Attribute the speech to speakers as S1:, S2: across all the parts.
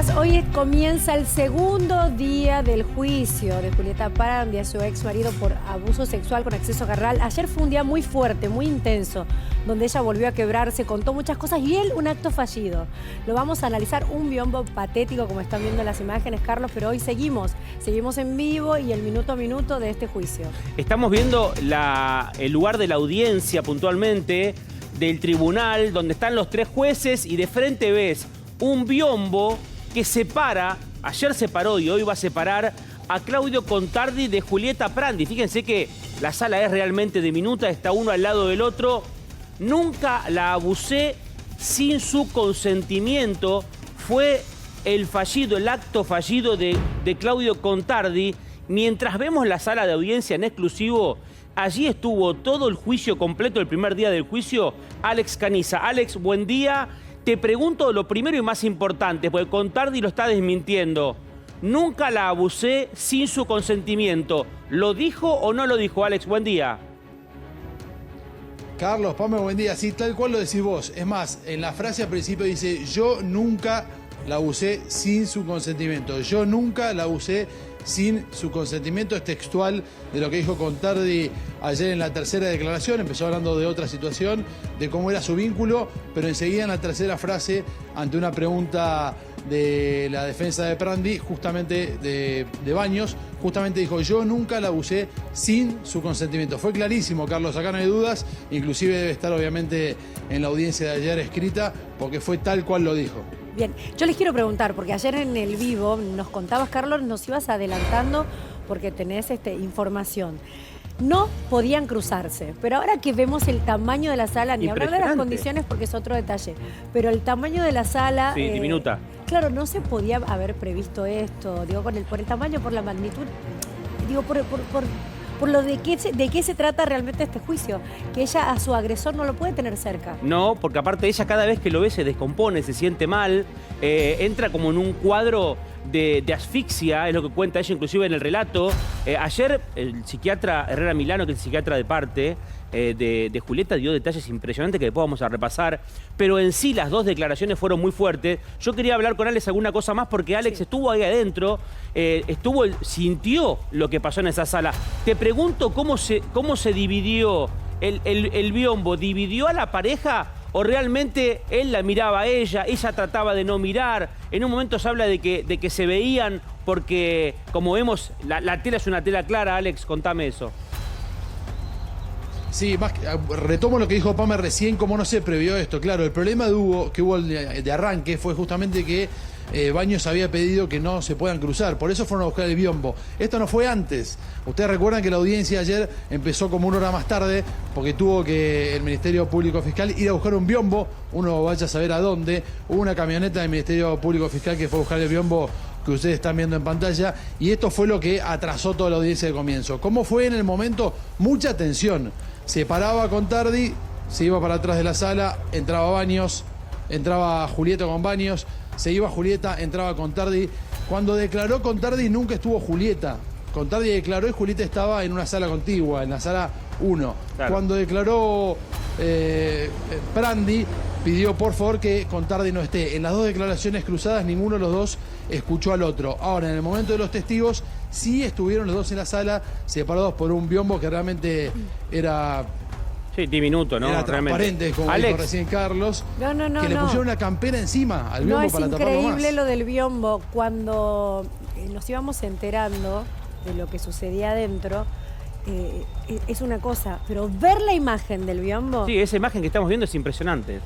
S1: días. Hoy comienza el segundo día del juicio de Julieta Prandi a su ex marido por abuso sexual con exceso carnal. Ayer fue un día muy fuerte, muy intenso, donde ella volvió a quebrarse, contó muchas cosas y él un acto fallido. Lo vamos a analizar, un biombo patético como están viendo en las imágenes, Carlos, pero hoy seguimos en vivo y el minuto a minuto de este juicio.
S2: Estamos viendo el lugar de la audiencia puntualmente, del tribunal, donde están los tres jueces y de frente ves un biombo que separa, ayer separó y hoy va a separar a Claudio Contardi de Julieta Prandi. Fíjense que la sala es realmente diminuta, está uno al lado del otro. Nunca la abusé sin su consentimiento. Fue el acto fallido de Claudio Contardi. Mientras vemos la sala de audiencia en exclusivo, allí estuvo todo el juicio completo, el primer día del juicio, Alex Caniza. Alex, buen día. Te pregunto lo primero y más importante, porque Contardi lo está desmintiendo. Nunca la abusé sin su consentimiento. ¿Lo dijo o no lo dijo, Alex? Buen día.
S3: Carlos, Pame, buen día. Sí, tal cual lo decís vos. Es más, en la frase al principio dice, yo nunca la abusé sin su consentimiento. Yo nunca la abusé sin su consentimiento. Es textual de lo que dijo Contardi ayer en la tercera declaración. Empezó hablando de otra situación, de cómo era su vínculo, pero enseguida en la tercera frase, ante una pregunta de la defensa de Prandi, justamente de Baños, justamente dijo, yo nunca la abusé sin su consentimiento. Fue clarísimo, Carlos, acá no hay dudas, inclusive debe estar obviamente en la audiencia de ayer escrita, porque fue tal cual lo dijo.
S1: Bien, yo les quiero preguntar, porque ayer en el vivo nos contabas, Carlos, nos ibas adelantando porque tenés información. No podían cruzarse, pero ahora que vemos el tamaño de la sala, ni hablar de las condiciones porque es otro detalle, pero el tamaño de la sala...
S2: Sí, diminuta.
S1: Claro, no se podía haber previsto esto, digo, por el tamaño, por la magnitud, digo, por lo de qué se trata realmente este juicio, que ella a su agresor no lo puede tener cerca.
S2: No, porque aparte ella cada vez que lo ve se descompone, se siente mal, entra como en un cuadro de asfixia, es lo que cuenta ella inclusive en el relato. Ayer el psiquiatra Herrera Milano, que es el psiquiatra de parte de Julieta, dio detalles impresionantes que después vamos a repasar, pero en sí las dos declaraciones fueron muy fuertes. Yo quería hablar con Alex alguna cosa más porque Alex estuvo ahí adentro, sintió lo que pasó en esa sala. Te pregunto cómo se dividió el biombo. ¿Dividió a la pareja o realmente él la miraba a ella trataba de no mirar? En un momento se habla de que se veían porque, como vemos, la tela es una tela clara. Alex, contame eso.
S3: Sí, retomo lo que dijo Pame recién, cómo no se previó esto. Claro, el problema que hubo de arranque fue justamente que Baños había pedido que no se puedan cruzar, por eso fueron a buscar el biombo. Esto no fue antes. Ustedes recuerdan que la audiencia ayer empezó como una hora más tarde, porque tuvo que el Ministerio Público Fiscal ir a buscar un biombo, uno vaya a saber a dónde. Hubo una camioneta del Ministerio Público Fiscal que fue a buscar el biombo que ustedes están viendo en pantalla, y esto fue lo que atrasó toda la audiencia de comienzo. ¿Cómo fue en el momento? Mucha tensión. Se paraba Contardi, se iba para atrás de la sala, entraba Baños, entraba Julieta con Baños, se iba Julieta, entraba Contardi. Cuando declaró Contardi nunca estuvo Julieta. Contardi declaró y Julieta estaba en una sala contigua, en la sala 1. Claro. Cuando declaró Prandi, pidió por favor que Contardi no esté. En las dos declaraciones cruzadas ninguno de los dos escuchó al otro. Ahora, en el momento de los testigos, sí estuvieron los dos en la sala, separados por un biombo que realmente era...
S2: Sí, diminuto, ¿no?
S3: Era transparente, como
S2: Alex,
S3: dijo recién Carlos.
S1: No,
S3: que le pusieron una campera encima al biombo para taparlo más.
S1: No, es increíble lo del biombo. Cuando nos íbamos enterando de lo que sucedía adentro, es una cosa, pero ver la imagen del biombo...
S2: Sí, esa imagen que estamos viendo es impresionante.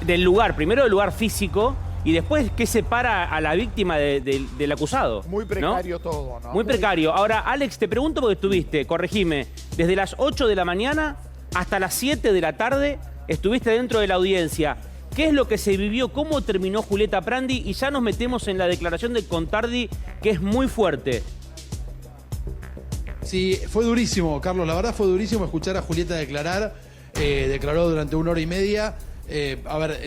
S2: Del lugar, primero del lugar físico y después qué separa a la víctima del acusado.
S4: Muy precario, ¿no?
S2: Todo, ¿no? Muy precario. Ahora, Alex, te pregunto porque estuviste, corregime, desde las 8 de la mañana hasta las 7 de la tarde estuviste dentro de la audiencia. ¿Qué es lo que se vivió? ¿Cómo terminó Julieta Prandi? Y ya nos metemos en la declaración de Contardi, que es muy fuerte.
S3: Sí, fue durísimo, Carlos. La verdad fue durísimo escuchar a Julieta declarar. Declaró durante 1 hora y media. A ver,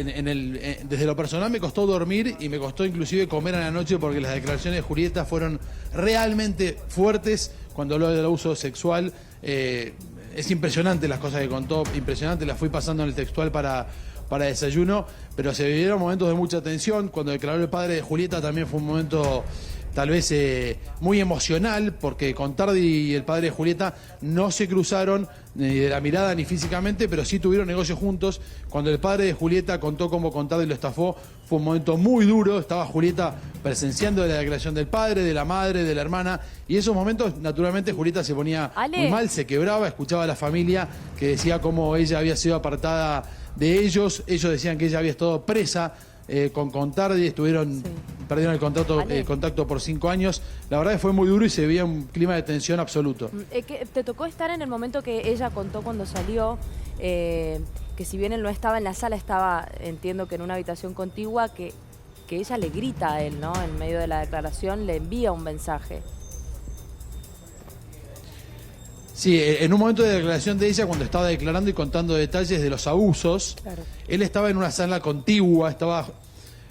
S3: desde lo personal me costó dormir y me costó inclusive comer a la noche porque las declaraciones de Julieta fueron realmente fuertes cuando habló del abuso sexual. Es impresionante las cosas que contó, impresionante, las fui pasando en el textual para para desayuno, pero se vivieron momentos de mucha tensión. Cuando declaró el padre de Julieta también fue un momento tal vez muy emocional, porque Contardi y el padre de Julieta no se cruzaron ni de la mirada ni físicamente, pero sí tuvieron negocios juntos. Cuando el padre de Julieta contó cómo Contardi lo estafó, fue un momento muy duro. Estaba Julieta presenciando la declaración del padre, de la madre, de la hermana, y esos momentos, naturalmente, Julieta se ponía muy mal, se quebraba, escuchaba a la familia que decía cómo ella había sido apartada de ellos decían que ella había estado presa con Contardi, perdieron el contacto por 5 años. La verdad que fue muy duro y se veía un clima de tensión absoluto.
S4: ¿Te tocó estar en el momento que ella contó cuando salió, que si bien él no estaba en la sala, estaba, entiendo que en una habitación contigua, que ella le grita a él, ¿no? En medio de la declaración le envía un mensaje.
S3: Sí, en un momento de declaración de ella, cuando estaba declarando y contando detalles de los abusos, él estaba en una sala contigua, estaba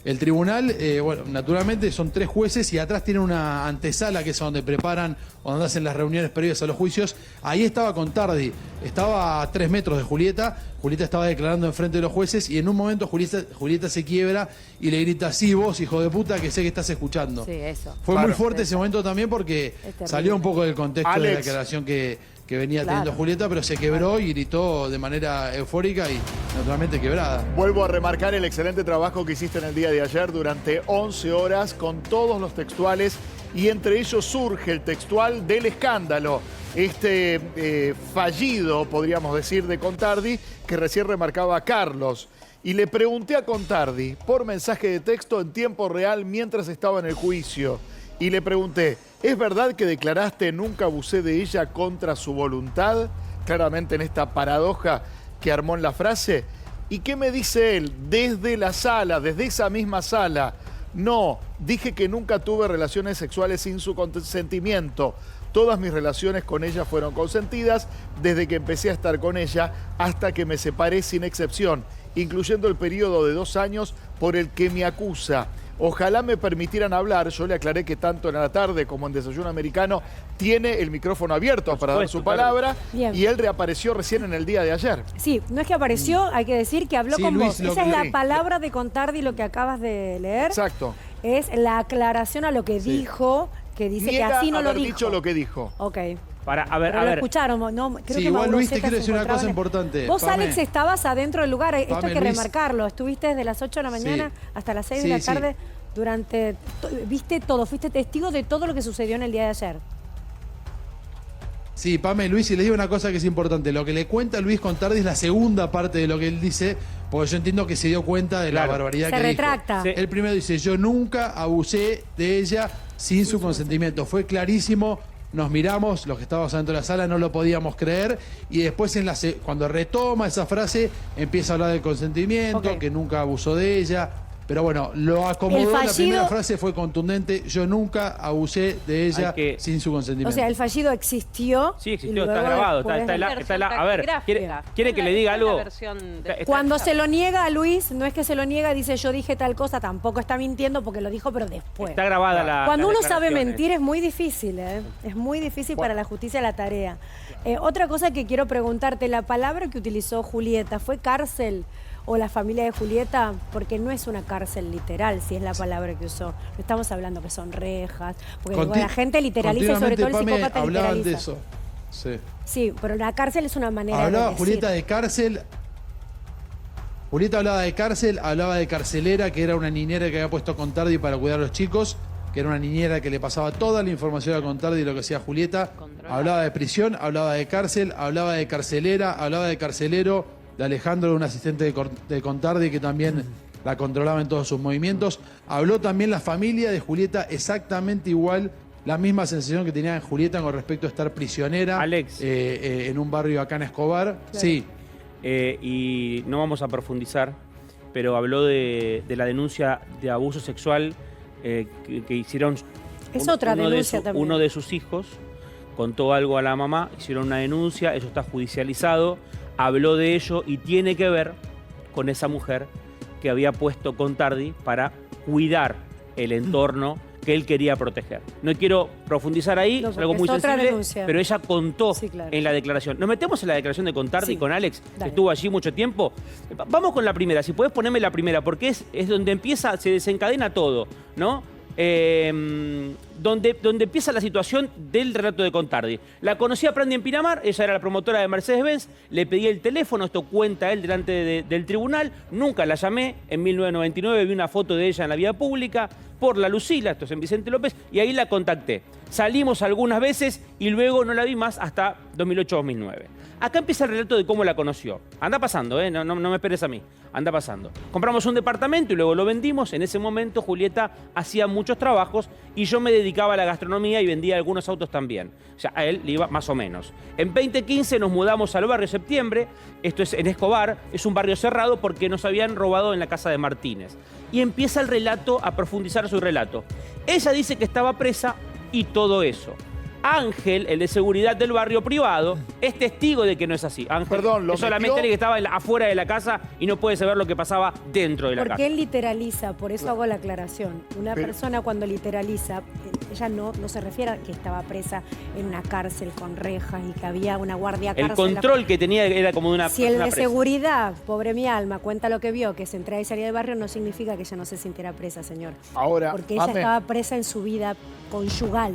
S3: el tribunal, bueno, naturalmente son 3 jueces y atrás tienen una antesala que es donde preparan o donde hacen las reuniones previas a los juicios. Ahí estaba Contardi, estaba a 3 metros de Julieta, Julieta estaba declarando enfrente de los jueces y en un momento Julieta se quiebra y le grita: sí, vos, hijo de puta, que sé que estás escuchando.
S4: Sí, eso.
S3: Fue muy fuerte ese momento también porque salió un poco del contexto de la declaración que venía teniendo Julieta, pero se quebró y gritó de manera eufórica y naturalmente quebrada.
S5: Vuelvo a remarcar el excelente trabajo que hiciste en el día de ayer durante 11 horas con todos los textuales y entre ellos surge el textual del escándalo. Este fallido, podríamos decir, de Contardi, que recién remarcaba Carlos. Y le pregunté a Contardi por mensaje de texto en tiempo real mientras estaba en el juicio. Y le pregunté: ¿es verdad que declaraste nunca abusé de ella contra su voluntad? Claramente en esta paradoja que armó en la frase. ¿Y qué me dice él? Desde la sala, desde esa misma sala. No, dije que nunca tuve relaciones sexuales sin su consentimiento. Todas mis relaciones con ella fueron consentidas desde que empecé a estar con ella hasta que me separé sin excepción, incluyendo el periodo de 2 años por el que me acusa. Ojalá me permitieran hablar. Yo le aclaré que tanto en la tarde como en Desayuno Americano tiene el micrófono abierto para dar su palabra. Bien. Y él reapareció recién en el día de ayer.
S1: Sí, no es que apareció, hay que decir que habló con vos. Esa es la palabra de Contardi, lo que acabas de leer.
S5: Exacto.
S1: Es la aclaración a lo que dijo, que dice que así no lo dijo.
S5: Dicho lo que dijo.
S1: Ok.
S2: A ver.
S1: Lo escucharon, ¿no? Creo que
S3: igual Luis, te quiero decir una cosa importante.
S1: Vos, Alex, estabas adentro del lugar. Esto hay que remarcarlo. Estuviste desde las 8 de la mañana hasta las 6 de la tarde. Viste todo, fuiste testigo de todo lo que sucedió en el día de ayer.
S3: Sí, Pame, Luis, y le digo una cosa que es importante. Lo que le cuenta Luis Contardi es la segunda parte de lo que él dice, porque yo entiendo que se dio cuenta de la barbaridad que dijo. Se retracta. Él primero dice: yo nunca abusé de ella sin su consentimiento. Fue clarísimo. Nos miramos, los que estábamos adentro de la sala, no lo podíamos creer. Y después, cuando retoma esa frase, empieza a hablar del consentimiento, que nunca abusó de ella. Pero bueno, lo acomodó. La primera frase fue contundente: yo nunca abusé de ella sin su consentimiento.
S1: O sea, el fallido existió.
S2: Sí, existió, está grabado. A ver, ¿quiere que le diga algo?
S1: Cuando se lo niega a Luis, no es que se lo niega, dice yo dije tal cosa, tampoco está mintiendo porque lo dijo, pero después.
S2: Está grabada la
S1: Cuando uno sabe mentir es muy difícil, ¿eh? Es muy difícil para la justicia la tarea. Otra cosa que quiero preguntarte, la palabra que utilizó Julieta, ¿fue cárcel o la familia de Julieta? Porque no es una cárcel literal, si es la palabra que usó. No estamos hablando que son rejas, porque la gente literaliza y sobre todo el psicópata
S3: hablaban
S1: literaliza.
S3: De eso.
S1: Sí, pero la cárcel es una manera
S3: hablaba
S1: de decir.
S3: Julieta de cárcel. Julieta hablaba de cárcel, hablaba de carcelera, que era una niñera que había puesto Contardi para cuidar a los chicos, que era una niñera que le pasaba toda la información a Contardi de lo que hacía Julieta. Hablaba de prisión, hablaba de cárcel, hablaba de carcelera, hablaba de carcelero, de Alejandro, un asistente de Contardi que también la controlaba en todos sus movimientos. Habló también la familia de Julieta, exactamente igual, la misma sensación que tenía Julieta con respecto a estar prisionera.
S2: Alex.
S3: En un barrio acá en Escobar. Claro. Sí.
S2: Y no vamos a profundizar, pero habló de la denuncia de abuso sexual que hicieron.
S1: Es otra denuncia también.
S2: Uno de sus hijos contó algo a la mamá, hicieron una denuncia, eso está judicializado. Habló de ello y tiene que ver con esa mujer que había puesto Contardi para cuidar el entorno que él quería proteger. No quiero profundizar ahí,
S1: No,
S2: es algo
S1: porque
S2: muy
S1: es otra
S2: sensible,
S1: denuncia.
S2: pero ella contó
S1: Sí, claro.
S2: en la declaración. Nos metemos en la declaración de Contardi
S1: Sí.
S2: con Alex, que
S1: Dale.
S2: estuvo allí mucho tiempo. Vamos con la primera, si puedes ponerme la primera, porque es donde empieza, se desencadena todo, ¿no? Donde empieza la situación del relato de Contardi. La conocí a Prandi en Pinamar, ella era la promotora de Mercedes-Benz, le pedí el teléfono, esto cuenta él delante del tribunal, nunca la llamé, en 1999 vi una foto de ella en la vía pública, por la Lucila, esto es en Vicente López, y ahí la contacté. Salimos algunas veces y luego no la vi más hasta 2008-2009. Acá empieza el relato de cómo la conoció. Anda pasando, no me esperes a mí. Anda pasando. Compramos un departamento y luego lo vendimos. En ese momento Julieta hacía muchos trabajos y yo me dedicaba a la gastronomía y vendía algunos autos también. O sea, a él le iba más o menos. En 2015 nos mudamos al barrio Septiembre. Esto es en Escobar. Es un barrio cerrado porque nos habían robado en la casa de Martínez. Y empieza el relato a profundizar su relato. Ella dice que estaba presa y todo eso. Ángel, el de seguridad del barrio privado, es testigo de que no es así. Ángel
S5: Perdón, ¿lo
S2: es solamente
S5: metió?
S2: el que estaba afuera de la casa y no puede saber lo que pasaba dentro de la
S1: Porque
S2: casa.
S1: él literaliza, por eso hago la aclaración. Una
S5: Pero-
S1: persona cuando literaliza, ella no se refiere a que estaba presa en una cárcel con rejas y que había una guardia
S2: El
S1: cárcel.
S2: control que tenía era como de una
S1: Si el
S2: persona
S1: de
S2: presa.
S1: seguridad, pobre mi alma, cuenta lo que vio, que se entraba y salía del barrio, no significa que ella no se sintiera presa, señor.
S5: Ahora,
S1: Porque ella
S5: Ame,
S1: estaba presa en su vida conyugal,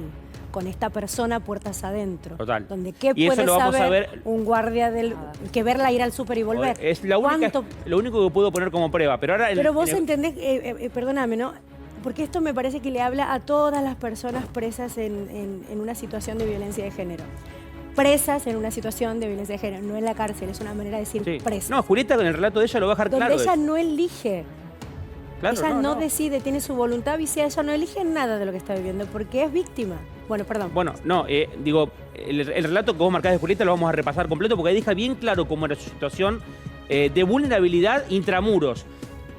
S1: con esta persona puertas adentro.
S2: Total.
S1: Donde qué
S2: Y eso
S1: puede
S2: lo vamos a
S1: saber
S2: ver-
S1: un guardia del que verla ir al súper y volver.
S2: Es la única,
S1: ¿Cuánto-
S2: lo único que puedo poner como prueba. Pero ahora
S1: Pero vos entendés, perdóname, ¿no? Porque esto me parece que le habla a todas las personas presas en una situación de violencia de género. Presas en una situación de violencia de género, no en la cárcel, es una manera de decir
S2: Sí.
S1: presas.
S2: No, Julieta con el relato de ella lo va a dejar
S1: donde
S2: claro.
S1: ella no elige,
S2: Claro,
S1: ella no decide, tiene su voluntad viciada, ella no elige nada de lo que está viviendo porque es víctima. Bueno, perdón.
S2: Bueno, no, digo, el relato que vos marcás de Julieta lo vamos a repasar completo porque ahí deja bien claro cómo era su situación de vulnerabilidad intramuros.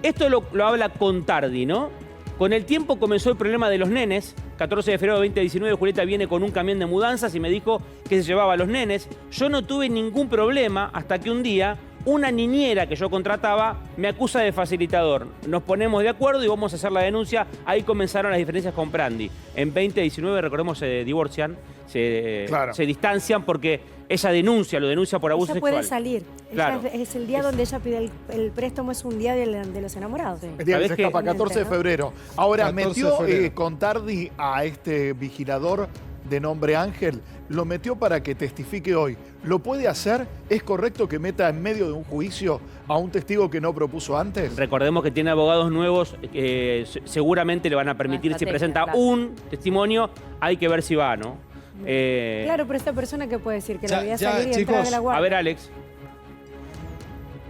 S2: Esto lo habla Contardi, ¿no? Con el tiempo comenzó el problema de los nenes. 14 de febrero de 2019 Julieta viene con un camión de mudanzas y me dijo que se llevaba a los nenes. Yo no tuve ningún problema hasta que un día una niñera que yo contrataba me acusa de facilitador. Nos ponemos de acuerdo y vamos a hacer la denuncia. Ahí comenzaron las diferencias con Prandi. En 2019, recordemos, se divorcian,
S5: Claro.
S2: se distancian porque ella lo denuncia por abuso
S1: ella
S2: sexual.
S1: puede salir.
S2: Claro.
S1: Ella es el día donde ella pide el préstamo, es un día de los enamorados.
S5: el día que
S2: ¿Sabés
S5: se
S2: qué?
S5: escapa, 14 de febrero. Ahora,
S3: 14 de
S5: metió
S3: febrero.
S5: Contardi a este vigilador de nombre Ángel, lo metió para que testifique hoy. ¿Lo puede hacer? ¿Es correcto que meta en medio de un juicio a un testigo que no propuso antes?
S2: Recordemos que tiene abogados nuevos, seguramente le van a permitir, si
S4: estrategia,
S2: presenta
S4: claro.
S2: un testimonio, hay que ver si va, ¿no?
S1: Claro, pero esta persona que puede decir que
S3: Ya-
S1: la veía
S3: ya,
S1: salir y
S3: chicos,
S1: entrar de la guardia.
S2: A ver, Alex.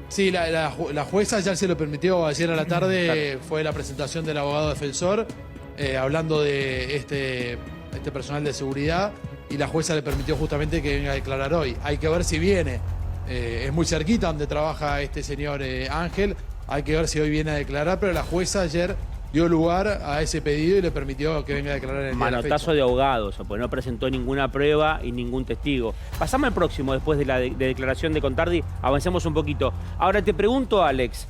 S3: Sí, la jueza ya se lo permitió ayer a la tarde, fue la presentación del abogado defensor, hablando de este personal de seguridad, y la jueza le permitió justamente que venga a declarar hoy. Hay que ver si viene. Es muy cerquita donde trabaja este señor Ángel, hay que ver si hoy viene a declarar, pero la jueza ayer dio lugar a ese pedido y le permitió que venga a declarar en el día de la
S2: Manotazo
S3: fecha.
S2: de ahogados, pues no presentó ninguna prueba y ningún testigo. Pasamos al próximo, después de la declaración de Contardi, avancemos un poquito. Ahora te pregunto, Alex,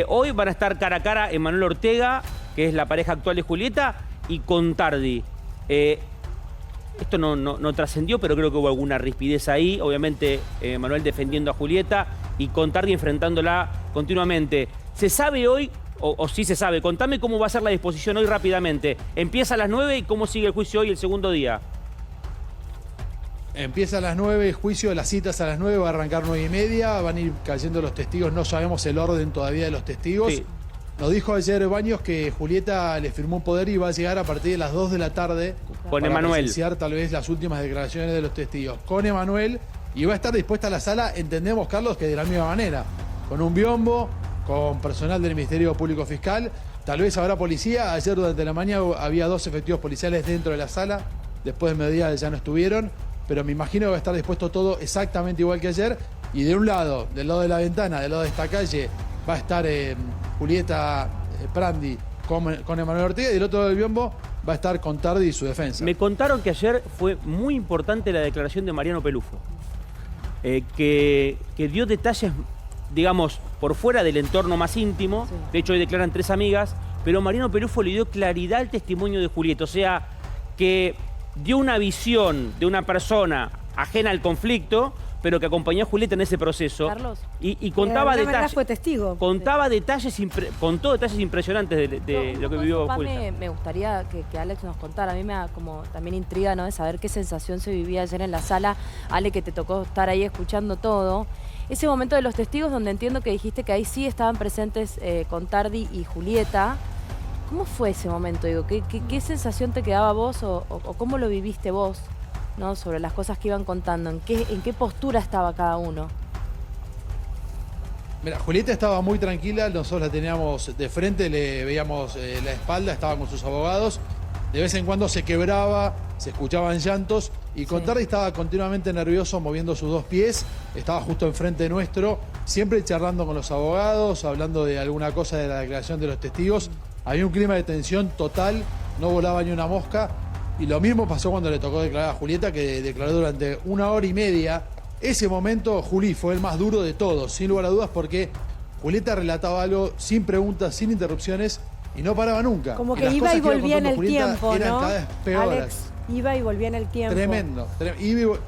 S2: hoy van a estar cara a cara Emanuel Ortega, que es la pareja actual de Julieta, y Contardi. Esto no trascendió, pero creo que hubo alguna rispidez ahí. Obviamente, Manuel defendiendo a Julieta y Contardi enfrentándola continuamente. ¿Se sabe hoy, o sí se sabe? Contame cómo va a ser la disposición hoy rápidamente. Empieza a las 9 y cómo sigue el juicio hoy, el segundo día.
S3: Empieza a las 9, el juicio de las citas a las 9, va a arrancar 9:30, van a ir cayendo los testigos, no sabemos el orden todavía de los testigos.
S2: Sí.
S3: Nos dijo ayer Baños que Julieta le firmó un poder y va a llegar a partir de las 2 de la tarde
S2: Con
S3: para
S2: Emanuel.
S3: presenciar tal vez las últimas declaraciones de los testigos. Con Emanuel, y va a estar dispuesta a la sala, entendemos, Carlos, que de la misma manera, con un biombo, con personal del Ministerio Público Fiscal, tal vez habrá policía. Ayer durante la mañana había 2 efectivos policiales dentro de la sala, después de mediodía ya no estuvieron, pero me imagino que va a estar dispuesto todo exactamente igual que ayer. Y de un lado, del lado de la ventana, del lado de esta calle, va a estar Julieta Prandi con Emanuel Ortega, y del otro lado del biombo va a estar Contardi y su defensa.
S2: Me contaron que ayer fue muy importante la declaración de Mariano Pelufo, que dio detalles, digamos, por fuera del entorno más íntimo.
S1: Sí.
S2: De hecho, hoy declaran 3 amigas, pero Mariano Pelufo le dio claridad al testimonio de Julieta. O sea, que dio una visión de una persona ajena al conflicto, pero que acompañó a Julieta en ese proceso.
S4: Carlos.
S2: Y contaba
S1: De alguna manera
S2: detalles.
S1: fue testigo.
S2: Contaba detalles, contó detalles impresionantes de lo que vivió Julieta.
S4: Me gustaría que Alex nos contara. A mí me da como también intriga, ¿no?, de saber qué sensación se vivía ayer en la sala. Ale, que te tocó estar ahí escuchando todo. Ese momento de los testigos donde entiendo que dijiste que ahí sí estaban presentes Contardi y Julieta. ¿Cómo fue ese momento? Digo, ¿qué sensación te quedaba vos o cómo lo viviste vos, ¿no?, sobre las cosas que iban contando? ¿En qué postura estaba cada uno?
S3: Mira, Julieta estaba muy tranquila, nosotros la teníamos de frente, le veíamos la espalda, estaba con sus abogados. De vez en cuando se quebraba, se escuchaban llantos y Contardi estaba continuamente nervioso, moviendo sus dos pies, estaba justo enfrente nuestro, siempre charlando con los abogados, hablando de alguna cosa de la declaración de los testigos. Había un clima de tensión total, no volaba ni una mosca. Y lo mismo pasó cuando le tocó declarar a Julieta, que declaró durante 1 hora y media. Ese momento, Juli, fue el más duro de todos, sin lugar a dudas, porque Julieta relataba algo sin preguntas, sin interrupciones, y no paraba nunca.
S1: Como
S3: Y
S1: que
S3: las
S1: iba y
S3: cosas que iba
S1: volvía en
S3: contando
S1: el
S3: Julieta
S1: tiempo,
S3: eran
S1: ¿no?
S3: cada vez peores.
S1: Alex, iba y volvía en el tiempo.
S3: Tremendo. Iba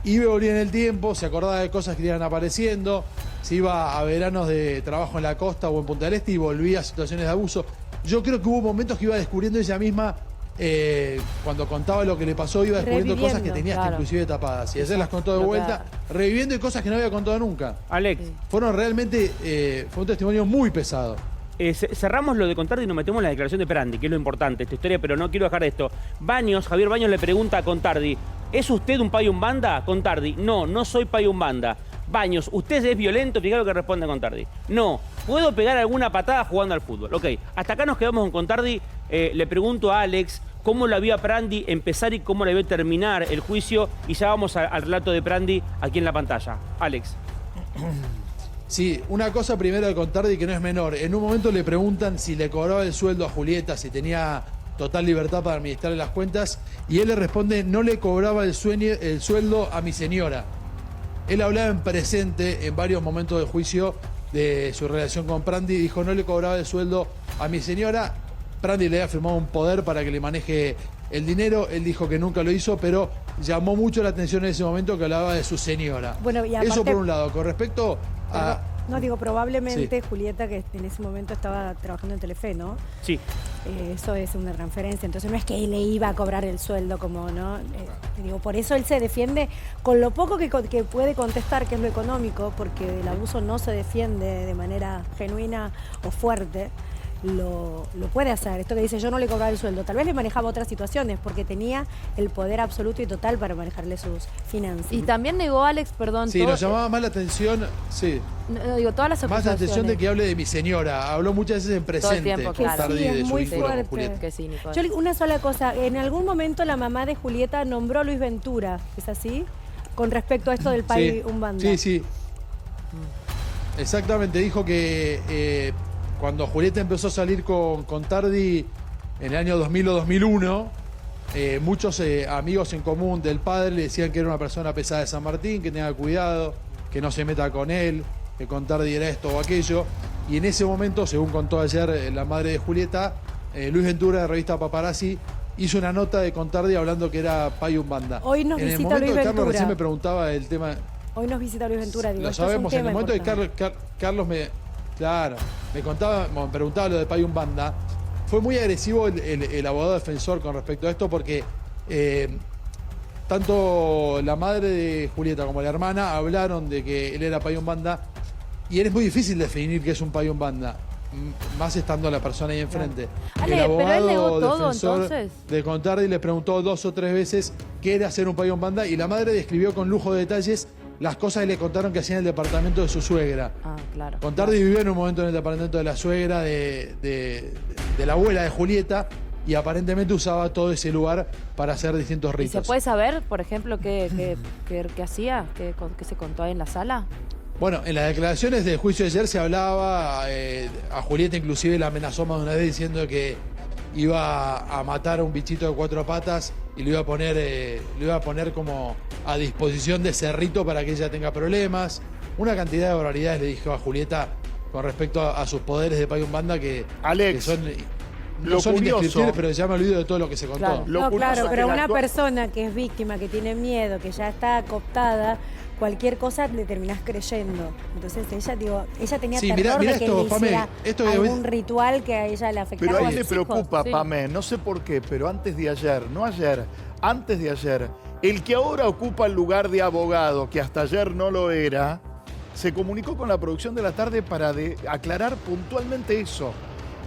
S3: y volvía en el tiempo, se acordaba de cosas que iban apareciendo, se iba a veranos de trabajo en la costa o en Punta del Este y volvía a situaciones de abuso. Yo creo que hubo momentos que iba descubriendo ella misma, cuando contaba lo que le pasó, iba descubriendo cosas que tenía hasta
S4: claro,
S3: inclusive tapadas. Y ayer las contó de vuelta, reviviendo cosas que no había contado nunca.
S2: Alex,
S3: Fueron realmente, fue un testimonio muy pesado.
S2: cerramos lo de Contardi y nos metemos en la declaración de Prandi, que es lo importante esta historia, pero no quiero dejar esto. Javier Baños le pregunta a Contardi, ¿es usted un payumbanda? Contardi, no, no soy payumbanda. Baños, ¿usted es violento? Fíjate lo que responde Contardi. No, ¿puedo pegar alguna patada jugando al fútbol? Ok, hasta acá nos quedamos con Contardi. Le pregunto a Alex cómo la vio a Prandi empezar y cómo la vio terminar el juicio, y ya vamos al relato de Prandi aquí en la pantalla. Alex.
S3: Sí, una cosa primero de Contardi que no es menor. En un momento le preguntan si le cobraba el sueldo a Julieta, si tenía total libertad para administrar las cuentas, y él le responde, no le cobraba el sueldo a mi señora. Él hablaba en presente en varios momentos del juicio de su relación con Prandi, dijo, no le cobraba el sueldo a mi señora. Prandi le había firmado un poder para que le maneje el dinero, él dijo que nunca lo hizo, pero llamó mucho la atención en ese momento que hablaba de su señora.
S1: Bueno, y aparte,
S3: eso por un lado. Con respecto a...
S1: No, digo, probablemente
S3: Sí.
S1: Julieta, que en ese momento estaba trabajando en Telefe, ¿no?
S2: Sí.
S1: Eso es una transferencia, entonces no es que él le iba a cobrar el sueldo como, ¿no? Digo, por eso él se defiende con lo poco que puede contestar, que es lo económico, porque el abuso no se defiende de manera genuina o fuerte. Lo puede hacer. Esto que dice, yo no le cobraba el sueldo. Tal vez le manejaba otras situaciones porque tenía el poder absoluto y total para manejarle sus finanzas.
S4: Y también negó Alex, perdón.
S3: Sí, nos llamaba más la atención, sí,
S4: No, digo, todas las
S3: más la
S4: acusaciones.
S3: atención de que hable de mi señora. Habló muchas veces en presente.
S4: Todo el tiempo, claro.
S3: Contardi,
S1: Que sí, es
S3: de su
S1: muy
S3: vínculo con
S1: fuerte.
S3: Julieta.
S4: Que sí, Nicole.
S1: Yo una sola cosa, en algún momento la mamá de Julieta nombró a Luis Ventura, ¿es así? Con respecto a esto del país Umbanda.
S3: Sí, sí. Exactamente, dijo que cuando Julieta empezó a salir con Contardi en el año 2000 o 2001, muchos amigos en común del padre le decían que era una persona pesada de San Martín, que tenga cuidado, que no se meta con él, que Contardi era esto o aquello. Y en ese momento, según contó ayer la madre de Julieta, Luis Ventura de revista Paparazzi hizo una nota de Contardi hablando que era payumbanda.
S1: Hoy nos
S3: en el
S1: visita
S3: momento
S1: Luis
S3: de Carlos
S1: Ventura.
S3: recién me preguntaba el tema.
S1: Hoy nos visita Luis Ventura, digo,
S3: Lo
S1: esto es un
S3: sabemos, en
S1: tema
S3: el momento de
S1: importante.
S3: Carlos me preguntaba lo de payumbanda. Fue muy agresivo el abogado defensor con respecto a esto porque tanto la madre de Julieta como la hermana hablaron de que él era payumbanda y es muy difícil definir qué es un payumbanda, más estando la persona ahí enfrente.
S4: Ale,
S3: El
S4: pero él negó todo,
S3: defensor
S4: entonces.
S3: de Contardi le preguntó 2 o 3 veces qué era ser un payumbanda y la madre describió con lujo de detalles las cosas que le contaron que hacía en el departamento de su suegra.
S4: Ah, claro.
S3: Contardi vivió en un momento en el departamento de la suegra de la abuela de Julieta y aparentemente usaba todo ese lugar para hacer distintos
S4: ¿Y
S3: ritos.
S4: se puede saber, por ejemplo, qué hacía? ¿Qué se contó ahí en la sala?
S3: Bueno, en las declaraciones del juicio de ayer se hablaba, a Julieta inclusive la amenazó más de una vez diciendo que iba a matar a un bichito de 4 patas y lo iba a poner como a disposición de Cerrito para que ella tenga problemas. Una cantidad de barbaridades le dijo a Julieta con respecto a sus poderes de Payumbanda que
S5: Alex,
S3: son,
S5: lo
S3: no son
S5: curioso-
S3: indescriptibles, pero ya me olvido de todo lo que se contó.
S4: Claro.
S5: Lo
S1: No,
S5: curioso
S1: claro,
S5: es
S1: pero
S5: que
S1: una
S5: la-
S1: persona que es víctima, que tiene miedo, que ya está cooptada, cualquier cosa le terminás creyendo. Entonces ella tenía
S3: Sí,
S1: terror
S3: mirá
S1: de que
S3: esto,
S1: le
S3: Pame,
S1: hiciera
S3: esto que
S1: algún ritual que a ella le afectara.
S5: Pero
S1: a
S5: a mí me
S1: sus hijos.
S5: preocupa,
S1: Sí.
S5: Pamé, no sé por qué, pero antes de ayer, no ayer, antes de ayer, el que ahora ocupa el lugar de abogado, que hasta ayer no lo era, se comunicó con la producción de la tarde para aclarar puntualmente eso,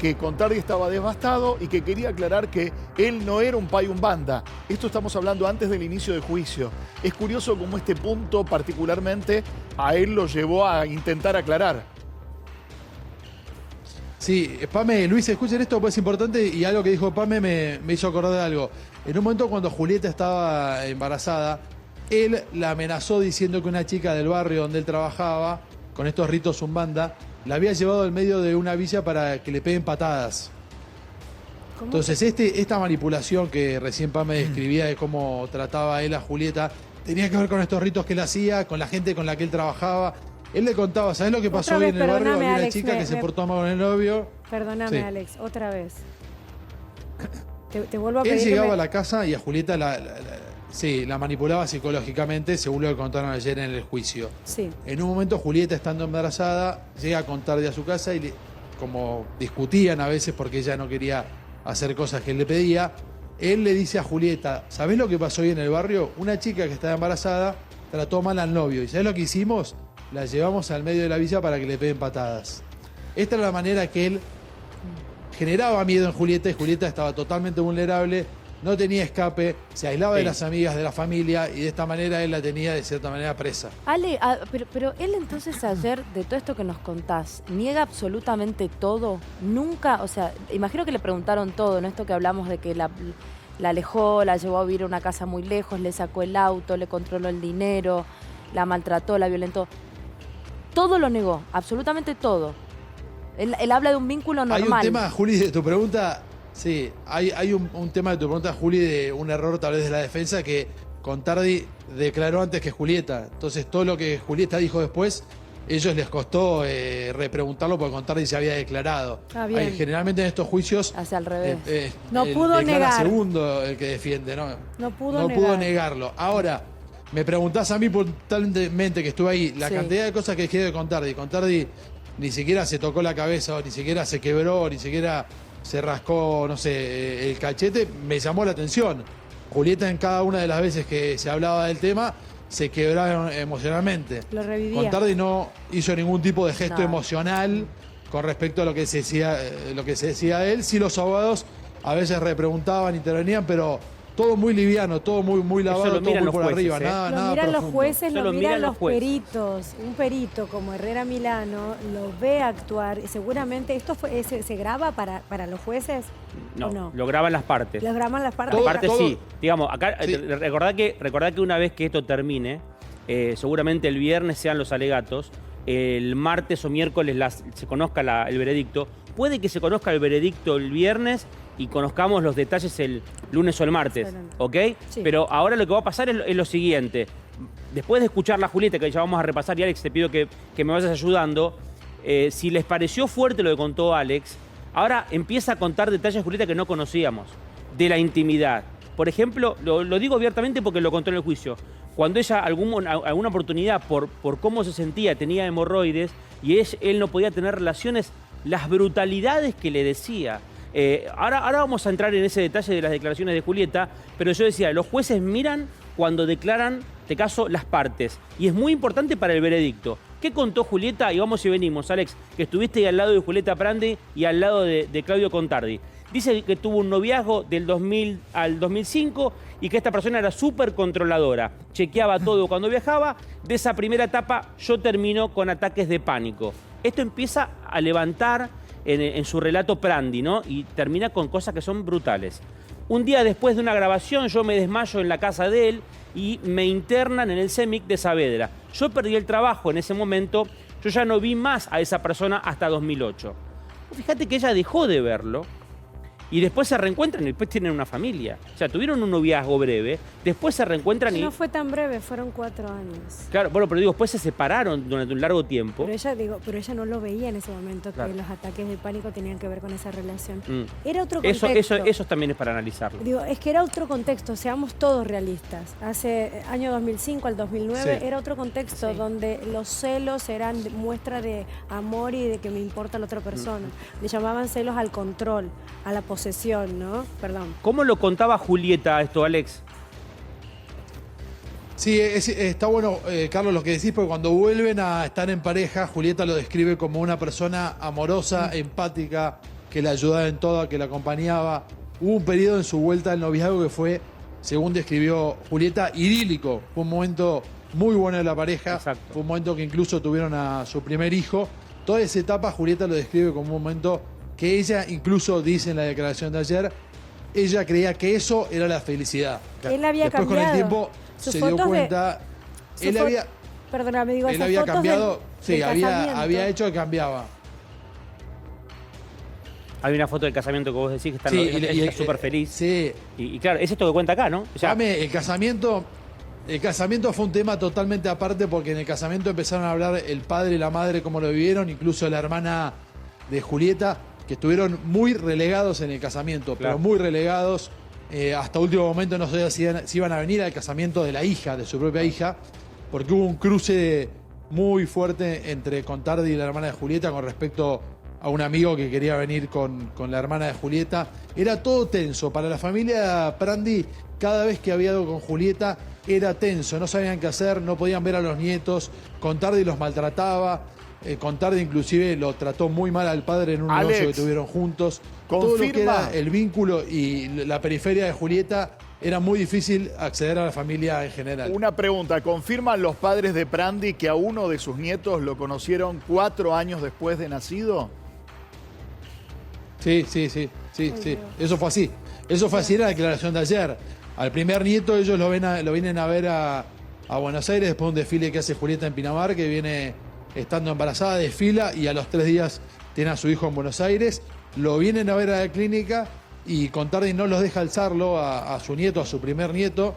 S5: que Contardi estaba devastado y que quería aclarar que él no era un Payumbanda. Esto estamos hablando antes del inicio del juicio. Es curioso cómo este punto particularmente a él lo llevó a intentar aclarar.
S3: Sí, Pame, Luis, escuchen esto, pues es importante y algo que dijo Pame me hizo acordar de algo. En un momento cuando Julieta estaba embarazada, él la amenazó diciendo que una chica del barrio donde él trabajaba, con estos ritos Umbanda, la había llevado al medio de una villa para que le peguen patadas.
S1: ¿Cómo?
S3: Entonces, esta manipulación que recién Pame describía de cómo trataba él a Julieta, tenía que ver con estos ritos que él hacía, con la gente con la que él trabajaba. Él le contaba, ¿sabes lo que pasó
S1: Otra
S3: hoy
S1: vez,
S3: en el barrio?
S1: perdóname,
S3: Había una
S1: Alex,
S3: chica que se portó mal con el novio.
S1: Perdóname,
S3: Sí.
S1: Alex, otra vez. Te vuelvo a
S3: Él
S1: pedir que
S3: llegaba
S1: me-
S3: a la casa y a Julieta la manipulaba psicológicamente, según lo que contaron ayer en el juicio.
S1: Sí.
S3: En un momento Julieta, estando embarazada, llega a contarle a su casa y como discutían a veces porque ella no quería hacer cosas que él le pedía, él le dice a Julieta, ¿sabés lo que pasó hoy en el barrio? Una chica que estaba embarazada trató mal al novio. ¿Y sabés lo que hicimos? La llevamos al medio de la villa para que le peguen patadas. Esta era la manera que él generaba miedo en Julieta y Julieta estaba totalmente vulnerable, no tenía escape, se aislaba de
S2: Sí.
S3: las amigas, de la familia y de esta manera él la tenía de cierta manera presa.
S4: Ale, pero él entonces ayer, de todo esto que nos contás, niega absolutamente todo. Nunca, o sea, imagino que le preguntaron todo, ¿no? Esto que hablamos de que la alejó, la llevó a vivir a una casa muy lejos, le sacó el auto, le controló el dinero, la maltrató, la violentó. Todo lo negó, absolutamente todo. Él habla de un vínculo normal.
S3: Hay un tema, Juli, de tu pregunta. Sí, hay un tema de tu pregunta, Juli, de un error tal vez de la defensa que Contardi declaró antes que Julieta. Entonces, todo lo que Julieta dijo después, ellos les costó repreguntarlo porque Contardi se había declarado.
S1: Ah, bien.
S3: Generalmente en estos juicios.
S4: Hace al revés.
S1: No pudo
S3: declara
S1: negar.
S3: segundo el que defiende, ¿no?
S1: No pudo
S3: pudo
S1: negar.
S3: negarlo. Ahora, me preguntás a mí puntualmente que estuve ahí, la
S4: Sí.
S3: cantidad de cosas que dejé de Contardi. Contardi ni siquiera se tocó la cabeza, o ni siquiera se quebró, ni siquiera se rascó, no sé, el cachete, me llamó la atención. Julieta en cada una de las veces que se hablaba del tema se quebraba emocionalmente.
S1: Lo revivía.
S3: Contardi no hizo ningún tipo de gesto
S4: Nada.
S3: emocional con respecto a lo que se decía de él. Sí, los abogados a veces repreguntaban, intervenían, pero todo muy liviano, todo muy lavado,
S2: lo
S3: todo
S2: miran
S3: muy
S2: los
S3: por
S2: jueces,
S3: arriba,
S2: ¿eh?
S3: nada,
S1: Lo
S3: nada
S1: miran los
S3: profundo.
S1: jueces,
S2: Eso
S1: lo
S2: lo
S1: miran
S2: miran
S1: los
S2: los jueces.
S1: peritos. Un perito como Herrera Milano lo ve actuar. Y seguramente esto se graba para los jueces.
S2: No,
S1: ¿O no?
S2: lo graban las partes.
S1: Los graban las partes.
S3: Todo-
S2: Aparte
S3: todo-
S2: sí, digamos, acá
S3: Sí.
S2: recordá que una vez que esto termine, seguramente el viernes sean los alegatos, el martes o miércoles se conozca el veredicto. Puede que se conozca el veredicto el viernes y conozcamos los detalles el lunes o el martes,
S1: Excelente.
S2: ¿ok?
S1: Sí.
S2: Pero ahora lo que va a pasar es lo siguiente. Después de escuchar la Julieta, que ya vamos a repasar, y Alex, te pido que me vayas ayudando, si les pareció fuerte lo que contó Alex, ahora empieza a contar detalles, Julieta, que no conocíamos, de la intimidad. Por ejemplo, lo digo abiertamente porque lo contó en el juicio. Cuando ella, alguna oportunidad, por cómo se sentía, tenía hemorroides y él no podía tener relaciones, las brutalidades que le decía. Ahora vamos a entrar en ese detalle de las declaraciones de Julieta, pero yo decía, los jueces miran cuando declaran, de caso, las partes. Y es muy importante para el veredicto. ¿Qué contó Julieta? Y vamos y venimos, Alex, que estuviste ahí al lado de Julieta Prandi y al lado de Claudio Contardi. Dice que tuvo un noviazgo del 2000 al 2005 y que esta persona era súper controladora. Chequeaba todo cuando viajaba. De esa primera etapa yo termino con ataques de pánico. Esto empieza a levantar en su relato Prandi, ¿no? Y termina con cosas que son brutales. Un día después de una grabación yo me desmayo en la casa de él y me internan en el CEMIC de Saavedra. Yo perdí el trabajo en ese momento, yo ya no vi más a esa persona hasta 2008. Fíjate que ella dejó de verlo y después se reencuentran y después tienen una familia. O sea, tuvieron un noviazgo breve, después se reencuentran y...
S1: No fue tan breve, fueron 4 años.
S2: Claro, bueno, pero digo, después se separaron durante un largo tiempo.
S1: Pero ella no lo veía en ese momento,
S2: Claro.
S1: que los ataques de pánico tenían que ver con esa relación.
S2: Mm.
S1: Era otro
S2: Eso,
S1: contexto.
S2: eso también es para analizarlo.
S1: Digo, es que era otro contexto, seamos todos realistas. Hace año 2005 al 2009
S3: Sí.
S1: era otro contexto donde los celos eran muestra de amor y de que me importa la otra persona. Le llamaban celos al control, a la posesión, ¿no? Perdón.
S2: ¿Cómo lo contaba Julieta esto, Alex?
S3: Sí, está bueno, Carlos, lo que decís, porque cuando vuelven a estar en pareja, Julieta lo describe como una persona amorosa, empática, que la ayudaba en todo, que la acompañaba. Hubo un periodo en su vuelta al noviazgo que fue, según describió Julieta, idílico. Fue un momento muy bueno de la pareja.
S2: Exacto.
S3: Fue un momento que incluso tuvieron a su primer hijo. Toda esa etapa Julieta lo describe como un momento que ella, incluso dice en la declaración de ayer, ella creía que eso era la felicidad.
S1: Él había
S3: Después con el
S1: cambiado.
S3: tiempo
S1: Sus
S3: se dio
S1: fotos de-
S3: cuenta, él había...
S1: Perdóname, digo,
S3: Él
S1: esas
S3: había
S1: fotos
S3: cambiado, sí,
S1: del casamiento.
S3: había hecho que cambiaba.
S2: Hay una foto del casamiento que vos decís que está
S3: Sí,
S2: ella está súper feliz.
S3: Sí,
S2: Y claro, es esto que cuenta acá, ¿no? O sea,
S3: Pame, el casamiento fue un tema totalmente aparte porque en el casamiento empezaron a hablar el padre y la madre cómo lo vivieron, incluso la hermana de Julieta, que estuvieron muy relegados en el casamiento,
S2: Claro.
S3: pero muy relegados. Hasta último momento no sabía si iban a venir al casamiento de la hija, de su propia hija, porque hubo un cruce muy fuerte entre Contardi y la hermana de Julieta con respecto a un amigo que quería venir con la hermana de Julieta. Era todo tenso. Para la familia Prandi, cada vez que había algo con Julieta, era tenso. No sabían qué hacer, no podían ver a los nietos. Contardi los maltrataba. Contardi inclusive lo trató muy mal al padre en un
S5: Alex,
S3: negocio que tuvieron juntos. Todo lo que
S5: confirma.
S3: era el vínculo y la periferia de Julieta, era muy difícil acceder a la familia en general.
S5: Una pregunta, ¿confirman los padres de Prandi que a uno de sus nietos lo conocieron 4 años después de nacido?
S3: Sí. Eso fue así. Eso fue así en la declaración de ayer. Al primer nieto ellos lo vienen a ver a Buenos Aires después de un desfile que hace Julieta en Pinamar, que viene estando embarazada, desfila y a los 3 días tiene a su hijo en Buenos Aires. Lo vienen a ver a la clínica y Contardi no los deja alzarlo a su nieto, a su primer nieto.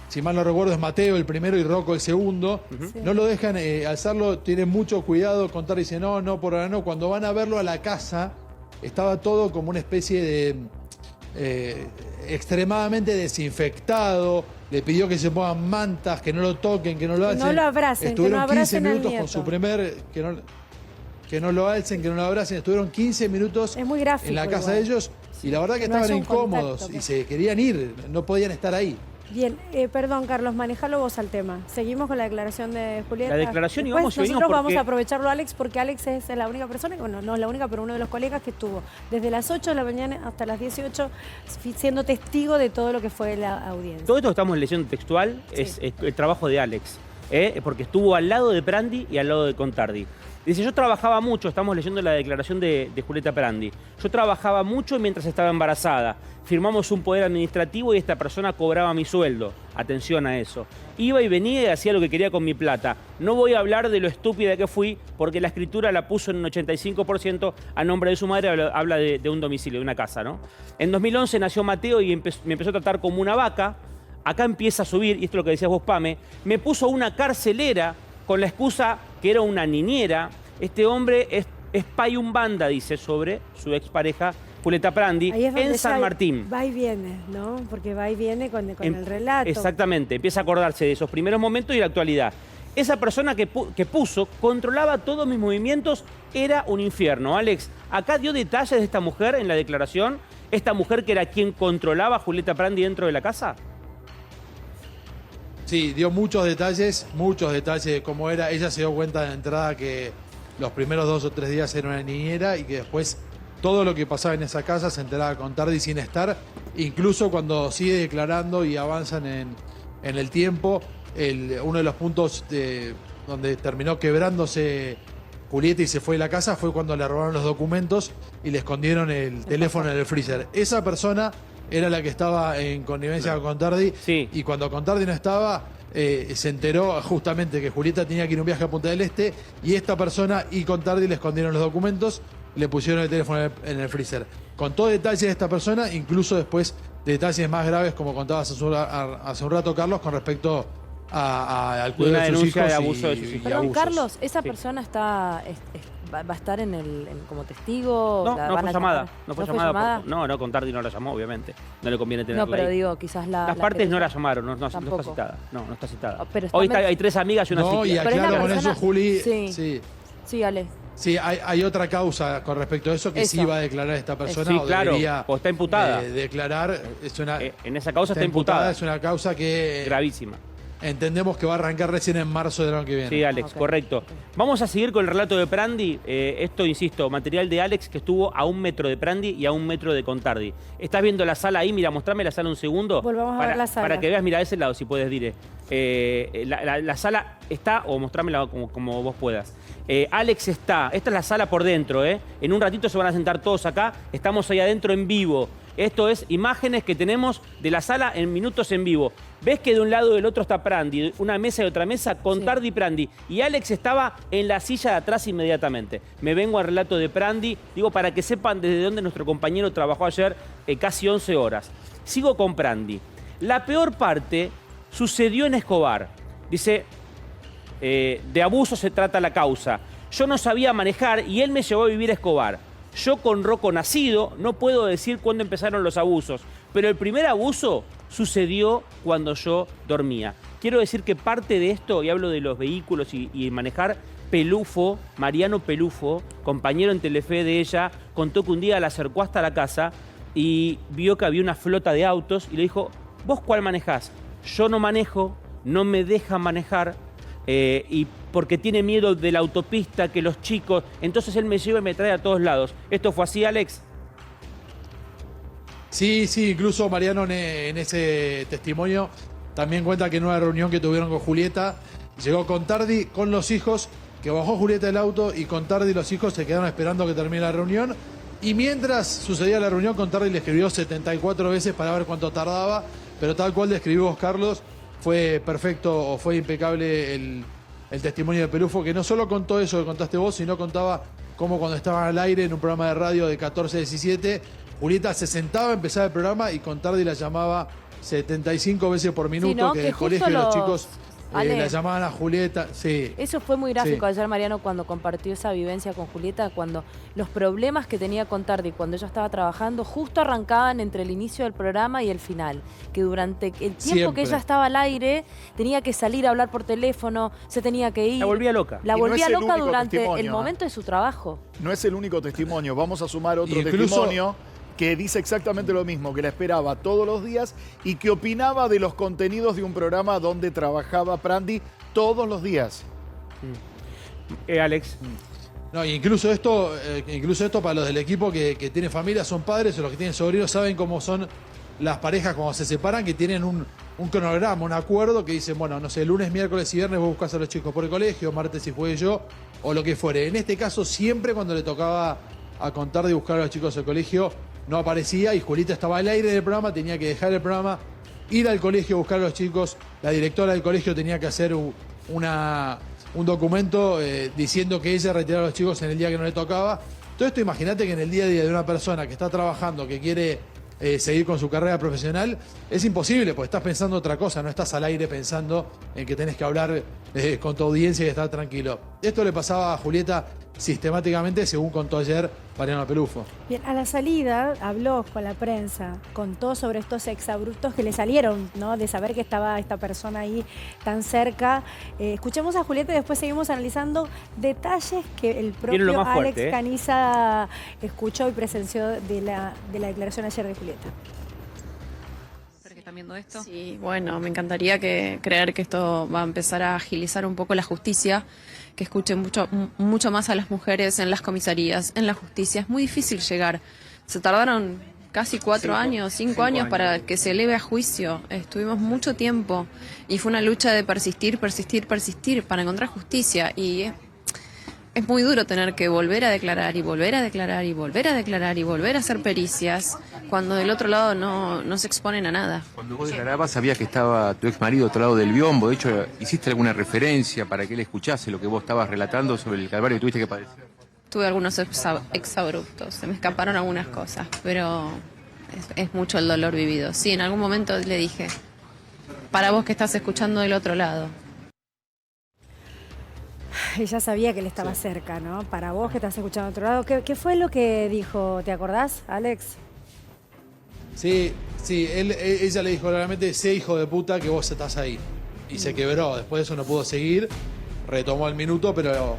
S3: Si mal no recuerdo es Mateo el primero y Rocco el segundo.
S1: Sí.
S3: No lo dejan alzarlo, tienen mucho cuidado. Contardi dice no, por ahora no. Cuando van a verlo a la casa, estaba todo como una especie de extremadamente desinfectado. Le pidió que se pongan mantas, que no lo toquen, que no lo alcen.
S1: no lo abracen, que
S3: Estuvieron
S1: no abracen
S3: 15
S1: al
S3: minutos con
S1: nieto.
S3: su primer... Que no lo alcen, que no lo abracen. Estuvieron 15 minutos
S1: Es muy gráfico
S3: en la casa
S1: igual.
S3: de ellos y la verdad que
S1: No
S3: estaban
S1: haya un
S3: incómodos
S1: contacto,
S3: y se querían ir, no podían estar ahí.
S1: Bien, perdón, Carlos, manejalo vos al tema. Seguimos con la declaración de Julieta.
S2: La declaración y
S1: Después
S2: vamos y venimos
S1: nosotros vamos
S2: porque-
S1: a aprovecharlo, Alex, porque Alex es la única persona, bueno, no es la única, pero uno de los colegas que estuvo desde las 8 de la mañana hasta las 18 siendo testigo de todo lo que fue la audiencia.
S2: todo esto que estamos leyendo textual
S1: Sí.
S2: es el trabajo de Alex, porque estuvo al lado de Prandi y al lado de Contardi. Dice, yo trabajaba mucho, estamos leyendo la declaración de Julieta Prandi, yo trabajaba mucho mientras estaba embarazada, firmamos un poder administrativo y esta persona cobraba mi sueldo, atención a eso. Iba y venía y hacía lo que quería con mi plata. No voy a hablar de lo estúpida que fui, porque la escritura la puso en un 85% a nombre de su madre, habla de un domicilio, de una casa, ¿no? En 2011 nació Mateo y me empezó a tratar como una vaca. Acá empieza a subir, y esto es lo que decías vos, Pame, me puso una carcelera con la excusa que era una niñera. Este hombre es payumbanda, dice, sobre su expareja Julieta Prandi,
S1: Ahí es donde
S2: en San
S1: ya
S2: Martín.
S1: va y viene, ¿no? Porque va y viene con el relato.
S2: Exactamente, empieza a acordarse de esos primeros momentos y la actualidad. Esa persona que puso, controlaba todos mis movimientos, era un infierno. Alex, acá dio detalles de esta mujer en la declaración, esta mujer que era quien controlaba a Julieta Prandi dentro de la casa.
S3: Sí, dio muchos detalles de cómo era. Ella se dio cuenta de entrada que los primeros 2 o 3 días era una niñera y que después todo lo que pasaba en esa casa se enteraba con Contardi sin estar. Incluso cuando sigue declarando y avanzan en el tiempo, uno de los puntos donde terminó quebrándose Julieta y se fue de la casa fue cuando le robaron los documentos y le escondieron el teléfono en el freezer. Esa persona era la que estaba en connivencia con Contardi.
S2: Sí.
S3: Y cuando Contardi no estaba, se enteró justamente que Julieta tenía que ir a un viaje a Punta del Este y esta persona y Contardi le escondieron los documentos. le pusieron el teléfono en el freezer. Contó detalles de esta persona, incluso después detalles más graves, como contabas hace un rato, Carlos, con respecto al cuidado de sus hijos
S2: de abuso de sus hijos.
S4: Perdón,
S3: abusos.
S4: Carlos, ¿esa
S2: Sí.
S4: persona va a estar como testigo?
S2: No,
S4: ¿La
S2: no
S4: van
S2: fue
S4: a
S2: llamada.
S4: llamar?
S2: No fue llamada. No, Contardi no la llamó, obviamente. No le conviene tenerla
S4: No, pero
S2: ahí.
S4: digo, quizás
S2: Las
S4: que
S2: partes
S4: te-
S2: no la llamaron, no está
S4: Tampoco.
S2: citada. No está citada.
S4: Oh, pero está
S2: Hoy
S4: men-
S2: hay 3 amigas y una
S3: No, y
S2: psiquiatra.
S4: Pero es la
S3: aclaro con
S4: persona-
S3: eso, Juli.
S4: Sí.
S3: Sí.
S4: Sí, Ale.
S3: Sí, hay otra causa con respecto a eso que sí
S4: Eso.
S3: va a declarar esta persona.
S2: Sí,
S3: o
S2: claro,
S3: debería,
S2: o está imputada.
S3: declarar. Es una,
S2: En esa causa está imputada.
S3: Es una causa que
S2: Gravísima.
S3: entendemos que va a arrancar recién en marzo del año que viene.
S2: Sí, Alex,
S4: Ok.
S2: correcto. Vamos a seguir con el relato de Prandi. Esto, insisto, material de Alex que estuvo a 1 metro de Prandi y a 1 metro de Contardi. ¿Estás viendo la sala ahí? Mira, mostrame la sala un segundo.
S1: Volvamos a ver la sala.
S2: Para que veas, mira, a ese lado, si puedes, dire. La sala está, o mostrámela como vos puedas. Alex está, esta es la sala por dentro, ¿eh? En un ratito se van a sentar todos acá. Estamos ahí adentro en vivo. Esto es imágenes que tenemos de la sala en minutos en vivo. ¿Ves que de un lado y del otro está Prandi? Una mesa y otra mesa, Contardi y Prandi. Y Alex estaba en la silla de atrás inmediatamente. Me vengo al relato de Prandi, digo, para que sepan desde dónde nuestro compañero trabajó ayer casi 11 horas. Sigo con Prandi. La peor parte sucedió en Escobar. Dice, de abuso se trata la causa. Yo no sabía manejar y él me llevó a vivir a Escobar. Yo con Rocco nacido no puedo decir cuándo empezaron los abusos, pero el primer abuso sucedió cuando yo dormía. Quiero decir que parte de esto, y hablo de los vehículos y manejar, Pelufo, Mariano Pelufo, compañero en Telefe de ella, contó que un día la acercó hasta la casa y vio que había una flota de autos y le dijo, ¿vos cuál manejás? Yo no manejo, no me dejan manejar, y porque tiene miedo de la autopista, que los chicos... Entonces él me lleva y me trae a todos lados. ¿Esto fue así, Alex?
S3: Sí, incluso Mariano en ese testimonio también cuenta que en una reunión que tuvieron con Julieta, llegó Contardi con los hijos, que bajó Julieta del auto y Contardi y los hijos se quedaron esperando que termine la reunión. Y mientras sucedía la reunión, Contardi le escribió 74 veces para ver cuánto tardaba, pero tal cual describió vos, Carlos, fue perfecto o fue impecable el testimonio de Pelufo, que no solo contó eso que contaste vos, sino contaba cómo cuando estaban al aire en un programa de radio de 14 a 17, Julieta se sentaba a empezar el programa y Contardi la llamaba 75 veces por minuto,
S4: Sí, ¿no?
S3: que
S4: Que
S3: en el colegio
S4: justo
S3: los
S4: los-
S3: chicos
S4: Ale.
S3: la llamaban a Julieta. Sí.
S4: Eso fue muy gráfico
S3: Sí.
S4: ayer, Mariano, cuando compartió esa vivencia con Julieta, cuando los problemas que tenía con Tardi cuando ella estaba trabajando justo arrancaban entre el inicio del programa y el final. Que durante el tiempo
S3: Siempre.
S4: que ella estaba al aire, tenía que salir a hablar por teléfono, se tenía que ir.
S2: La volvía loca.
S4: La
S5: Y no
S4: volvía
S5: es el
S4: loca
S5: único
S4: durante
S5: testimonio,
S4: el momento de su trabajo.
S5: No es el único testimonio. Vamos a sumar otro
S3: Incluso-
S5: testimonio que dice exactamente lo mismo, que la esperaba todos los días y que opinaba de los contenidos de un programa donde trabajaba Prandi todos los días.
S2: Alex.
S3: No, y incluso esto para los del equipo que tienen familia, son padres o los que tienen sobrinos, saben cómo son las parejas cuando se separan, que tienen un cronograma, un acuerdo que dicen, bueno, no sé, lunes, miércoles y viernes vos buscás a los chicos por el colegio, martes y jueves yo, o lo que fuere. En este caso, siempre cuando le tocaba a contar de buscar a los chicos al colegio, no aparecía y Julieta estaba al aire del programa, tenía que dejar el programa, ir al colegio a buscar a los chicos. La directora del colegio tenía que hacer un documento diciendo que ella retiraba a los chicos en el día que no le tocaba. Todo esto, imagínate que en el día a día de una persona que está trabajando, que quiere seguir con su carrera profesional, es imposible, porque estás pensando otra cosa, no estás al aire pensando en que tenés que hablar con tu audiencia y estar tranquilo. Esto le pasaba a Julieta sistemáticamente, según contó ayer Mariano Pelufo.
S1: Bien, a la salida habló con la prensa, contó sobre estos exabruptos que le salieron, ¿no? De saber que estaba esta persona ahí tan cerca. Escuchemos a Julieta y después seguimos analizando detalles que el
S2: Viene lo
S1: propio
S2: más fuerte,
S1: Alex Caniza escuchó y presenció de la declaración ayer de Julieta.
S6: ¿Que están viendo esto? Sí, bueno, me encantaría creer que esto va a empezar a agilizar un poco la justicia, que escuchen mucho más a las mujeres en las comisarías, en la justicia. Es muy difícil llegar. Se tardaron casi 5 años para que se eleve a juicio. Estuvimos mucho tiempo y fue una lucha de persistir para encontrar justicia. Y es muy duro tener que volver a declarar y volver a declarar y volver a declarar y volver a hacer pericias cuando del otro lado no se exponen a nada.
S7: Cuando vos declarabas sabías que estaba tu ex marido a otro lado del biombo. De hecho, ¿hiciste alguna referencia para que él escuchase lo que vos estabas relatando sobre el calvario que tuviste que padecer?
S6: tuve algunos exabruptos, se me escaparon algunas cosas, pero es mucho el dolor vivido. Sí, en algún momento le dije, para vos que estás escuchando del otro lado.
S1: Ella sabía que él estaba cerca, ¿no? Para vos que estás escuchando a otro lado. ¿Qué fue lo que dijo? ¿Te acordás, Alex?
S3: Sí, ella le dijo claramente, sé hijo de puta que vos estás ahí. Y se quebró, después de eso no pudo seguir, retomó el minuto, pero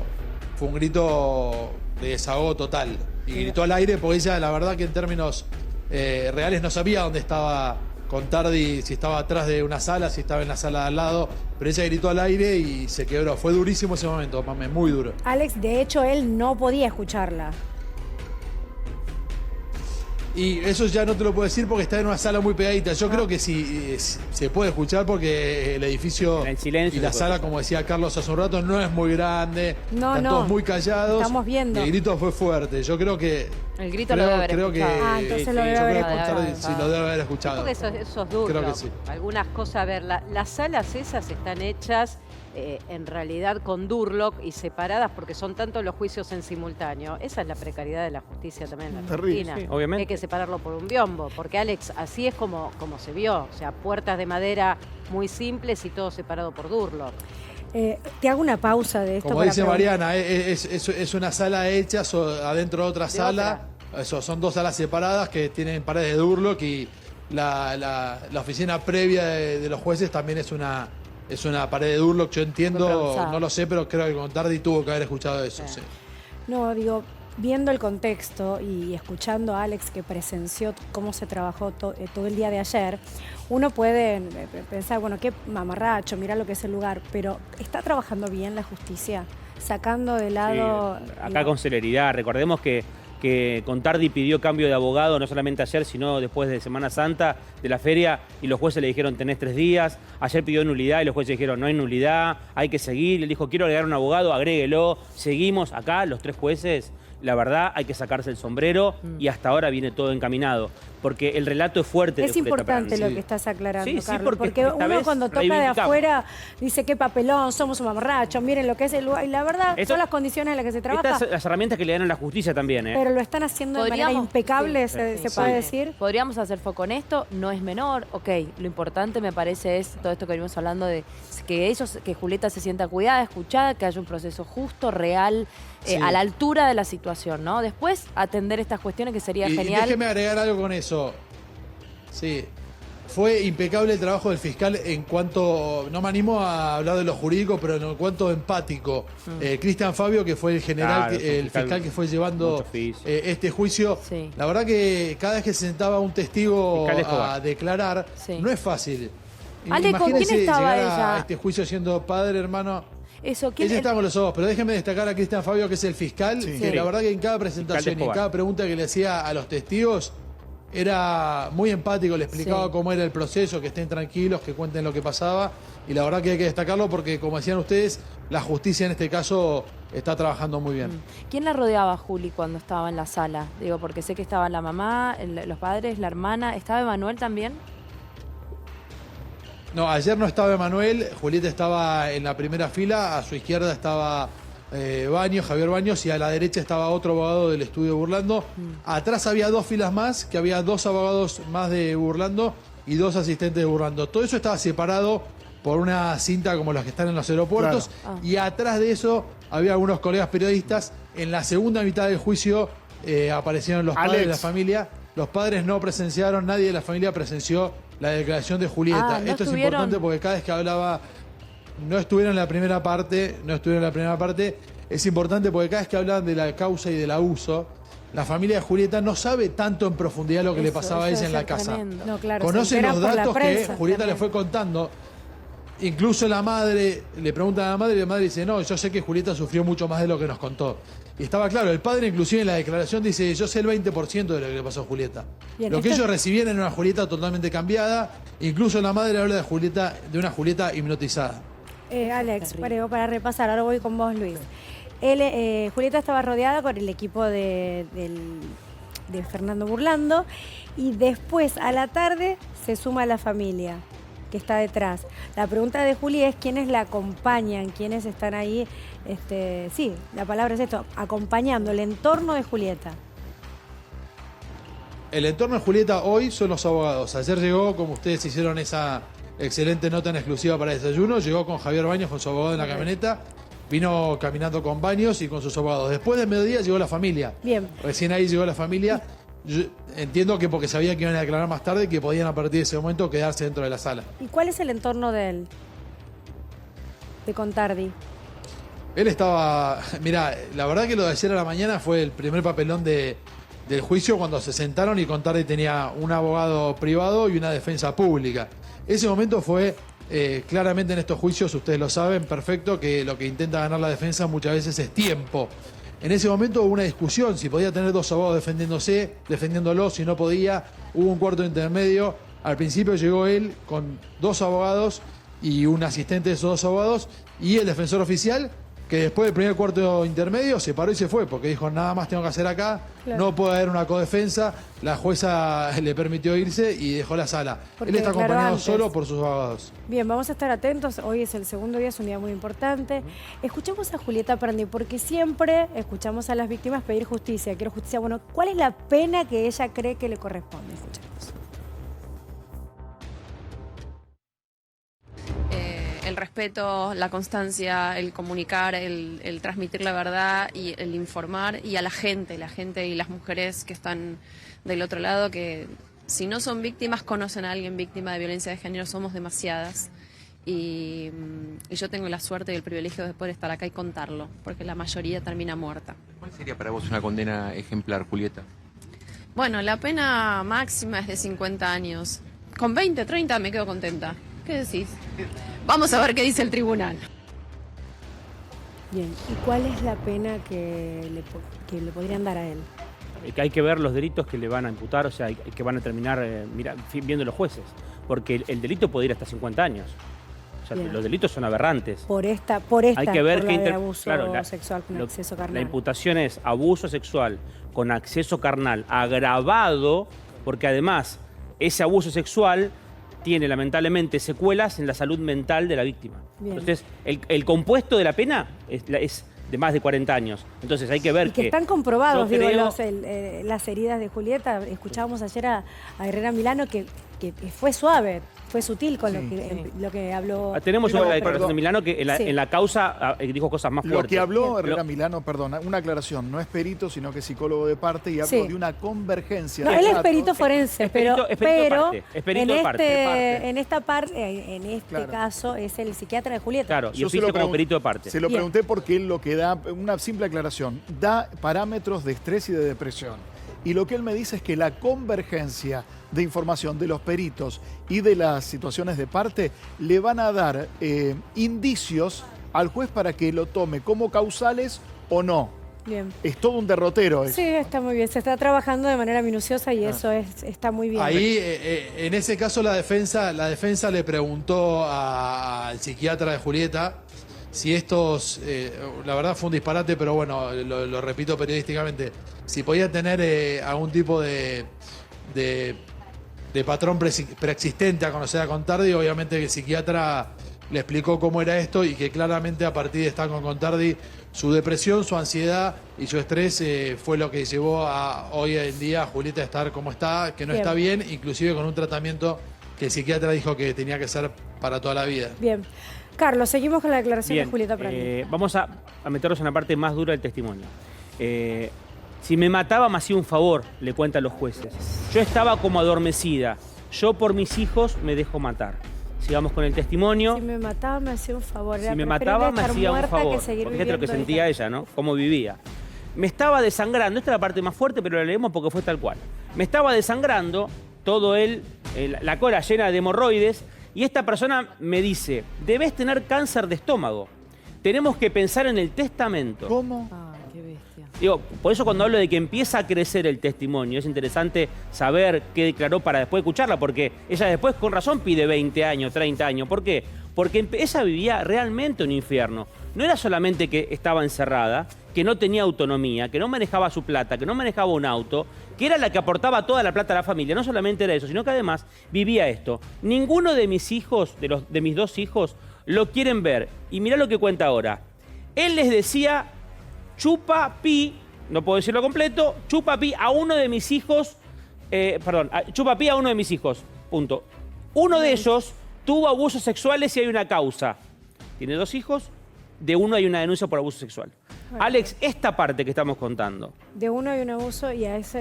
S3: fue un grito de desahogo total. Y gritó al aire porque ella, la verdad que en términos reales no sabía dónde estaba Contardi, si estaba atrás de una sala, si estaba en la sala de al lado, pero ella gritó al aire y se quebró. Fue durísimo ese momento, mame, muy duro.
S1: Alex, de hecho, él no podía escucharla.
S3: Y eso ya no te lo puedo decir porque está en una sala muy pegadita. Yo creo que sí se puede escuchar porque el edificio
S2: en silencio
S3: y la sala, como decía Carlos hace un rato, no es muy grande. Están todos muy callados.
S1: Estamos viendo.
S3: Y el grito fue fuerte. Yo creo que...
S4: El grito lo debe haber escuchado.
S1: Entonces lo debe haber escuchado.
S3: Sí, lo debe haber escuchado.
S8: Porque eso es duro.
S3: Creo que sí.
S8: Algunas cosas, a ver, las salas esas están hechas en realidad con Durlock y separadas porque son tantos los juicios en simultáneo. Esa es la precariedad de la justicia también en la Argentina.
S2: Sí, obviamente.
S8: Hay que separarlo por un biombo, porque Alex, así es como se vio. O sea, puertas de madera muy simples y todo separado por Durlock.
S1: Te hago una pausa de esto.
S3: Como dice Mariana, es una sala hecha adentro de otra sala. Eso, son dos salas separadas que tienen paredes de Durlock y la oficina previa de los jueces también es una pared de Durlock. Yo entiendo, no lo sé, pero creo que Contardi tuvo que haber escuchado eso. Sí.
S1: No, digo, viendo el contexto y escuchando a Alex que presenció cómo se trabajó todo el día de ayer, uno puede pensar, bueno, qué mamarracho, mira lo que es el lugar, pero ¿está trabajando bien la justicia? Sacando de lado...
S2: Sí, acá con celeridad. Recordemos que Contardi pidió cambio de abogado no solamente ayer, sino después de Semana Santa, de la feria, y los jueces le dijeron tenés 3 días. Ayer pidió nulidad y los jueces dijeron no hay nulidad, hay que seguir. Él dijo quiero agregar un abogado, agréguelo. Seguimos acá, los 3 jueces. La verdad, hay que sacarse el sombrero y hasta ahora viene todo encaminado. Porque el relato es fuerte.
S1: Es importante lo que estás aclarando,
S2: sí,
S1: Carlos, porque uno cuando toca de afuera dice qué papelón, somos un mamarracho, miren lo que es el lugar. Y la verdad, son las condiciones en las que se trabaja.
S2: Estas son las herramientas que le dan a la justicia también.
S1: Pero lo están haciendo de manera impecable, se puede decir.
S4: Podríamos hacer foco en esto, no es menor. Ok, lo importante me parece es todo esto que venimos hablando de que Julieta se sienta cuidada, escuchada, que haya un proceso justo, real, a la altura de la situación, ¿no? Después, atender estas cuestiones que sería genial.
S3: Déjeme agregar algo con eso. Sí, fue impecable el trabajo del fiscal en cuanto, no me animo a hablar de lo jurídico, pero en cuanto empático. Cristian Fabio, que fue el general,
S2: claro,
S3: el fiscal que fue llevando este juicio, la verdad que cada vez que se sentaba un testigo a declarar, no es fácil.
S4: Ale, ¿con quién estaba ella?
S3: A este juicio siendo padre, hermano.
S4: Eso,
S3: Ella estaba con los ojos, pero déjeme destacar a Cristian Fabio, que es el fiscal, que la verdad que en cada presentación y en cada pregunta que le hacía a los testigos, era muy empático, le explicaba cómo era el proceso, que estén tranquilos, que cuenten lo que pasaba. Y la verdad que hay que destacarlo porque, como decían ustedes, la justicia en este caso está trabajando muy bien.
S4: ¿Quién la rodeaba a Juli cuando estaba en la sala? Digo, porque sé que estaba la mamá, los padres, la hermana. ¿Estaba Emanuel también?
S3: No, ayer no estaba Emanuel, Julieta estaba en la primera fila, a su izquierda estaba Javier Baños, y a la derecha estaba otro abogado del estudio Burlando. Atrás había 2 filas más, que había 2 abogados más de Burlando y 2 asistentes de Burlando. Todo eso estaba separado por una cinta como las que están en los aeropuertos, y atrás de eso había algunos colegas periodistas. En la segunda mitad del juicio aparecieron los padres de la familia. Los padres no presenciaron, nadie de la familia presenció la declaración de Julieta. Esto es importante porque cada vez que hablaba, no estuvieron en la primera parte, es importante porque cada vez que hablaban de la causa y del abuso, la familia de Julieta no sabe tanto en profundidad lo que le pasaba a ella en la casa.
S1: No, claro,
S3: conocen los datos que Julieta le fue contando. Incluso la madre, le preguntan a la madre y la madre dice, no, yo sé que Julieta sufrió mucho más de lo que nos contó. Y estaba claro, el padre inclusive en la declaración dice, yo sé el 20% de lo que le pasó a Julieta. Bien, lo que ellos recibían era una Julieta totalmente cambiada, incluso la madre habla de una Julieta hipnotizada.
S1: Alex, para repasar, ahora voy con vos, Luis. Julieta estaba rodeada por el equipo de Fernando Burlando, y después a la tarde se suma a la familia. que está detrás. La pregunta de Juli es quiénes la acompañan, quiénes están ahí, sí, la palabra es esto, acompañando el entorno de Julieta.
S3: El entorno de Julieta hoy son los abogados. Ayer llegó, como ustedes hicieron esa excelente nota en exclusiva para desayuno, llegó con Javier Baños, con su abogado en la camioneta, vino caminando con Baños y con sus abogados. Después del mediodía llegó la familia.
S1: Bien.
S3: Recién ahí llegó la familia. Yo entiendo que porque sabía que iban a declarar más tarde, que podían a partir de ese momento quedarse dentro de la sala.
S1: ¿Y cuál es el entorno de él? De Contardi.
S3: Él estaba... Mirá, la verdad que lo de ayer a la mañana fue el primer papelón del juicio cuando se sentaron y Contardi tenía un abogado privado y una defensa pública. Ese momento fue claramente en estos juicios, ustedes lo saben perfecto, que lo que intenta ganar la defensa muchas veces es tiempo. En ese momento hubo una discusión, si podía tener dos abogados defendiéndolo, si no podía, hubo un cuarto intermedio. Al principio llegó él con dos abogados y un asistente de esos dos abogados y el defensor oficial, que después del primer cuarto intermedio se paró y se fue, porque dijo, nada más tengo que hacer acá,
S1: Claro.
S3: no puede haber una codefensa. La jueza le permitió irse y dejó la sala.
S1: Porque
S3: Él está
S1: declaró
S3: acompañado
S1: antes.
S3: solo por sus abogados.
S1: Bien, vamos a estar atentos. Hoy es el segundo día, es un día muy importante. Escuchemos a Julieta Prandi, porque siempre escuchamos a las víctimas pedir justicia. Quiero justicia. Bueno, ¿cuál es la pena que ella cree que le corresponde? Escuchemos.
S6: El respeto, la constancia, el comunicar, el transmitir la verdad y el informar, y a la gente y las mujeres que están del otro lado, que si no son víctimas, conocen a alguien víctima de violencia de género. Somos demasiadas y yo tengo la suerte y el privilegio de poder estar acá y contarlo, porque la mayoría termina muerta.
S7: ¿Cuál sería para vos una condena ejemplar, Julieta?
S6: Bueno, la pena máxima es de 50 años. Con 20, 30 me quedo contenta. ¿Qué decís? Vamos a ver qué dice el tribunal.
S1: Bien, ¿y cuál es la pena que le podrían dar a él?
S2: Hay que ver los delitos que le van a imputar, o sea, que van a terminar viendo los jueces. Porque el delito puede ir hasta 50 años. O sea,
S1: Bien.
S2: los delitos son aberrantes.
S1: Por esta,
S2: Hay que ver
S1: por
S2: qué
S1: la de abuso
S2: claro,
S1: sexual con acceso carnal.
S2: La imputación es abuso sexual con acceso carnal agravado, porque además ese abuso sexual tiene lamentablemente secuelas en la salud mental de la víctima.
S1: Bien.
S2: Entonces, el compuesto de la pena es de más de 40 años. Entonces hay que ver
S1: Y que están comprobados,
S2: yo
S1: digo,
S2: creo-
S1: las heridas de Julieta. Escuchábamos ayer a Herrera Milano que fue suave, fue sutil con lo que habló.
S2: Tenemos
S5: Pero,
S2: una declaración
S5: perdón.
S2: de Milano que
S1: Sí.
S2: en la causa dijo cosas más fuertes.
S5: Lo que habló
S2: Pero-
S5: Herrera Milano, perdona, una aclaración, no es perito, sino que es psicólogo de parte y habló
S1: Sí.
S5: de una convergencia.
S1: No,
S5: de
S1: él es
S5: datos.
S1: perito forense,
S2: es perito- es perito de
S1: pero
S2: parte, es perito
S1: en
S2: de parte.
S1: en esta parte, en este
S5: Claro.
S1: caso es el psiquiatra de Julieta.
S2: Claro, y
S5: Yo se
S2: oficio
S5: lo
S2: como
S5: pregun-
S2: perito de parte.
S5: Se lo
S1: Bien.
S5: pregunté porque él lo que da, una simple aclaración, da parámetros de estrés y de depresión. Y lo que él me dice es que la convergencia de información de los peritos y de las situaciones de parte le van a dar indicios al juez para que lo tome como causales o no.
S1: Bien.
S5: Es todo un derrotero.
S1: Sí, está muy bien. Se está trabajando de manera minuciosa
S2: Ah.
S1: y eso está muy bien.
S3: Ahí, en ese caso, la defensa le preguntó al psiquiatra de Julieta si estos, la verdad fue un disparate, pero bueno, lo repito periodísticamente, si podía tener algún tipo de patrón preexistente a conocer a Contardi. Obviamente que el psiquiatra le explicó cómo era esto y que claramente a partir de estar con Contardi, su depresión, su ansiedad y su estrés fue lo que llevó a hoy en día a Julieta a estar como está, que no
S1: Bien.
S3: está bien, inclusive con un tratamiento que el psiquiatra dijo que tenía que ser para toda la vida.
S1: Bien. Carlos, seguimos con la declaración
S2: Bien,
S1: de Julieta Prandi.
S2: vamos a meternos en la parte más dura del testimonio. Si me mataba me hacía un favor, le cuentan los jueces. Yo estaba como adormecida. Yo por mis hijos me dejo matar. Sigamos con el testimonio.
S1: Si me mataba me hacía un favor.
S2: Si
S1: Era
S2: me
S1: preferible
S2: mataba me
S1: estar
S2: hacía un
S1: muerta
S2: favor.
S1: que seguir
S2: Porque fíjate lo que
S1: viviendo
S2: sentía
S1: esta-
S2: ella, ¿no? Cómo vivía. Me estaba desangrando. Esta es la parte más fuerte, pero la leemos porque fue tal cual. Me estaba desangrando, todo la cola llena de hemorroides, y esta persona me dice, debes tener cáncer de estómago. Tenemos que pensar en el testamento.
S5: ¿Cómo?
S8: Ay, qué bestia.
S2: Digo, por eso cuando hablo de que empieza a crecer el testimonio, es interesante saber qué declaró para después escucharla, porque ella después con razón pide 20 años, 30 años. ¿Por qué? Porque ella vivía realmente un infierno. No era solamente que estaba encerrada, que no tenía autonomía, que no manejaba su plata, que no manejaba un auto, que era la que aportaba toda la plata a la familia. No solamente era eso, sino que además vivía esto. Ninguno de mis hijos, de mis 2 hijos, lo quieren ver. Y mirá lo que cuenta ahora. Él les decía chupa pi, no puedo decirlo completo, chupa pi a uno de mis hijos, chupa pi a uno de mis hijos, punto. Uno de ellos tuvo abusos sexuales y hay una causa. Tiene 2 hijos, de uno hay una denuncia por abuso sexual.
S1: Bueno.
S2: Alex, esta parte que estamos contando.
S1: De uno hay un abuso y les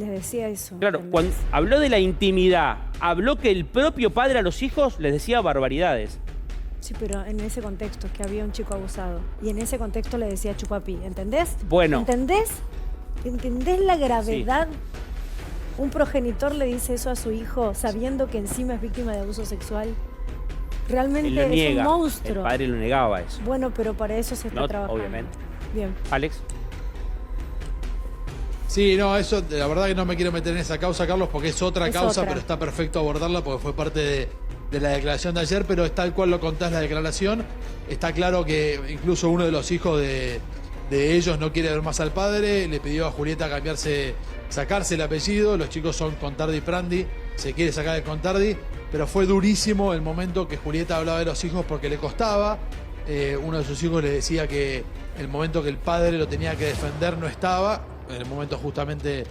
S1: decía eso.
S2: Claro,
S1: ¿entendés?
S2: cuando habló de la intimidad, habló que el propio padre a los hijos les decía barbaridades.
S1: Sí, pero en ese contexto, que había un chico abusado. Y en ese contexto le decía chupapi, ¿entendés?
S2: Bueno.
S1: ¿Entendés? ¿Entendés la gravedad? Sí. Un progenitor le dice eso a su hijo sabiendo que encima es víctima de abuso sexual. Realmente
S2: Él lo niega.
S1: Es un monstruo.
S2: El padre lo negaba eso.
S1: Bueno, pero para eso se está trabajando.
S2: Obviamente.
S1: Bien.
S2: Alex.
S3: Sí, no, eso, la verdad que no me quiero meter en esa causa, Carlos, porque es otra causa, pero está perfecto abordarla porque fue parte de la declaración de ayer, pero es tal cual lo contás la declaración. Está claro que incluso uno de los hijos de ellos no quiere ver más al padre, le pidió a Julieta sacarse el apellido, los chicos son Contardi y Prandi, se quiere sacar el Contardi, pero fue durísimo el momento que Julieta hablaba de los hijos porque le costaba. Uno de sus hijos le decía que el momento que el padre lo tenía que defender no estaba, en el momento justamente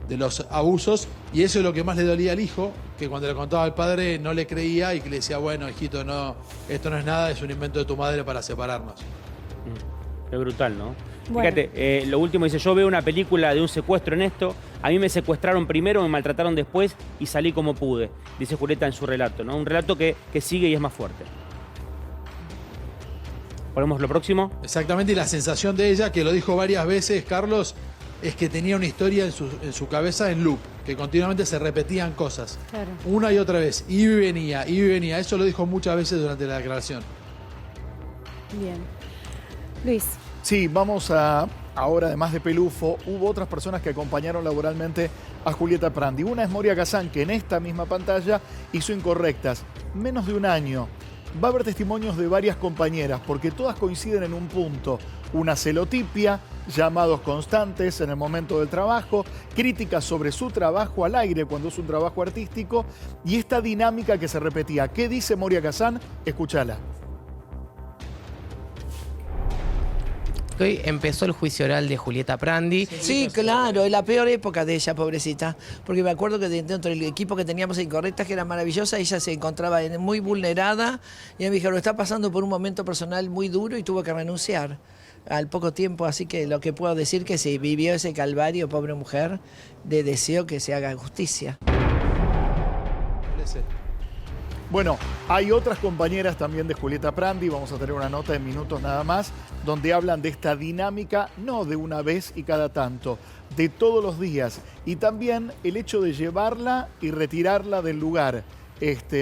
S3: de los abusos, y eso es lo que más le dolía al hijo, que cuando le contaba al padre no le creía y que le decía, bueno, hijito, no, esto no es nada, es un invento de tu madre para separarnos.
S2: Es brutal, ¿no?
S1: Bueno.
S2: Fíjate, lo último dice, yo veo una película de un secuestro en esto, a mí me secuestraron primero, me maltrataron después y salí como pude, dice Julieta en su relato, ¿no? Un relato que sigue y es más fuerte. ¿Ponemos lo próximo?
S3: Exactamente, y la sensación de ella, que lo dijo varias veces, Carlos, es que tenía una historia en su cabeza en loop, que continuamente se repetían cosas.
S1: Claro.
S3: Una y otra vez, y venía, y venía. Eso lo dijo muchas veces durante la declaración.
S1: Bien. Luis.
S5: Sí, vamos a... Ahora, además de Pelufo, hubo otras personas que acompañaron laboralmente a Julieta Prandi. Una es Moria Kazan, que en esta misma pantalla hizo incorrectas. Menos de un año. Va a haber testimonios de varias compañeras, porque todas coinciden en un punto. Una celotipia, llamados constantes en el momento del trabajo, críticas sobre su trabajo al aire cuando es un trabajo artístico, y esta dinámica que se repetía. ¿Qué dice Moria Kazan? Escúchala.
S9: Hoy empezó el juicio oral de Julieta Prandi.
S10: Sí, claro, es la peor época de ella, pobrecita. Porque me acuerdo que dentro del equipo que teníamos Incorrectas, que era maravillosa, ella se encontraba muy vulnerada. Y me dijeron, está pasando por un momento personal muy duro y tuvo que renunciar al poco tiempo. Así que lo que puedo decir que sí, vivió ese calvario, pobre mujer, de deseo que se haga justicia.
S5: Bueno, hay otras compañeras también de Julieta Prandi, vamos a tener una nota en minutos nada más, donde hablan de esta dinámica, no de una vez y cada tanto, de todos los días. Y también el hecho de llevarla y retirarla del lugar.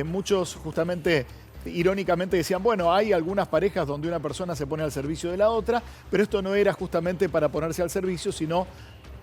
S5: Muchos justamente, irónicamente decían, bueno, hay algunas parejas donde una persona se pone al servicio de la otra, pero esto no era justamente para ponerse al servicio, sino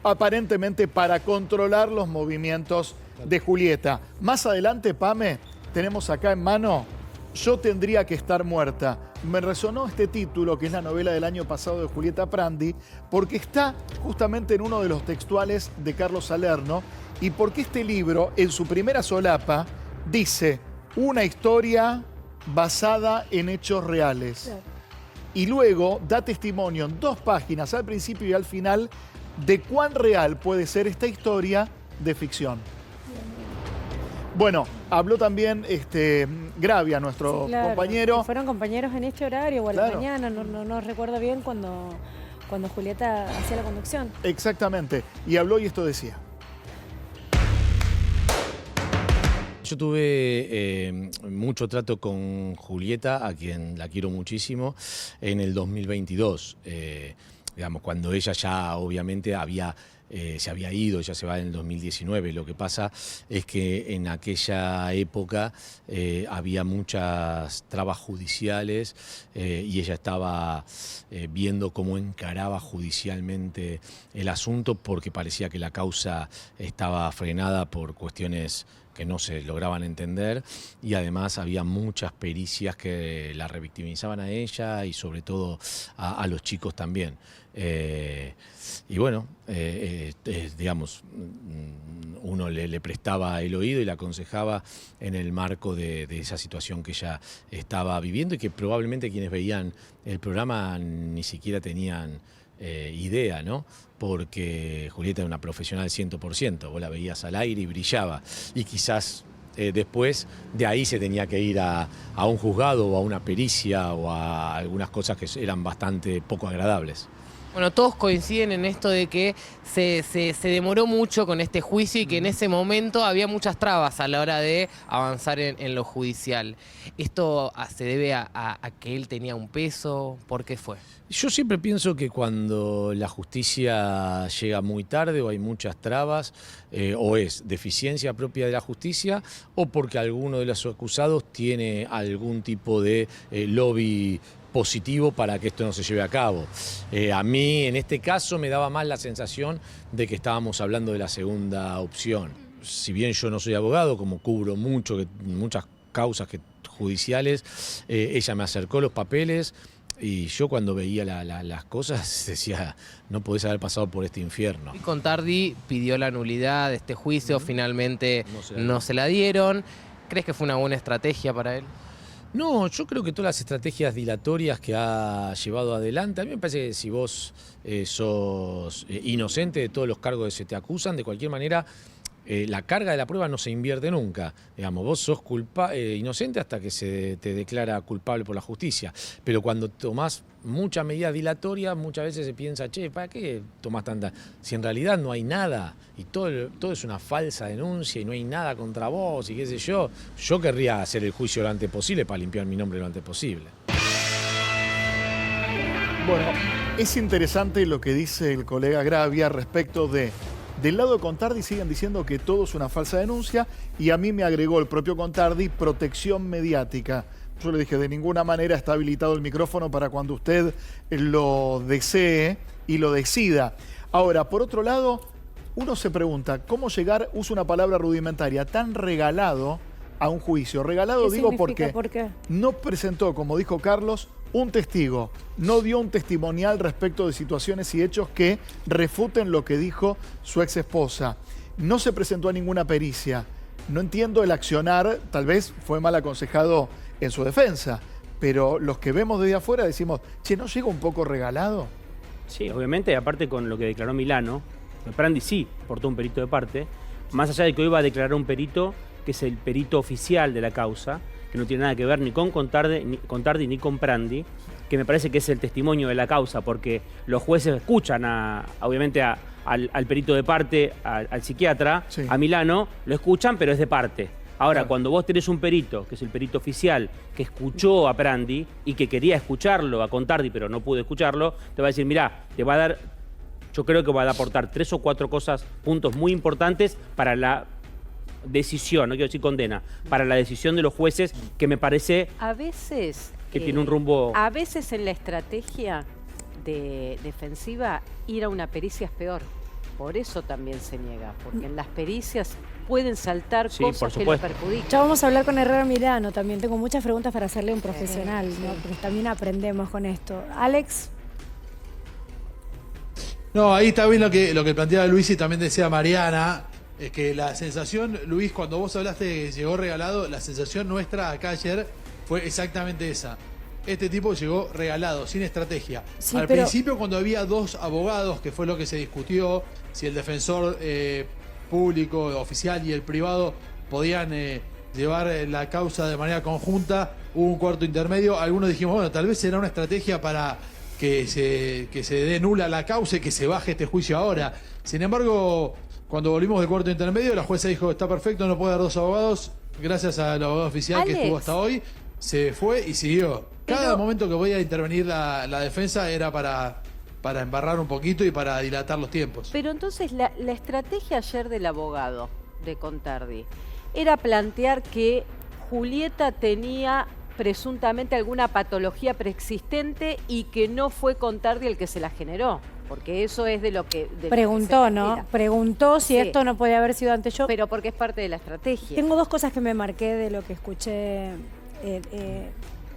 S5: aparentemente para controlar los movimientos de Julieta. Más adelante, Pame, tenemos acá en mano Yo tendría que estar muerta. Me resonó este título, que es la novela del año pasado de Julieta Prandi, porque está justamente en uno de los textuales de Carlos Salerno y porque este libro, en su primera solapa, dice una historia basada en hechos reales. Claro. Y luego da testimonio en 2 páginas, al principio y al final, de cuán real puede ser esta historia de ficción. Bueno, habló también Gravia, nuestro compañero.
S1: Fueron compañeros en este horario o a la mañana, no recuerdo bien cuando Julieta hacía la conducción.
S5: Exactamente, y habló y esto decía.
S11: Yo tuve mucho trato con Julieta, a quien la quiero muchísimo, en el 2022. Digamos, cuando ella ya obviamente había se había ido, ya se va en el 2019. Lo que pasa es que en aquella época había muchas trabas judiciales y ella estaba viendo cómo encaraba judicialmente el asunto, porque parecía que la causa estaba frenada por cuestiones que no se lograban entender, y además había muchas pericias que la revictimizaban a ella y sobre todo a los chicos también. Y bueno, digamos, uno le prestaba el oído y le aconsejaba en el marco de esa situación que ella estaba viviendo y que probablemente quienes veían el programa ni siquiera tenían idea, ¿no? Porque Julieta era una profesional 100%, vos la veías al aire y brillaba, y quizás después de ahí se tenía que ir a un juzgado o a una pericia o a algunas cosas que eran bastante poco agradables.
S9: Bueno, todos coinciden en esto de que se demoró mucho con este juicio y que en ese momento había muchas trabas a la hora de avanzar en lo judicial. ¿Esto se debe a que él tenía un peso? ¿Por qué fue?
S11: Yo siempre pienso que cuando la justicia llega muy tarde o hay muchas trabas, o es deficiencia propia de la justicia o porque alguno de los acusados tiene algún tipo de lobby positivo para que esto no se lleve a cabo. A mí, en este caso, me daba más la sensación de que estábamos hablando de la segunda opción. Si bien yo no soy abogado, como cubro muchas causas judiciales, ella me acercó los papeles y yo cuando veía las cosas decía, no podés haber pasado por este infierno.
S9: Y Contardi pidió la nulidad de este juicio, finalmente no se la dieron. ¿Crees que fue una buena estrategia para él?
S11: No, yo creo que todas las estrategias dilatorias que ha llevado adelante, a mí me parece que si vos sos inocente de todos los cargos que se te acusan, de cualquier manera la carga de la prueba no se invierte nunca. Digamos, vos sos inocente hasta que se te declara culpable por la justicia. Pero cuando tomás muchas medidas dilatorias, muchas veces se piensa, che, ¿para qué tomás tanta? Si en realidad no hay nada y todo es una falsa denuncia y no hay nada contra vos y qué sé yo querría hacer el juicio lo antes posible para limpiar mi nombre lo antes posible.
S5: Bueno, es interesante lo que dice el colega Gravia respecto del lado de Contardi. Siguen diciendo que todo es una falsa denuncia y a mí me agregó el propio Contardi protección mediática. Yo le dije, de ninguna manera está habilitado el micrófono para cuando usted lo desee y lo decida. Ahora, por otro lado, uno se pregunta, ¿cómo llegar, uso una palabra rudimentaria, tan regalado a un juicio? Regalado digo porque no presentó, como dijo Carlos, un testigo, no dio un testimonial respecto de situaciones y hechos que refuten lo que dijo su ex esposa. No se presentó a ninguna pericia. No entiendo el accionar, tal vez fue mal aconsejado en su defensa, pero los que vemos desde afuera decimos, che, ¿no llega un poco regalado?
S2: Sí, obviamente, aparte con lo que declaró Milano, Prandi sí portó un perito de parte, más allá de que hoy va a declarar un perito que es el perito oficial de la causa, que no tiene nada que ver ni con Contardi ni con Prandi, que me parece que es el testimonio de la causa, porque los jueces escuchan obviamente al perito de parte, al psiquiatra, sí, a Milano, lo escuchan, pero es de parte. Ahora, claro, cuando vos tenés un perito, que es el perito oficial, que escuchó a Prandi y que quería escucharlo a Contardi, pero no pudo escucharlo, te va a decir, mirá, te va a dar, yo creo que va a aportar 3 o 4 puntos muy importantes para la decisión, no quiero decir condena, para la decisión de los jueces, que me parece
S8: a veces
S2: que tiene un rumbo.
S8: A veces en la estrategia defensiva ir a una pericia es peor. Por eso también se niega, porque en las pericias pueden saltar cosas que lo perjudican.
S1: Ya vamos a hablar con Herrera Milano también. Tengo muchas preguntas para hacerle a un profesional, ¿no? Porque también aprendemos con esto. Alex.
S3: No, ahí está bien lo que planteaba Luis y también decía Mariana. Es que la sensación, Luis, cuando vos hablaste de que llegó regalado, la sensación nuestra acá ayer fue exactamente esa. Este tipo llegó regalado, sin estrategia. Sí, al principio, cuando había 2 abogados, que fue lo que se discutió, si el defensor público, oficial y el privado podían llevar la causa de manera conjunta, hubo un cuarto intermedio. Algunos dijimos, bueno, tal vez será una estrategia para que se dé nula la causa y que se baje este juicio ahora. Sin embargo, cuando volvimos del cuarto intermedio, la jueza dijo, está perfecto, no puede dar 2 abogados. Gracias al abogado oficial que estuvo hasta hoy, se fue y siguió. Cada momento que voy a intervenir la defensa era para para embarrar un poquito y para dilatar los tiempos.
S8: Pero entonces la estrategia ayer del abogado de Contardi era plantear que Julieta tenía presuntamente alguna patología preexistente y que no fue Contardi el que se la generó. Porque eso es de lo que...
S1: Preguntó, ¿no? Preguntó si esto no podía haber sido antes yo.
S8: Pero porque es parte de la estrategia.
S1: Tengo dos cosas que me marqué de lo que escuché.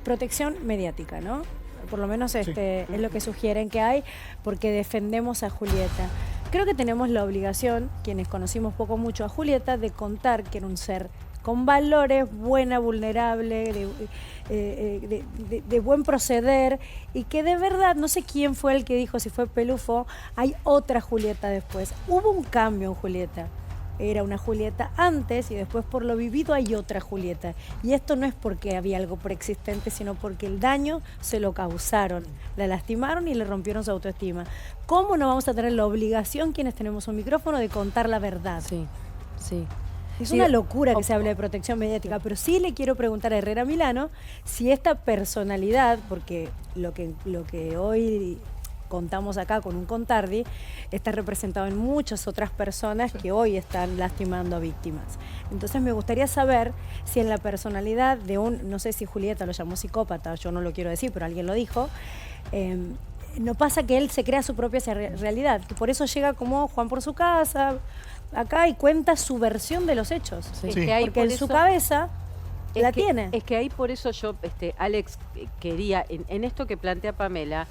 S1: Protección mediática, ¿no? Por lo menos es lo que sugieren que hay, porque defendemos a Julieta. Creo que tenemos la obligación, quienes conocimos poco o mucho a Julieta, de contar que era un ser con valores, buena, vulnerable, de buen proceder, y que de verdad, no sé quién fue el que dijo, si fue Pelufo, hay otra Julieta después. Hubo un cambio en Julieta. Era una Julieta antes y después por lo vivido hay otra Julieta. Y esto no es porque había algo preexistente, sino porque el daño se lo causaron. La lastimaron y le rompieron su autoestima. ¿Cómo no vamos a tener la obligación, quienes tenemos un micrófono, de contar la verdad?
S4: Sí, sí.
S1: Es una locura que se hable de protección mediática, pero sí le quiero preguntar a Herrera Milano si esta personalidad, porque lo que hoy contamos acá con un Contardi, está representado en muchas otras personas que hoy están lastimando a víctimas. Entonces me gustaría saber si en la personalidad de no sé si Julieta lo llamó psicópata, yo no lo quiero decir, pero alguien lo dijo, no pasa que él se crea su propia realidad, que por eso llega como Juan por su casa, acá, y cuenta su versión de los hechos.
S8: Sí. Es que
S1: porque en su cabeza la tiene.
S8: Es que ahí por eso yo, Alex, quería, en esto que plantea Pamela,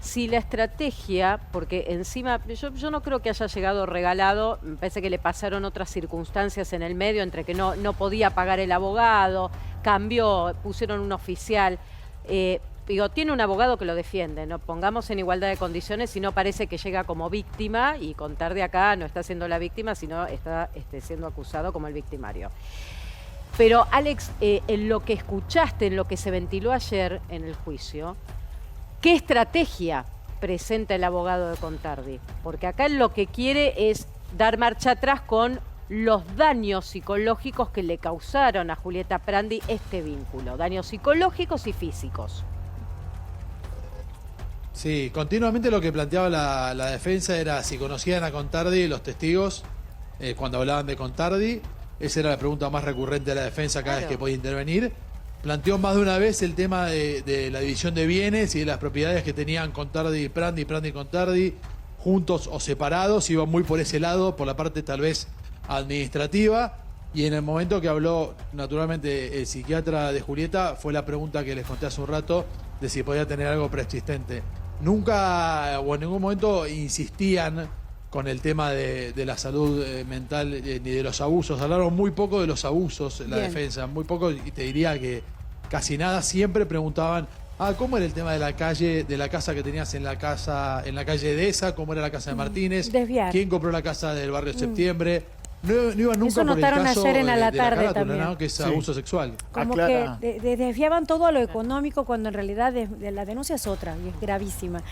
S8: si la estrategia, porque encima, yo no creo que haya llegado regalado, me parece que le pasaron otras circunstancias en el medio, entre que no podía pagar el abogado, cambió, pusieron un oficial. Digo, tiene un abogado que lo defiende, no pongamos en igualdad de condiciones, y no parece que llega como víctima, y Contardi acá no está siendo la víctima, sino está siendo acusado como el victimario. Pero Alex, en lo que escuchaste, en lo que se ventiló ayer en el juicio, ¿qué estrategia presenta el abogado de Contardi? Porque acá él lo que quiere es dar marcha atrás con los daños psicológicos que le causaron a Julieta Prandi este vínculo, daños psicológicos y físicos.
S3: Sí, continuamente lo que planteaba la defensa era si conocían a Contardi los testigos, cuando hablaban de Contardi. Esa era la pregunta más recurrente de la defensa cada vez que podía intervenir. Planteó más de una vez el tema de la división de bienes y de las propiedades que tenían Contardi y Prandi, Prandi y Contardi, juntos o separados. Iba muy por ese lado, por la parte tal vez administrativa. Y en el momento que habló, naturalmente, el psiquiatra de Julieta, fue la pregunta que les conté hace un rato, de si podía tener algo preexistente. Nunca o en ningún momento insistían con el tema de la salud mental ni de los abusos. Hablaron muy poco de los abusos en la defensa, muy poco, y te diría que casi nada. Siempre preguntaban, ¿cómo era el tema de la calle, de la casa que tenías en la calle de esa? ¿Cómo era la casa de Martínez?
S1: Desviar.
S3: ¿Quién compró la casa del barrio Septiembre? No iban nunca
S1: eso
S3: por el caso
S1: ayer en
S3: de
S1: la
S3: la
S1: tarde
S3: carátula,
S1: también.
S3: ¿no? Que es abuso sexual.
S1: Como que desviaban todo a lo económico, cuando en realidad la denuncia es otra y es gravísima.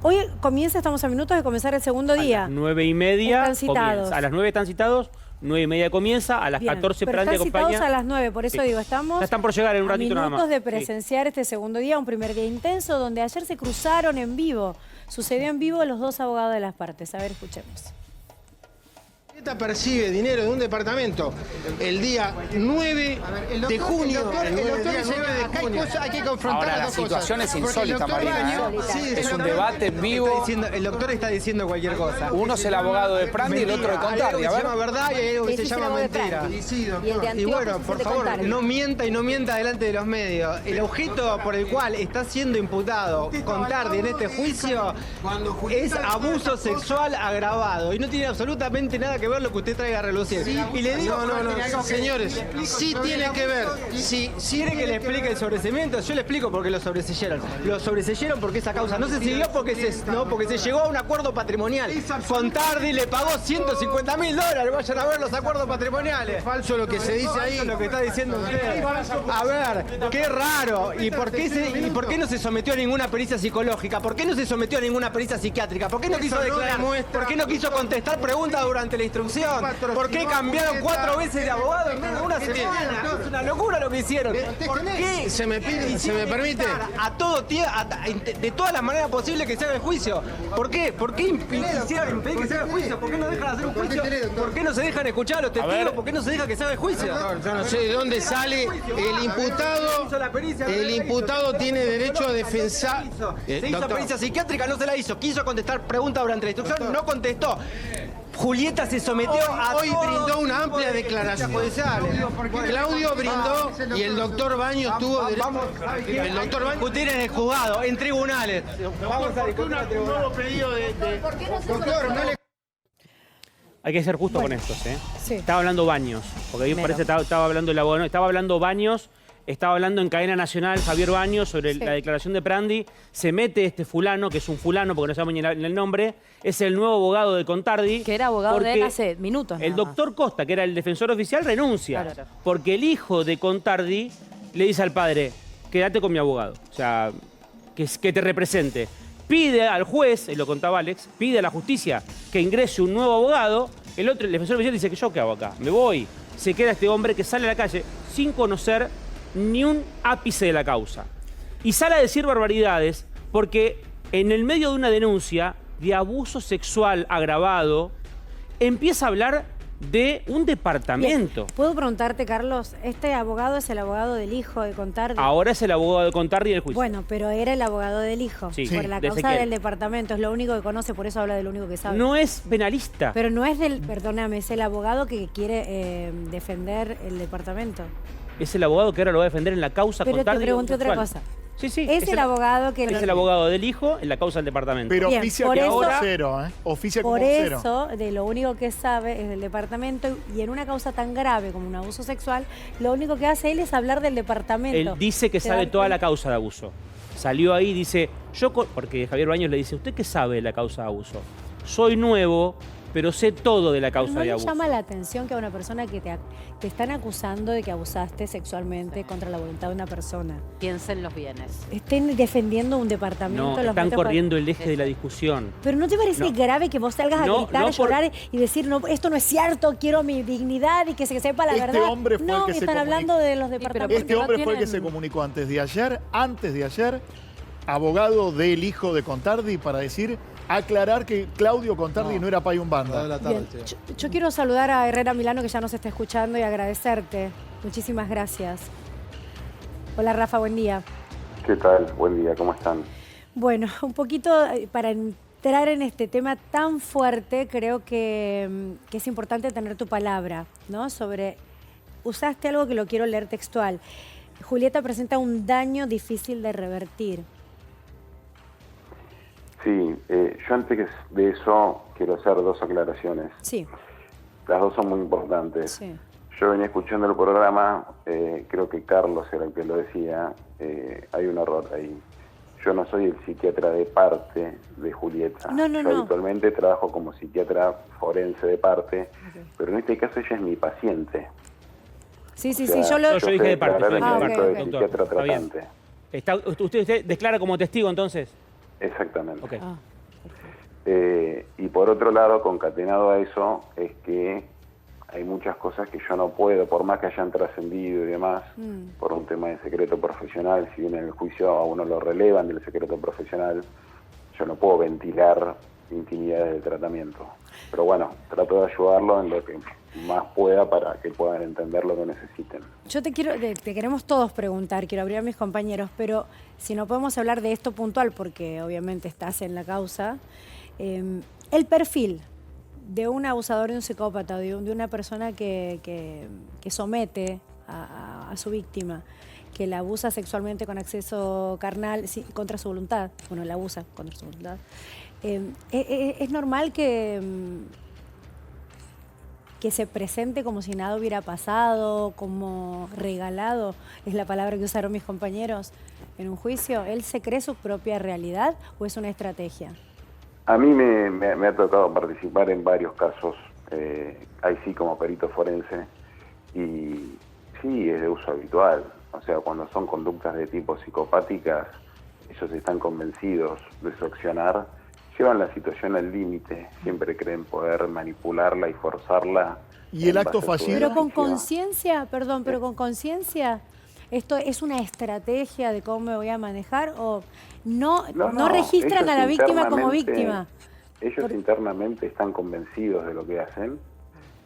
S1: Hoy estamos a minutos de comenzar el segundo día.
S2: A las 9:30
S1: están citados.
S2: A las 9 están citados, 9:30 comienza, a las 14 Prandi acompaña.
S1: Están citados a las 9, por eso digo, estamos
S2: ya están por llegar en un ratito nada más.
S1: minutos de presenciar este segundo día, un primer día intenso, donde ayer se cruzaron en vivo. Sucedió en vivo los dos abogados de las partes. A ver, escuchemos.
S12: Julieta percibe dinero de un departamento el día 9 de junio. El doctor dice que hay que confrontar
S13: ahora,
S12: las dos
S13: la situación
S12: cosas.
S13: es insólita, Marina. Es un debate en vivo.
S12: El doctor está diciendo cualquier cosa.
S13: Uno es el abogado de Prandi y el otro de Contardi.
S12: Hay algo que se llama verdad y hay algo que se llama mentira. Y bueno, por favor, no mienta delante de los medios. El objeto por el cual está siendo imputado Contardi en este juicio es abuso sexual agravado. Y no tiene absolutamente nada que ver lo que usted traiga a relucir. Y le digo, no, señores, sí tiene que ver. Si quiere que le explique el sobreseimiento, yo le explico por qué lo sobreseyeron. Lo sobreseyeron porque esa causa no se siguió porque se llegó a un acuerdo patrimonial. Contardi le pagó $150.000. Vayan a ver los acuerdos patrimoniales. Falso lo que se dice ahí. Lo que está diciendo usted. A ver, qué raro. ¿Y por qué no se sometió a ninguna pericia psicológica? ¿Por qué no se sometió a ninguna pericia psiquiátrica? ¿Por qué no quiso declarar? ¿Por qué no quiso contestar preguntas durante la instrucción? instrucción? ¿Por qué cambiaron 4 veces de abogado en menos de una semana? Es una locura lo que hicieron. ¿Por qué?
S9: Se me permite.
S12: A todo de todas las maneras posibles que se haga el juicio. ¿Por qué? ¿Por qué quisieron impedir que se haga el juicio? ¿Por qué no dejan hacer un juicio? ¿Por qué no se dejan escuchar a los testigos? ¿Por qué no se deja que se haga el juicio?
S9: Yo no sé de dónde sale el imputado. El imputado tiene derecho a defensa.
S12: Se hizo pericia psiquiátrica, no se la hizo. Quiso contestar preguntas durante la instrucción, no contestó. Julieta se sometió
S9: hoy brindó una amplia declaración. Claudio brindó y el doctor Baños tuvo derecho.
S12: El doctor Baños discutir en el juzgado, en tribunales. Vamos a discutir un nuevo pedido de doctor, no le...
S2: Hay que ser justo con estos, ¿eh?
S1: Sí.
S2: Estaba hablando Baños, porque ahí parece que estaba hablando el abogado. No, estaba hablando Baños, estaba hablando en cadena nacional Javier Baños sobre la declaración de Prandi. Se mete este fulano, que es un fulano porque no sabemos ni el nombre, es el nuevo abogado de Contardi.
S4: Que era abogado de él hace minutos.
S2: El doctor Costa, que era el defensor oficial, renuncia. Claro. Porque el hijo de Contardi le dice al padre, quédate con mi abogado, o sea, que te represente. Pide al juez, lo contaba Alex, pide a la justicia que ingrese un nuevo abogado. El defensor oficial dice que yo qué hago acá, me voy. Se queda este hombre que sale a la calle sin conocer ni un ápice de la causa. Y sale a decir barbaridades porque en el medio de una denuncia de abuso sexual agravado empieza a hablar de un departamento.
S1: Bien. ¿Puedo preguntarte, Carlos? Este abogado es el abogado del hijo de Contardi.
S2: Ahora es el abogado de Contardi del juicio.
S1: Bueno, pero era el abogado del hijo.
S2: Sí,
S1: por la causa del departamento. Es lo único que conoce, por eso habla de lo único que sabe.
S2: No es penalista.
S1: Pero no es perdóname, es el abogado que quiere defender el departamento.
S2: Es el abogado que ahora lo va a defender en la causa
S1: Contardi. Pero te pregunté otra cosa.
S2: Sí, sí.
S1: Es el abogado que...
S2: Es el abogado del hijo en la causa del departamento.
S5: Pero oficia como cero, ¿eh? Oficia como cero.
S1: Por eso, de lo único que sabe es del departamento, y en una causa tan grave como un abuso sexual, lo único que hace él es hablar del departamento.
S2: Él dice que sabe toda la causa de abuso. Salió ahí y dice, porque Javier Baños le dice, ¿usted qué sabe de la causa de abuso? Soy nuevo, pero sé todo de la causa de abuso.
S1: ¿No le llama la atención que a una persona que te están acusando de que abusaste sexualmente contra la voluntad de una persona?
S8: Piensen los bienes.
S1: Estén defendiendo un departamento.
S2: No, están corriendo el eje de la discusión.
S1: Pero ¿no te parece grave que vos salgas a gritar, a llorar y decir, no, esto no es cierto, quiero mi dignidad y que se sepa la verdad?
S5: Este hombre fue el que
S1: están hablando de los departamentos.
S5: Este hombre fue el que se comunicó antes de ayer, abogado del hijo de Contardi, para aclarar que Claudio Contardi no era Payumbanda.
S1: Yo quiero saludar a Herrera Milano, que ya nos está escuchando, y agradecerte. Muchísimas gracias. Hola, Rafa, buen día.
S14: ¿Qué tal? Buen día, ¿cómo están?
S1: Bueno, un poquito para entrar en este tema tan fuerte, creo que es importante tener tu palabra, ¿no? Usaste algo que lo quiero leer textual. Julieta presenta un daño difícil de revertir.
S14: Sí, yo antes de eso quiero hacer 2 aclaraciones.
S1: Sí.
S14: Las 2 son muy importantes.
S1: Sí.
S14: Yo venía escuchando el programa, creo que Carlos era el que lo decía, hay un error ahí. Yo no soy el psiquiatra de parte de Julieta.
S1: No.
S14: Yo habitualmente trabajo como psiquiatra forense de parte, pero en este caso ella es mi paciente.
S1: Sí,
S14: o sea,
S2: yo dije de parte.
S14: De psiquiatra tratante.
S2: ¿Usted declara como testigo entonces?
S14: Exactamente.
S2: Okay.
S14: Y por otro lado, concatenado a eso, es que hay muchas cosas que yo no puedo, por más que hayan trascendido y demás, por un tema de secreto profesional, si bien en el juicio a uno lo relevan del secreto profesional, yo no puedo ventilar intimidades del tratamiento. Pero bueno, trato de ayudarlo en lo que más pueda para que puedan entender lo que necesiten.
S1: Yo te queremos todos preguntar, quiero abrir a mis compañeros, pero si no podemos hablar de esto puntual, porque obviamente estás en la causa, el perfil de un abusador, de un psicópata, de una persona que somete a su víctima, que la abusa sexualmente con acceso carnal, contra su voluntad, bueno, la abusa contra su voluntad, ¿es normal que se presente como si nada hubiera pasado, como regalado, es la palabra que usaron mis compañeros en un juicio? ¿Él se cree su propia realidad o es una estrategia?
S14: A mí me ha tocado participar en varios casos, ahí sí como perito forense, y sí, es de uso habitual. O sea, cuando son conductas de tipo psicopáticas, ellos están convencidos de su accionar, llevan la situación al límite, siempre creen poder manipularla y forzarla.
S5: ¿Y el acto fallido?
S1: Pero con conciencia, perdón, pero con conciencia, ¿esto es una estrategia de cómo me voy a manejar o no registran a la víctima como víctima?
S14: Ellos internamente están convencidos de lo que hacen,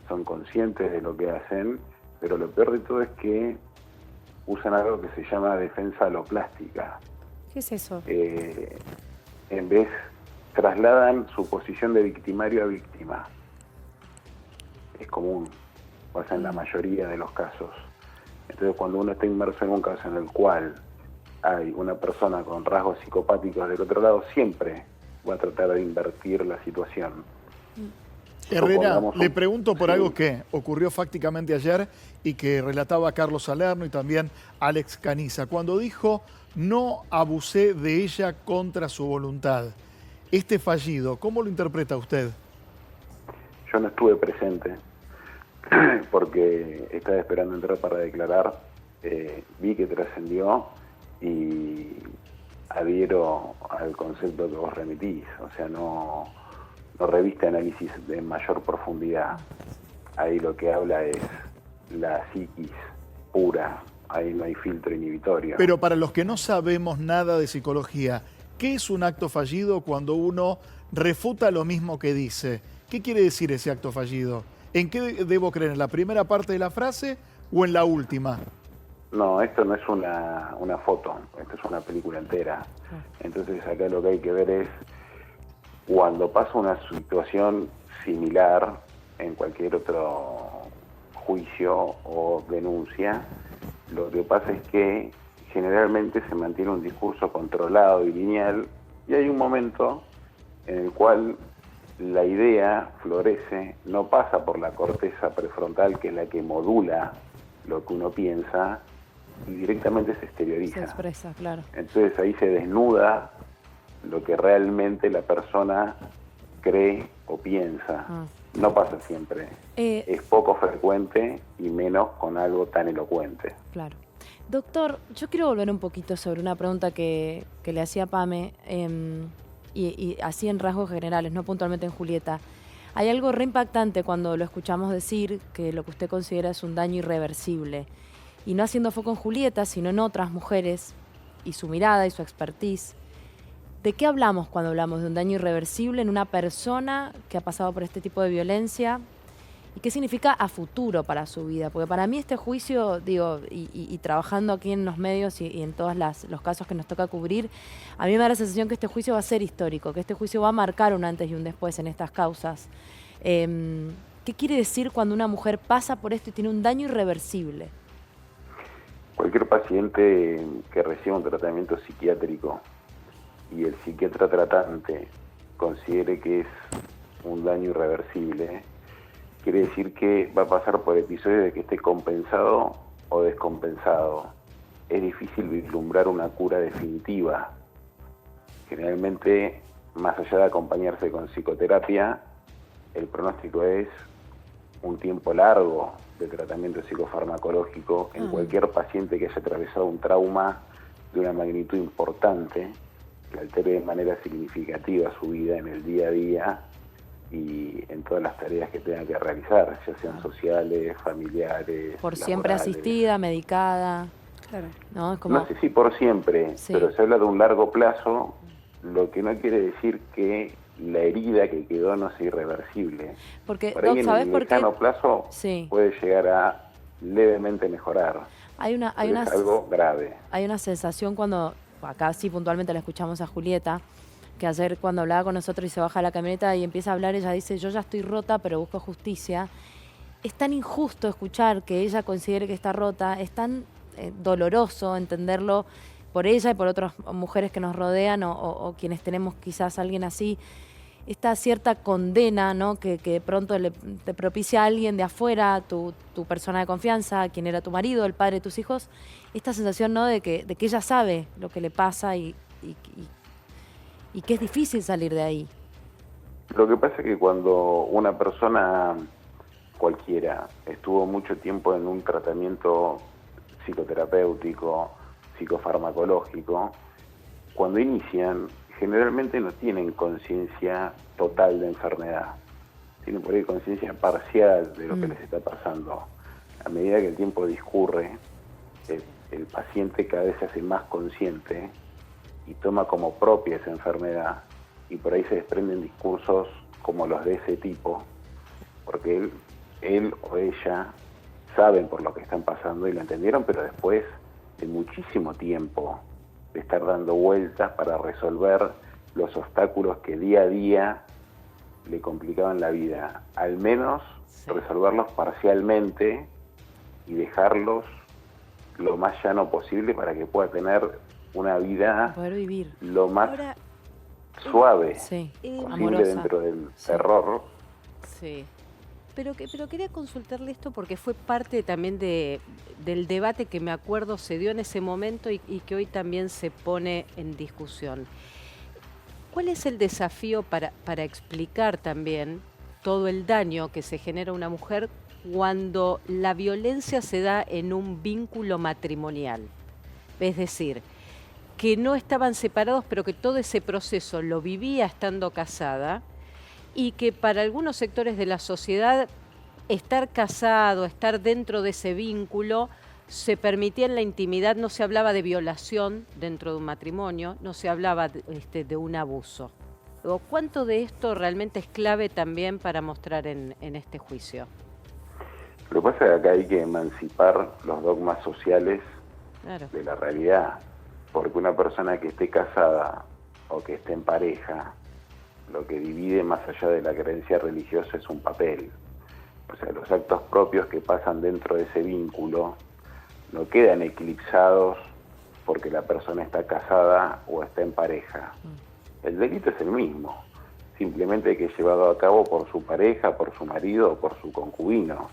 S14: son conscientes de lo que hacen, pero lo peor de todo es que usan algo que se llama defensa aloplástica.
S1: ¿Qué es eso?
S14: En vez, trasladan su posición de victimario a víctima. Es común, pasa en la mayoría de los casos. Entonces, cuando uno está inmerso en un caso en el cual hay una persona con rasgos psicopáticos del otro lado, siempre va a tratar de invertir la situación.
S5: Herrera, le pregunto por algo que ocurrió fácticamente ayer y que relataba Carlos Salerno y también Alex Caniza. Cuando dijo, no abusé de ella contra su voluntad. Este fallido, ¿cómo lo interpreta usted?
S14: Yo no estuve presente porque estaba esperando entrar para declarar. Vi que trascendió y adhiero al concepto que vos remitís. O sea, no reviste análisis de mayor profundidad. Ahí lo que habla es la psiquis pura, ahí no hay filtro inhibitorio.
S5: Pero para los que no sabemos nada de psicología, ¿qué es un acto fallido cuando uno refuta lo mismo que dice? ¿Qué quiere decir ese acto fallido? ¿En qué debo creer? ¿En la primera parte de la frase o en la última?
S14: No, esto no es una foto, esto es una película entera. Entonces acá lo que hay que ver es cuando pasa una situación similar en cualquier otro juicio o denuncia, lo que pasa es que generalmente se mantiene un discurso controlado y lineal y hay un momento en el cual la idea florece, no pasa por la corteza prefrontal, que es la que modula lo que uno piensa, y directamente se exterioriza.
S4: Se expresa, claro.
S14: Entonces ahí se desnuda lo que realmente la persona cree o piensa. No pasa siempre. Es poco frecuente y menos con algo tan elocuente.
S4: Claro. Doctor, yo quiero volver un poquito sobre una pregunta que le hacía Pame, y así en rasgos generales, no puntualmente en Julieta. Hay algo re impactante cuando lo escuchamos decir que lo que usted considera es un daño irreversible. Y no haciendo foco en Julieta, sino en otras mujeres, y su mirada y su expertise. ¿De qué hablamos cuando hablamos de un daño irreversible en una persona que ha pasado por este tipo de violencia? ¿Y qué significa a futuro para su vida? Porque para mí este juicio, digo, y trabajando aquí en los medios y en todos los casos que nos toca cubrir, a mí me da la sensación que este juicio va a ser histórico, que este juicio va a marcar un antes y un después en estas causas. ¿Qué quiere decir cuando una mujer pasa por esto y tiene un daño irreversible?
S14: Cualquier paciente que reciba un tratamiento psiquiátrico y el psiquiatra tratante considere que es un daño irreversible, quiere decir que va a pasar por episodios de que esté compensado o descompensado. Es difícil vislumbrar una cura definitiva. Generalmente, más allá de acompañarse con psicoterapia, el pronóstico es un tiempo largo de tratamiento psicofarmacológico en cualquier paciente que haya atravesado un trauma de una magnitud importante, que altere de manera significativa su vida en el día a día y en todas las tareas que tenga que realizar, ya sean sociales, familiares,
S4: por siempre
S14: laborales.
S4: Asistida, medicada. Claro. ¿No? Es como...
S14: No sé si por siempre, sí, pero se habla de un largo plazo, lo que no quiere decir que la herida que quedó no sea irreversible.
S4: Porque,
S14: por ahí en el lejano plazo puede llegar a levemente mejorar. Es algo grave.
S4: Hay una sensación cuando, acá sí puntualmente la escuchamos a Julieta, que ayer cuando hablaba con nosotros y se baja la camioneta y empieza a hablar, ella dice, yo ya estoy rota pero busco justicia. Es tan injusto escuchar que ella considere que está rota, es tan doloroso entenderlo por ella y por otras mujeres que nos rodean o quienes tenemos quizás a alguien así. Esta cierta condena, ¿no? que de pronto te propicia a alguien de afuera, tu persona de confianza, quien era tu marido, el padre de tus hijos, esta sensación, ¿no? de que ella sabe lo que le pasa y que es difícil salir de ahí.
S14: Lo que pasa es que cuando una persona cualquiera estuvo mucho tiempo en un tratamiento psicoterapéutico, psicofarmacológico, cuando inician, generalmente no tienen conciencia total de enfermedad. Tienen por ahí conciencia parcial de lo que les está pasando. A medida que el tiempo discurre, el paciente cada vez se hace más consciente y toma como propia esa enfermedad, y por ahí se desprenden discursos como los de ese tipo, porque él o ella saben por lo que están pasando y lo entendieron, pero después de muchísimo tiempo de estar dando vueltas para resolver los obstáculos que día a día le complicaban la vida. Al menos resolverlos parcialmente y dejarlos lo más llano posible para que pueda tener una vida
S4: poder vivir
S14: lo más suave posible
S1: amorosa.
S14: dentro del terror.
S8: Sí. Pero quería consultarle esto porque fue parte también del debate que me acuerdo se dio en ese momento y que hoy también se pone en discusión. ¿Cuál es el desafío para explicar también todo el daño que se genera a una mujer cuando la violencia se da en un vínculo matrimonial? Es decir, que no estaban separados, pero que todo ese proceso lo vivía estando casada, y que para algunos sectores de la sociedad estar casado, estar dentro de ese vínculo, se permitía en la intimidad, no se hablaba de violación dentro de un matrimonio, no se hablaba de un abuso. ¿Cuánto de esto realmente es clave también para mostrar en este juicio?
S14: Lo que pasa es que acá hay que emancipar los dogmas sociales de la realidad, porque una persona que esté casada o que esté en pareja, lo que divide más allá de la creencia religiosa es un papel. O sea, los actos propios que pasan dentro de ese vínculo no quedan eclipsados porque la persona está casada o está en pareja. El delito es el mismo, simplemente que es llevado a cabo por su pareja, por su marido o por su concubino.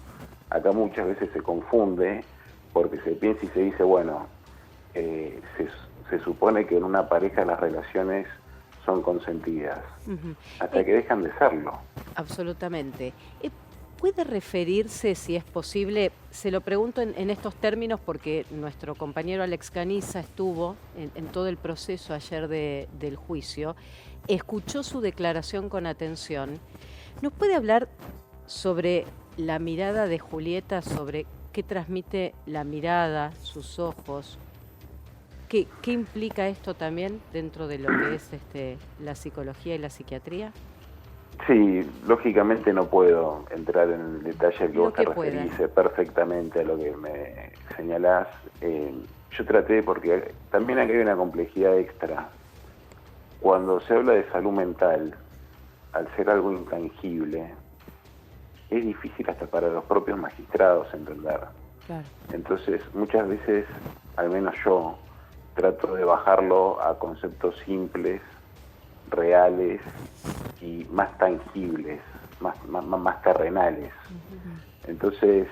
S14: Acá muchas veces se confunde porque se piensa y se dice, bueno, se supone que en una pareja las relaciones son consentidas, hasta que dejan de serlo.
S8: Absolutamente. ¿Puede referirse, si es posible, se lo pregunto en estos términos porque nuestro compañero Alex Caniza estuvo en todo el proceso ayer del juicio, escuchó su declaración con atención? ¿Nos puede hablar sobre la mirada de Julieta, sobre qué transmite la mirada, sus ojos? ¿Qué implica esto también dentro de lo que es la psicología y la psiquiatría?
S14: Sí, lógicamente no puedo entrar en el detalle que vos te referís perfectamente a lo que me señalás. Yo traté, porque también aquí hay una complejidad extra. Cuando se habla de salud mental, al ser algo intangible, es difícil hasta para los propios magistrados entender.
S4: Claro.
S14: Entonces, muchas veces, al menos yo, trato de bajarlo a conceptos simples, reales y más tangibles, más terrenales. Entonces,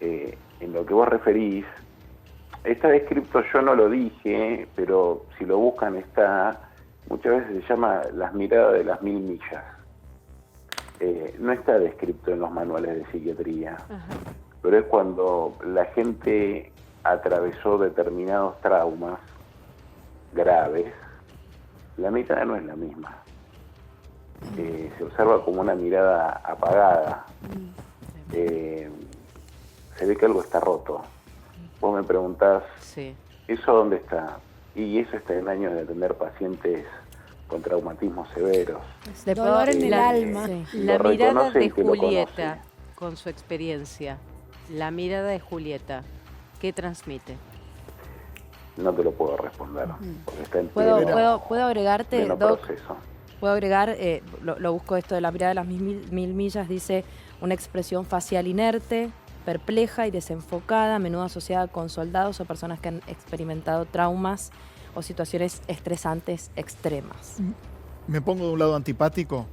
S14: en lo que vos referís, está descrito, yo no lo dije, pero si lo buscan está, muchas veces se llama las miradas de las 1000 millas. No está descrito en los manuales de psiquiatría, pero es cuando la gente atravesó determinados traumas graves, la mirada no es la misma. Se observa como una mirada apagada. Se ve que algo está roto. Vos me preguntás, ¿eso dónde está? Y eso está en años de atender pacientes con traumatismos severos.
S1: Dolor en el alma.
S8: La mirada de Julieta, con su experiencia, la mirada de Julieta, ¿qué transmite?
S14: No te lo puedo responder, porque está en
S4: ¿Puedo agregarte, Doc?
S14: proceso.
S4: Puedo agregar, lo busco esto de la mirada de las 1000 millas, dice una expresión facial inerte, perpleja y desenfocada, a menudo asociada con soldados o personas que han experimentado traumas o situaciones estresantes extremas.
S5: Me pongo de un lado antipático.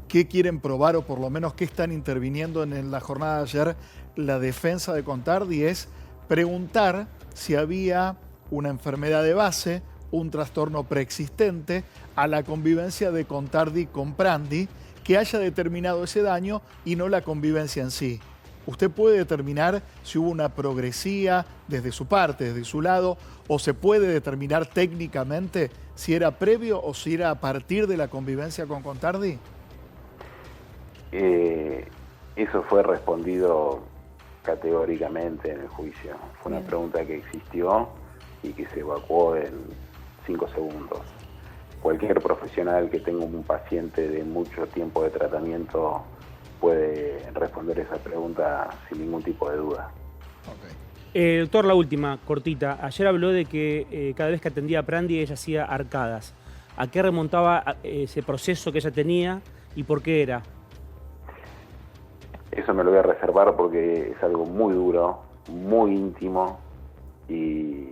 S5: ¿Qué quieren probar o por lo menos qué están interviniendo en la jornada de ayer la defensa de Contardi? Es preguntar si había una enfermedad de base, un trastorno preexistente a la convivencia de Contardi con Prandi que haya determinado ese daño y no la convivencia en sí. ¿usted puede determinar si hubo una progresía desde su parte, desde su lado, o se puede determinar técnicamente si era previo o si era a partir de la convivencia con Contardi?
S14: Eso fue respondido categóricamente en el juicio. Fue una pregunta que existió y que se evacuó en 5 segundos. Cualquier profesional que tenga un paciente de mucho tiempo de tratamiento puede responder esa pregunta sin ningún tipo de duda.
S2: Doctor, la última, cortita. Ayer habló de que cada vez que atendía a Prandi ella hacía arcadas. ¿A qué remontaba ese proceso que ella tenía y por qué era?
S14: Eso me lo voy a reservar porque es algo muy duro, muy íntimo y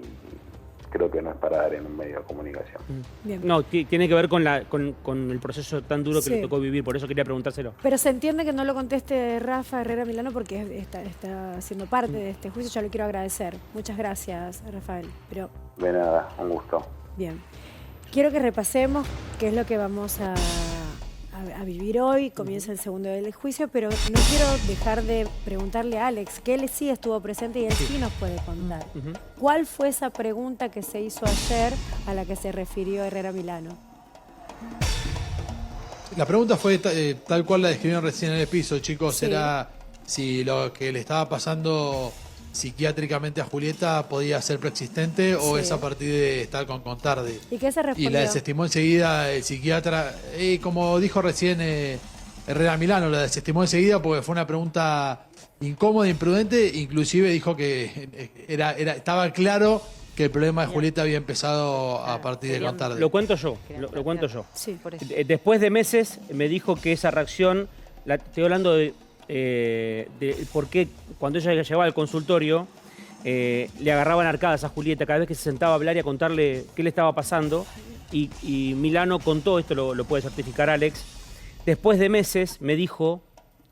S14: creo que no es para dar en un medio de comunicación.
S1: Bien.
S2: No, tiene que ver con el proceso tan duro que
S1: Sí.
S2: le tocó vivir, por eso quería preguntárselo.
S1: Pero se entiende que no lo conteste Rafa Herrera Milano porque está siendo parte de este juicio. Ya lo quiero agradecer. Muchas gracias, Rafael. Pero
S14: De nada, un gusto.
S1: bien. Quiero que repasemos qué es lo que vamos a vivir hoy. Comienza el segundo día del juicio, pero no quiero dejar de preguntarle a Alex, que él sí estuvo presente y él sí nos puede contar. ¿Cuál fue esa pregunta que se hizo ayer a la que se refirió Herrera Milano?
S3: La pregunta fue tal cual la describieron recién en el piso, chicos.
S1: Sí.
S3: Era si lo que le estaba pasando psiquiátricamente a Julieta podía ser preexistente o
S1: Sí.
S3: es a partir de estar con Contardi.
S1: ¿Y qué se respondió?
S3: Y la desestimó enseguida el psiquiatra. Como dijo recién Herrera Milano, la desestimó enseguida porque fue una pregunta incómoda, imprudente. Inclusive dijo que estaba claro que el problema de Julieta había empezado a partir de Contardi.
S2: Lo cuento yo, lo cuento yo.
S1: Sí, por eso.
S2: Después de meses me dijo que esa reacción, estoy hablando de por qué cuando ella llegaba al consultorio le agarraban arcadas a Julieta cada vez que se sentaba a hablar y a contarle qué le estaba pasando y Milano contó, esto lo puede certificar Alex, después de meses me dijo,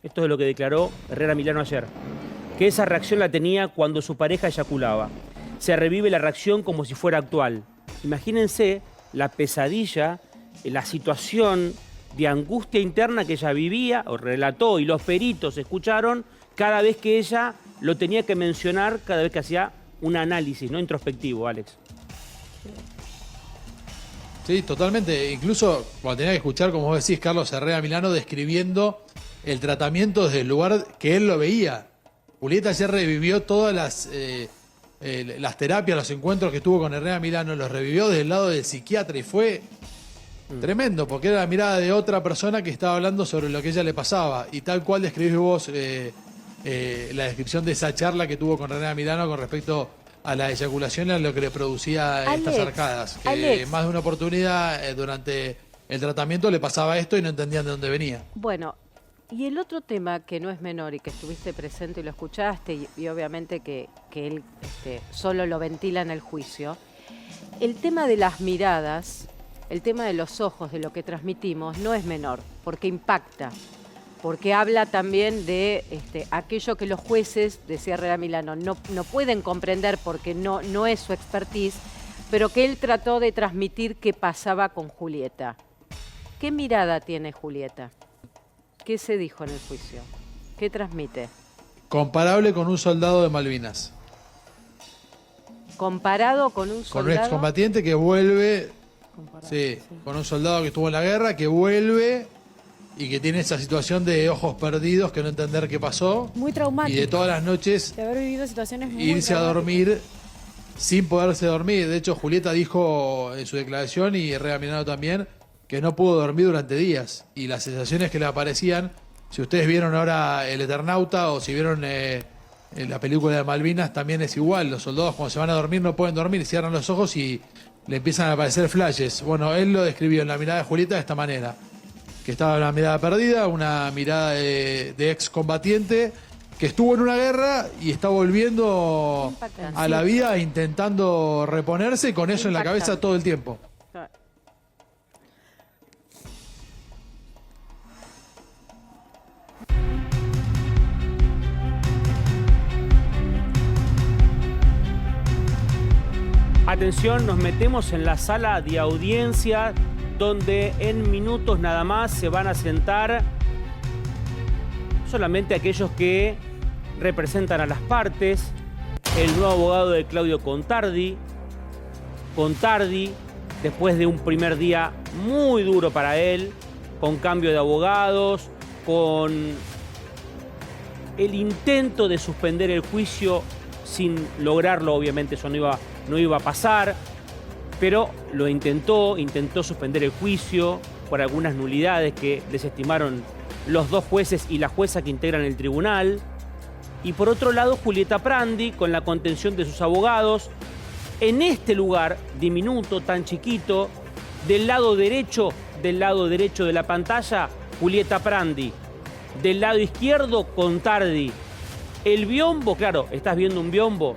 S2: esto es lo que declaró Herrera Milano ayer, que esa reacción la tenía cuando su pareja eyaculaba. Se revive la reacción como si fuera actual. Imagínense la pesadilla, la situación de angustia interna que ella vivía, o relató, y los peritos escucharon cada vez que ella lo tenía que mencionar, cada vez que hacía un análisis, ¿no? Introspectivo, Alex.
S3: Sí, totalmente. Incluso cuando tenía que escuchar, como vos decís, Carlos Herrera Milano describiendo el tratamiento desde el lugar que él lo veía. Julieta ayer revivió todas las terapias, los encuentros que tuvo con Herrera Milano, los revivió desde el lado del psiquiatra y fue tremendo, porque era la mirada de otra persona que estaba hablando sobre lo que a ella le pasaba. Y tal cual describís vos la descripción de esa charla que tuvo con Herrera Milano con respecto a la eyaculación y a lo que le producía estas arcadas. Que
S8: Alex.
S3: más de una oportunidad durante el tratamiento le pasaba esto y no entendían de dónde venía.
S8: Bueno, y el otro tema que no es menor y que estuviste presente y lo escuchaste y obviamente que él solo lo ventila en el juicio, el tema de las miradas, el tema de los ojos, de lo que transmitimos, no es menor, porque impacta, porque habla también de aquello que los jueces, decía Herrera Milano, no pueden comprender porque no es su expertise, pero que él trató de transmitir qué pasaba con Julieta. ¿Qué mirada tiene Julieta? ¿Qué se dijo en el juicio? ¿Qué transmite?
S3: Comparable con un soldado de Malvinas.
S8: Comparado con un soldado...
S3: Con un excombatiente que vuelve... Sí, con un soldado que estuvo en la guerra, que vuelve y que tiene esa situación de ojos perdidos, que no entender qué pasó.
S1: Muy traumático.
S3: Y de todas las noches
S1: De haber vivido situaciones muy
S3: irse a
S1: traumáticas.
S3: dormir sin poderse dormir. De hecho, Julieta dijo en su declaración, y Herrera Milano también, que no pudo dormir durante días. Y las sensaciones que le aparecían, si ustedes vieron ahora El Eternauta o si vieron la película de Malvinas, también es igual. Los soldados cuando se van a dormir no pueden dormir, cierran los ojos y le empiezan a aparecer flashes. Bueno, él lo describió en la mirada de Julieta de esta manera. Que estaba una mirada perdida, una mirada de excombatiente que estuvo en una guerra y está volviendo a la vida intentando reponerse con eso en la cabeza todo el tiempo.
S2: Atención, nos metemos en la sala de audiencia donde en minutos nada más se van a sentar solamente aquellos que representan a las partes, el nuevo abogado de Claudio Contardi. Contardi, después de un primer día muy duro para él, con cambio de abogados, con el intento de suspender el juicio sin lograrlo, obviamente eso no iba a pasar, pero lo intentó suspender el juicio por algunas nulidades que desestimaron los dos jueces y la jueza que integran el tribunal. Y por otro lado, Julieta Prandi, con la contención de sus abogados, en este lugar diminuto, tan chiquito, del lado derecho de la pantalla, Julieta Prandi. Del lado izquierdo, Contardi. El biombo, claro, ¿estás viendo un biombo?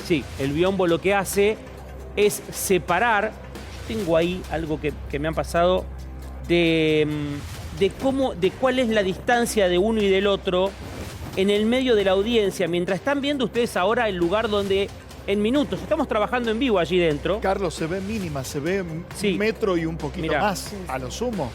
S2: Sí, el biombo lo que hace es separar. Yo tengo ahí algo que me han pasado de cuál es la distancia de uno y del otro en el medio de la audiencia, mientras están viendo ustedes ahora el lugar donde en minutos, estamos trabajando en vivo allí dentro.
S5: Carlos, se ve mínima, se ve un metro y un poquito más, a lo sumo.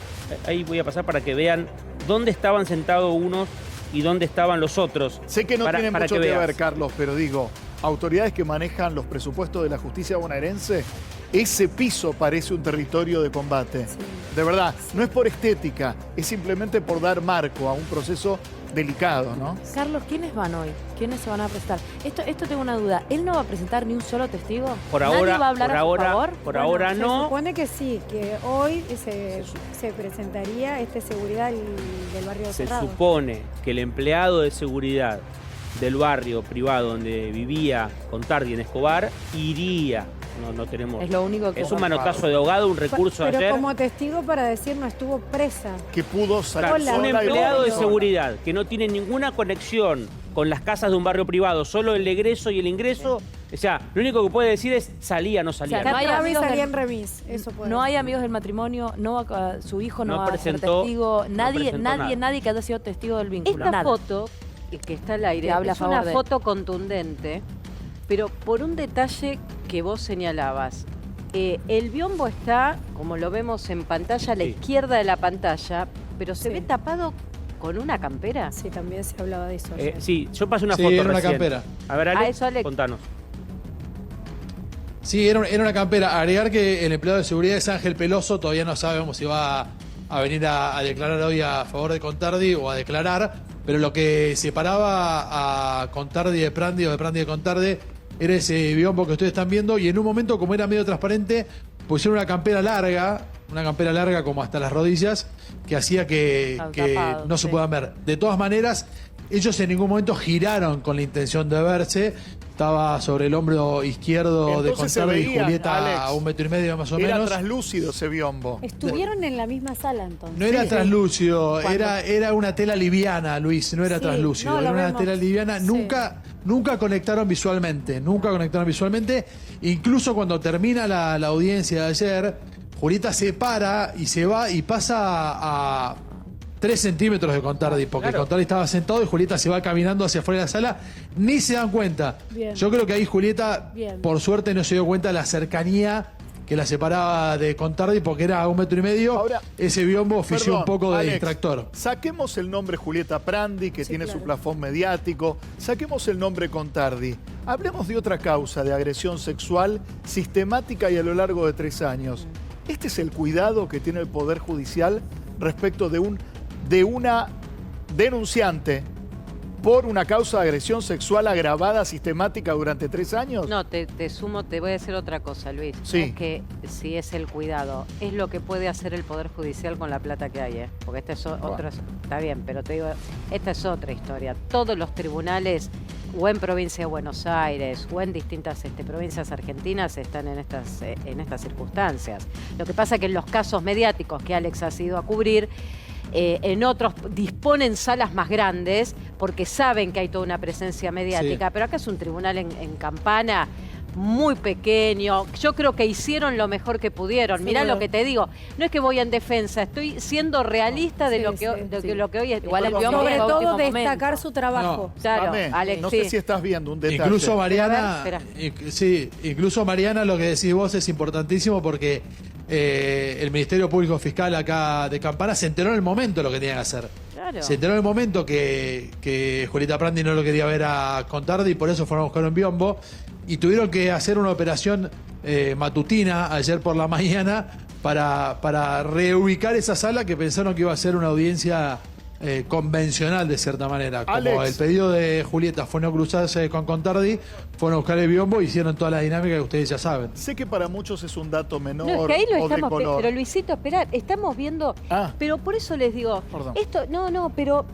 S2: Ahí voy a pasar para que vean dónde estaban sentados unos y dónde estaban los otros.
S5: Sé que no tiene mucho que ver, Carlos, pero digo, autoridades que manejan los presupuestos de la justicia bonaerense, ese piso parece un territorio de combate. Sí. De verdad, no es por estética, es simplemente por dar marco a un proceso delicado, ¿no?
S4: Carlos, ¿quiénes van hoy? ¿Quiénes se van a prestar? Esto tengo una duda. ¿Él no va a presentar ni un solo testigo?
S2: Por ahora,
S4: va a hablar a su favor?
S2: Por ahora no.
S1: Se supone que sí, que hoy se presentaría seguridad del barrio Cerrado.
S2: Se supone que el empleado de seguridad del barrio privado donde vivía Contardi en Escobar iría. No tenemos.
S4: Es lo único que
S2: es un manotazo de ahogado, un recurso
S1: pero
S2: ayer.
S1: Pero como testigo para decir no estuvo presa.
S5: Que pudo salir
S2: un empleado de seguridad que no tiene ninguna conexión con las casas de un barrio privado, solo el egreso y el ingreso. O sea, lo único que puede decir es salía, no salía.
S4: O sea, no hay amigos
S1: salía en remis. Eso puede
S4: no hay amigos del matrimonio, su hijo no va a ser testigo. Nadie que haya sido testigo del vínculo.
S8: Esta foto que está al aire
S4: habla
S8: es una foto contundente, pero por un detalle que vos señalabas. El biombo está, como lo vemos en pantalla, a la izquierda de la pantalla, pero se ve tapado con una campera.
S1: Sí, también se hablaba de eso.
S2: Sí, yo pasé una foto
S3: era una
S2: recién.
S3: campera.
S2: A ver, Ale, contanos.
S3: Sí, era una campera. Agregar que el empleado de seguridad es Ángel Peloso, todavía no sabemos si va a venir a declarar hoy a favor de Contardi o a declarar, pero lo que separaba a Contardi de Prandi o de Prandi de Contardi era ese biombo que ustedes están viendo, y en un momento, como era medio transparente, pusieron una campera larga como hasta las rodillas, que hacía que no se puedan ver. De todas maneras, ellos en ningún momento giraron con la intención de verse. Estaba sobre el hombro izquierdo de Contardi y Julieta, Alex, a 1,5 metros más o menos.
S5: Era translúcido ese biombo.
S1: Estuvieron en la misma sala entonces.
S3: No era translúcido, era una tela liviana, Luis, no era translúcido. Era una tela liviana, nunca conectaron visualmente, Incluso cuando termina la audiencia de ayer, Julieta se para y se va y pasa a 3 centímetros de Contardi, porque Contardi estaba sentado y Julieta se va caminando hacia afuera de la sala, ni se dan cuenta.
S1: Bien.
S3: Yo creo que ahí Julieta, por suerte, no se dio cuenta de la cercanía que la separaba de Contardi, porque era a 1,5 metros. Ahora, ese biombo ofició un poco de distractor.
S5: Saquemos el nombre Julieta Prandi, que tiene su plafón mediático. Saquemos el nombre Contardi. Hablemos de otra causa de agresión sexual sistemática y a lo largo de 3 años. ¿Este es el cuidado que tiene el Poder Judicial respecto de una denunciante por una causa de agresión sexual agravada sistemática durante 3 años?
S8: No, te voy a decir otra cosa, Luis.
S5: Sí.
S8: Es que si es el cuidado, es lo que puede hacer el Poder Judicial con la plata que hay, porque esta es otra, está bien, pero te digo, esta es otra historia. Todos los tribunales, o en provincia de Buenos Aires, o en distintas provincias argentinas, están en estas circunstancias. Lo que pasa es que en los casos mediáticos que Alex ha ido a cubrir, en otros disponen salas más grandes porque saben que hay toda una presencia mediática, pero acá es un tribunal en Campana muy pequeño. Yo creo que hicieron lo mejor que pudieron. Mirá lo que te digo, no es que voy en defensa, estoy siendo realista de lo que hoy es.
S4: Igual
S1: sobre todo destacar su trabajo.
S8: Claro, Alex,
S5: no sé si estás viendo un detalle.
S3: Incluso Mariana, lo que decís vos es importantísimo, porque el Ministerio Público Fiscal acá de Campana se enteró en el momento de lo que tenía que hacer.
S8: Claro.
S3: Se enteró en el momento que Julieta Prandi no lo quería ver a Contardi y por eso fueron a buscar un biombo y tuvieron que hacer una operación matutina ayer por la mañana para reubicar esa sala que pensaron que iba a ser una audiencia convencional de cierta manera. Como
S5: Alex.
S3: el pedido de Julieta fue no cruzarse con Contardi, fueron a buscar el biombo y hicieron toda la dinámica que ustedes ya saben.
S5: Sé que para muchos es un dato menor
S8: No, es que ahí lo
S5: o de
S8: estamos,
S5: color.
S8: pero Luisito, esperá, estamos viendo, pero por eso les digo,
S5: Perdón.
S8: esto, pero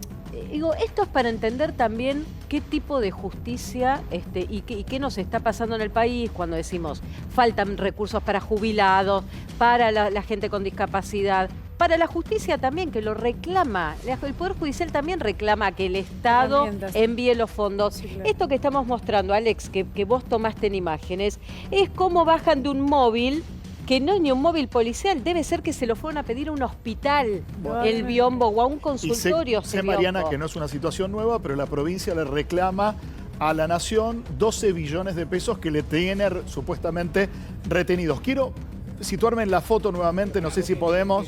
S8: digo, esto es para entender también qué tipo de justicia y qué nos está pasando en el país cuando decimos faltan recursos para jubilados, para la gente con discapacidad, para la justicia también, que lo reclama. El Poder Judicial también reclama que el Estado envíe los fondos. Sí, claro. Esto que estamos mostrando, Alex, que vos tomaste en imágenes, es cómo bajan de un móvil, que no es ni un móvil policial, debe ser que se lo fueron a pedir a un hospital, el biombo, o a un consultorio.
S5: Y sé, Mariana, que no es una situación nueva, pero la provincia le reclama a la Nación 12 billones de pesos que le tiene supuestamente retenidos. Quiero situarme en la foto nuevamente, no sé si podemos.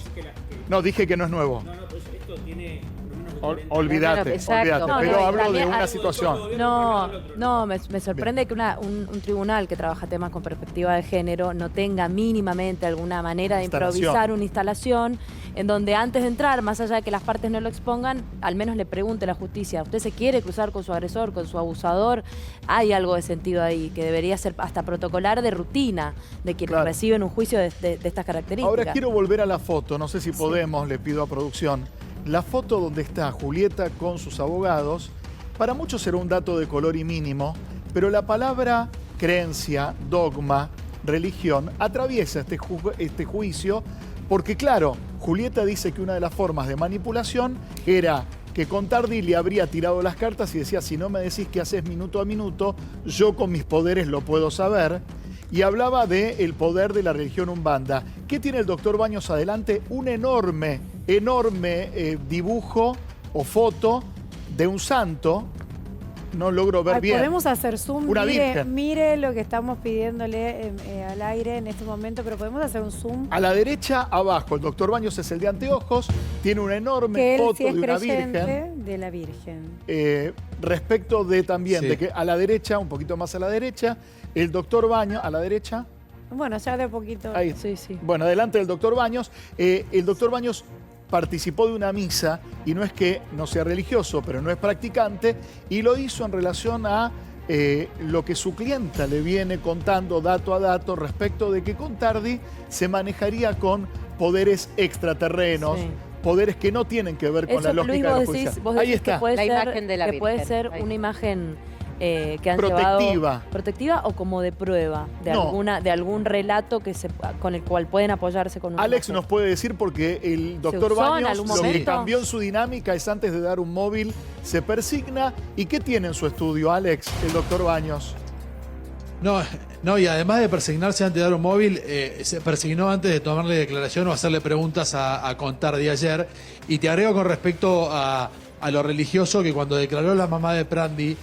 S5: No, dije que no es nuevo.
S2: No, pues esto tiene...
S5: Olvídate, pero hablo de una situación.
S4: No, me sorprende que un tribunal que trabaja temas con perspectiva de género no tenga mínimamente alguna manera de improvisar una instalación en donde antes de entrar, más allá de que las partes no lo expongan, al menos le pregunte a la justicia, ¿usted se quiere cruzar con su agresor, con su abusador? Hay algo de sentido ahí, que debería ser hasta protocolar de rutina de quienes reciben un juicio de estas características.
S5: Ahora quiero volver a la foto, no sé si podemos, le pido a producción. La foto donde está Julieta con sus abogados, para muchos será un dato de color y mínimo, pero la palabra creencia, dogma, religión atraviesa este juicio porque, claro, Julieta dice que una de las formas de manipulación era que Contardi le habría tirado las cartas y decía, si no me decís qué haces minuto a minuto, yo con mis poderes lo puedo saber. Y hablaba del poder de la religión umbanda. ¿Qué tiene el doctor Baños adelante? Un enorme dibujo o foto de un santo. No logro ver bien.
S1: Podemos hacer zoom.
S5: Una virgen.
S1: Mire lo que estamos pidiéndole al aire en este momento, pero podemos hacer un zoom.
S5: A la derecha, abajo, el doctor Baños es el de anteojos. Tiene una enorme foto de una virgen.
S1: De la Virgen.
S5: Respecto de también, de que a la derecha, un poquito más a la derecha, el doctor Baños, a la derecha.
S1: Bueno, ya de poquito.
S5: Ahí.
S1: Sí, sí.
S5: Bueno, adelante del doctor Baños. El doctor Baños participó de una misa y no es que no sea religioso, pero no es practicante, y lo hizo en relación a lo que su clienta le viene contando dato a dato respecto de que Contardi se manejaría con poderes extraterrenos, poderes que no tienen que ver con la lógica de la justicia.
S4: Ahí está.
S8: La imagen de la Virgen.
S4: Puede ser una imagen que han
S5: protectiva.
S4: Protectiva o como de prueba de algún relato con el cual pueden apoyarse con una
S5: Alex
S4: imagen.
S5: nos puede decir porque el doctor Baños lo que cambió en su dinámica es antes de dar un móvil se persigna. ¿Y qué tiene en su estudio, Alex, el doctor Baños?
S3: No, y además de persignarse antes de dar un móvil, se persignó antes de tomarle declaración o hacerle preguntas a Contardi ayer. Y te agrego con respecto a lo religioso, que cuando declaró la mamá de Prandi,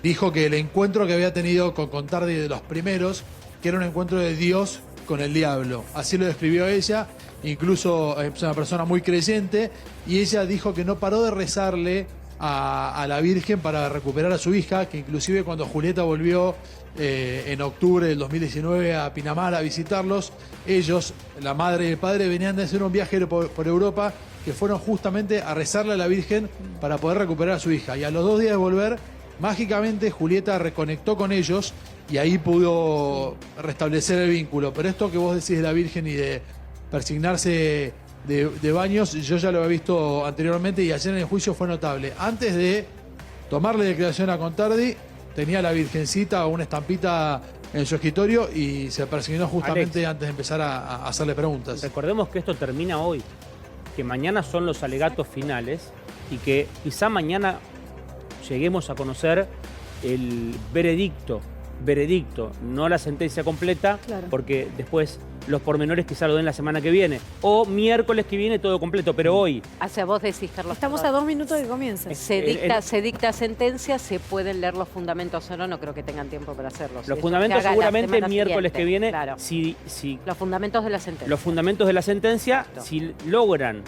S3: dijo que el encuentro que había tenido con Contardi de los primeros, que era un encuentro de Dios con el diablo. Así lo describió ella, incluso es una persona muy creyente, y ella dijo que no paró de rezarle a la Virgen para recuperar a su hija, que inclusive cuando Julieta volvió en octubre del 2019 a Pinamar a visitarlos, ellos, la madre y el padre, venían de hacer un viaje por Europa, que fueron justamente a rezarle a la Virgen para poder recuperar a su hija. Y a los 2 días de volver, mágicamente Julieta reconectó con ellos y ahí pudo restablecer el vínculo. Pero esto que vos decís de la Virgen y de persignarse de Baños, yo ya lo había visto anteriormente y ayer en el juicio fue notable. Antes de tomarle declaración a Contardi, tenía la Virgencita o una estampita en su escritorio y se persignó justamente Alex, antes de empezar a hacerle preguntas.
S2: Recordemos que esto termina hoy, que mañana son los alegatos finales y que quizá mañana lleguemos a conocer el veredicto, no la sentencia completa, porque después los pormenores quizá lo den la semana que viene, o miércoles que viene todo completo, pero hoy.
S8: Hacia vos decís, Carlos.
S1: Estamos a 2 minutos de que comience.
S8: Se dicta sentencia, se pueden leer los fundamentos o no, no creo que tengan tiempo para hacerlo.
S2: Los fundamentos seguramente el miércoles que viene,
S8: claro.
S2: si
S8: los fundamentos de la sentencia.
S2: Los fundamentos de la sentencia, si logran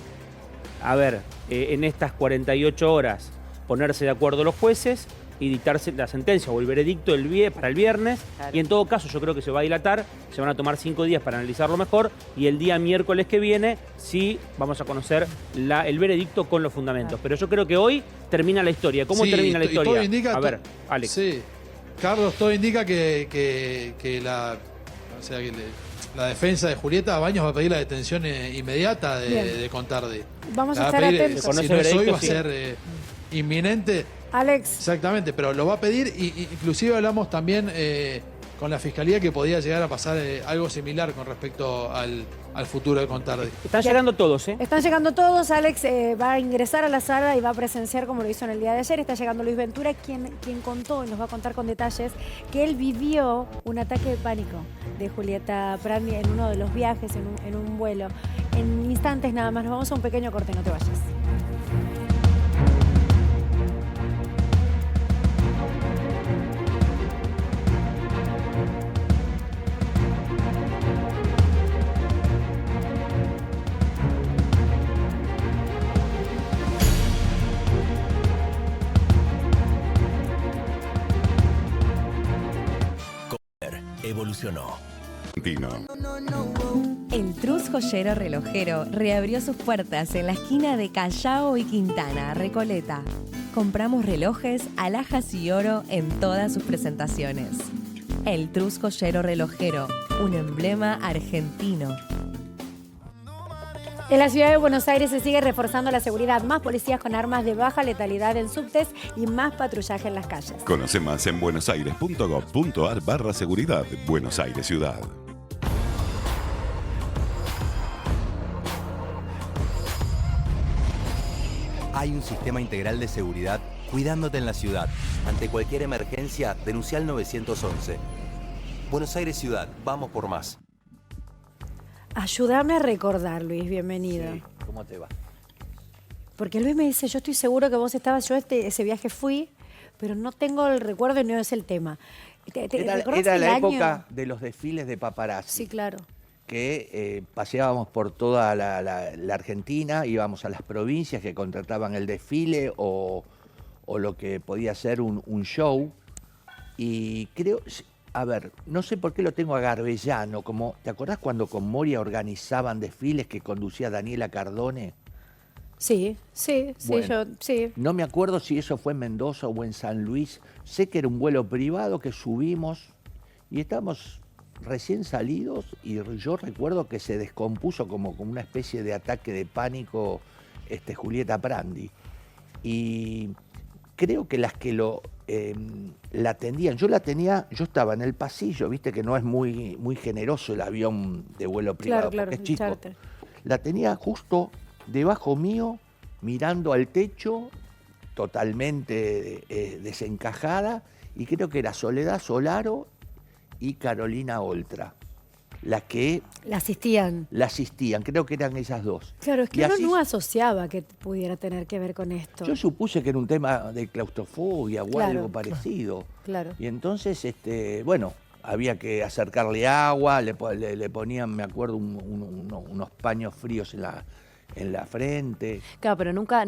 S2: a ver, en estas 48 horas ponerse de acuerdo los jueces y dictarse la sentencia o el veredicto para el viernes. Claro. Y en todo caso yo creo que se va a dilatar, se van a tomar 5 días para analizarlo mejor y el día miércoles que viene sí vamos a conocer el veredicto con los fundamentos. Claro. Pero yo creo que hoy termina la historia. ¿Cómo termina la historia?
S3: Todo indica,
S2: a ver, Alex.
S3: Sí, Carlos, todo indica que la defensa de Julieta Baños va a pedir la detención inmediata de Contardi.
S1: Vamos a estar atentos.
S3: Si no es hoy, va a ser inminente.
S1: Alex.
S3: Exactamente, pero lo va a pedir y inclusive hablamos también con la Fiscalía que podía llegar a pasar algo similar con respecto al futuro de Contardi.
S2: Están llegando todos, ¿eh?
S1: Están llegando todos. Alex va a ingresar a la sala y va a presenciar como lo hizo en el día de ayer. Está llegando Luis Ventura, quien contó y nos va a contar con detalles que él vivió un ataque de pánico de Julieta Prandi en uno de los viajes, en un vuelo. En instantes nada más, nos vamos a un pequeño corte, no te vayas.
S15: Evolucionó.
S16: El Trus Joyero Relojero reabrió sus puertas en la esquina de Callao y Quintana, Recoleta. Compramos relojes, alhajas y oro en todas sus presentaciones. El Trus Joyero Relojero, un emblema argentino.
S1: En la ciudad de Buenos Aires se sigue reforzando la seguridad. Más policías con armas de baja letalidad en subtes y más patrullaje en las calles.
S17: Conoce más en buenosaires.gov.ar/seguridad. Buenos Aires Ciudad.
S15: Hay un sistema integral de seguridad cuidándote en la ciudad. Ante cualquier emergencia, denuncia al 911. Buenos Aires Ciudad, vamos por más.
S1: Ayúdame a recordar, Luis, bienvenido.
S18: Sí, ¿cómo te va?
S1: Porque Luis me dice, yo estoy seguro que vos estabas, yo ese viaje fui, pero no tengo el recuerdo y no es el tema.
S18: Era la época de los desfiles de paparazzi.
S1: Sí, claro.
S18: Que paseábamos por toda la Argentina, íbamos a las provincias que contrataban el desfile o lo que podía ser un show. Y creo... A ver, no sé por qué lo tengo a Garbellano, como, ¿te acordás cuando con Moria organizaban desfiles que conducía Daniela Cardone?
S1: Sí,
S18: Bueno,
S1: sí.
S18: No me acuerdo si eso fue en Mendoza o en San Luis. Sé que era un vuelo privado que subimos y estábamos recién salidos y yo recuerdo que se descompuso como una especie de ataque de pánico Julieta Prandi. Y creo que las que la atendían, yo estaba en el pasillo, viste que no es muy generoso el avión de vuelo privado,
S1: claro,
S18: porque es chico.
S1: charter.
S18: La tenía justo debajo mío, mirando al techo, totalmente desencajada, y creo que era Soledad Solaro y Carolina Oltra, las que...
S1: La asistían,
S18: creo que eran esas dos.
S1: Claro, es que
S18: uno
S1: no asociaba que pudiera tener que ver con esto.
S18: Yo supuse que era un tema de claustrofobia o algo parecido.
S1: Claro.
S18: Y entonces, bueno, había que acercarle agua, le ponían, me acuerdo, unos paños fríos en la frente.
S4: Claro, pero nunca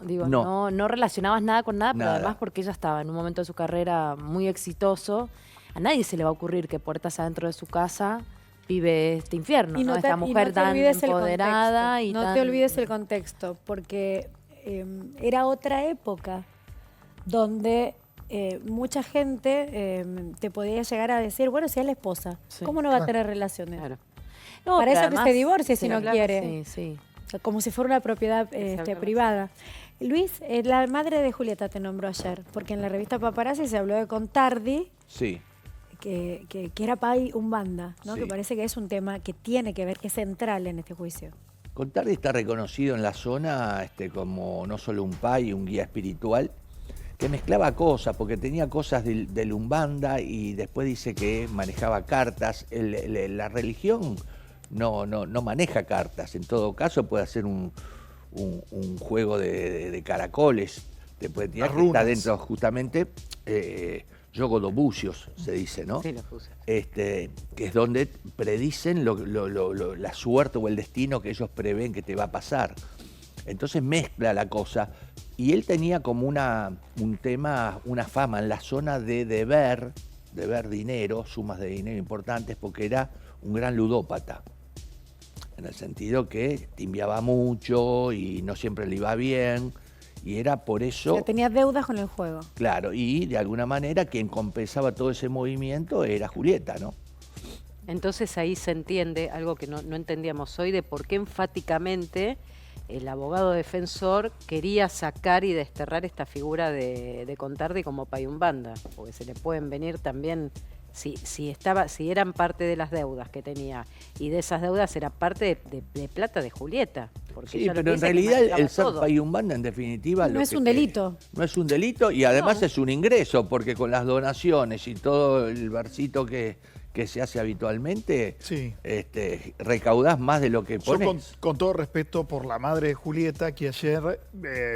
S4: digo, no relacionabas nada con nada, pero además porque ella estaba en un momento de su carrera muy exitoso. A nadie se le va a ocurrir que puertas adentro de su casa vive este infierno, ¿no? Esta mujer tan empoderada.
S1: No te olvides el contexto, porque era otra época donde mucha gente te podía llegar a decir, bueno, si es la esposa, ¿cómo no va a tener relaciones?
S4: Claro.
S1: No, para eso además, que se divorcie si no
S4: claro,
S1: quiere.
S4: Sí.
S1: O sea, como si fuera una propiedad privada. Luis, la madre de Julieta te nombró ayer, porque en la revista Paparazzi se habló de Contardi.
S18: Sí.
S1: Que era pai Umbanda, ¿no?
S18: Sí.
S1: Que parece que es un tema que tiene que ver, que es central en este juicio.
S18: Contardi está reconocido en la zona como no solo un pai, un guía espiritual, que mezclaba cosas, porque tenía cosas del Umbanda y después dice que manejaba cartas. La religión no maneja cartas, en todo caso puede hacer un juego de caracoles, después está dentro justamente... Yogo do Bucios, se dice, ¿no?
S8: Sí, lo puse.
S18: Que es donde predicen la suerte o el destino que ellos prevén que te va a pasar. Entonces mezcla la cosa. Y él tenía como un tema, una fama en la zona de deber dinero, sumas de dinero importantes, porque era un gran ludópata. En el sentido que timbiaba mucho y no siempre le iba bien. Y era por eso...
S1: O sea, tenía deudas con el juego.
S18: Claro, y de alguna manera quien compensaba todo ese movimiento era Julieta, ¿no?
S8: Entonces ahí se entiende algo que no entendíamos hoy, de por qué enfáticamente el abogado defensor quería sacar y desterrar esta figura de Contardi como payumbanda, porque se le pueden venir también, si eran parte de las deudas que tenía, y de esas deudas era parte de plata de Julieta. Porque
S18: sí, pero en realidad el ser payumbanda en definitiva...
S1: No es un delito.
S18: No es un delito y además es un ingreso, porque con las donaciones y todo el versito que se hace habitualmente,
S5: sí,
S18: recaudás más de lo que pones.
S5: Yo con todo respeto por la madre de Julieta, que ayer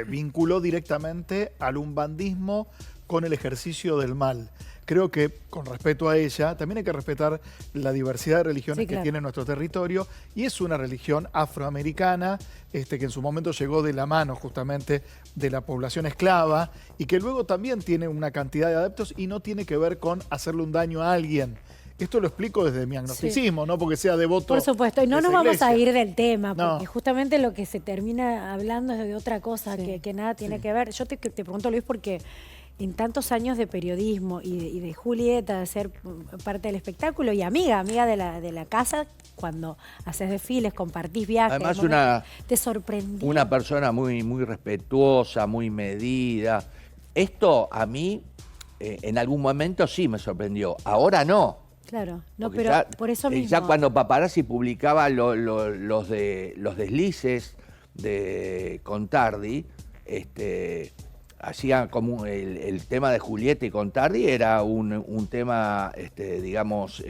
S5: vinculó directamente al umbandismo con el ejercicio del mal. Creo que, con respeto a ella, también hay que respetar la diversidad de religiones que tiene nuestro territorio, y es una religión afroamericana que en su momento llegó de la mano justamente de la población esclava y que luego también tiene una cantidad de adeptos y no tiene que ver con hacerle un daño a alguien. Esto lo explico desde mi agnosticismo, no porque sea devoto.
S1: Por supuesto, y no nos vamos a ir del tema, porque
S5: no,
S1: justamente lo que se termina hablando es de otra cosa que nada tiene que ver. Yo te pregunto, Luis, porque en tantos años de periodismo y de Julieta, de ser parte del espectáculo y amiga de la casa, cuando haces desfiles, compartís viajes,
S18: además
S1: te sorprendió.
S18: Una persona muy, muy respetuosa, muy medida. Esto a mí en algún momento sí me sorprendió, ahora no.
S1: Claro, no,
S18: porque
S1: pero
S18: ya,
S1: por eso mismo.
S18: Ya cuando Paparazzi publicaba los deslices de Contardi, hacía como el tema de Julieta y Contardi era un tema, digamos,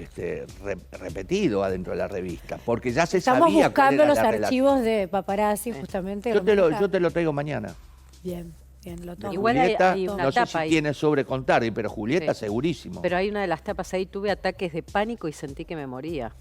S18: repetido adentro de la revista, porque ya se
S1: Estamos
S18: sabía
S1: buscando
S18: cuál era
S1: los
S18: la
S1: archivos de Paparazzi, justamente.
S18: Yo te lo traigo mañana.
S1: Bien, lo tomo.
S8: Igual
S18: Julieta,
S8: hay una
S18: no sé
S8: tapa
S18: si
S8: ahí.
S18: tiene sobre Contardi, pero Julieta segurísimo.
S8: Pero hay una de las tapas ahí, tuve ataques de pánico y sentí que me moría.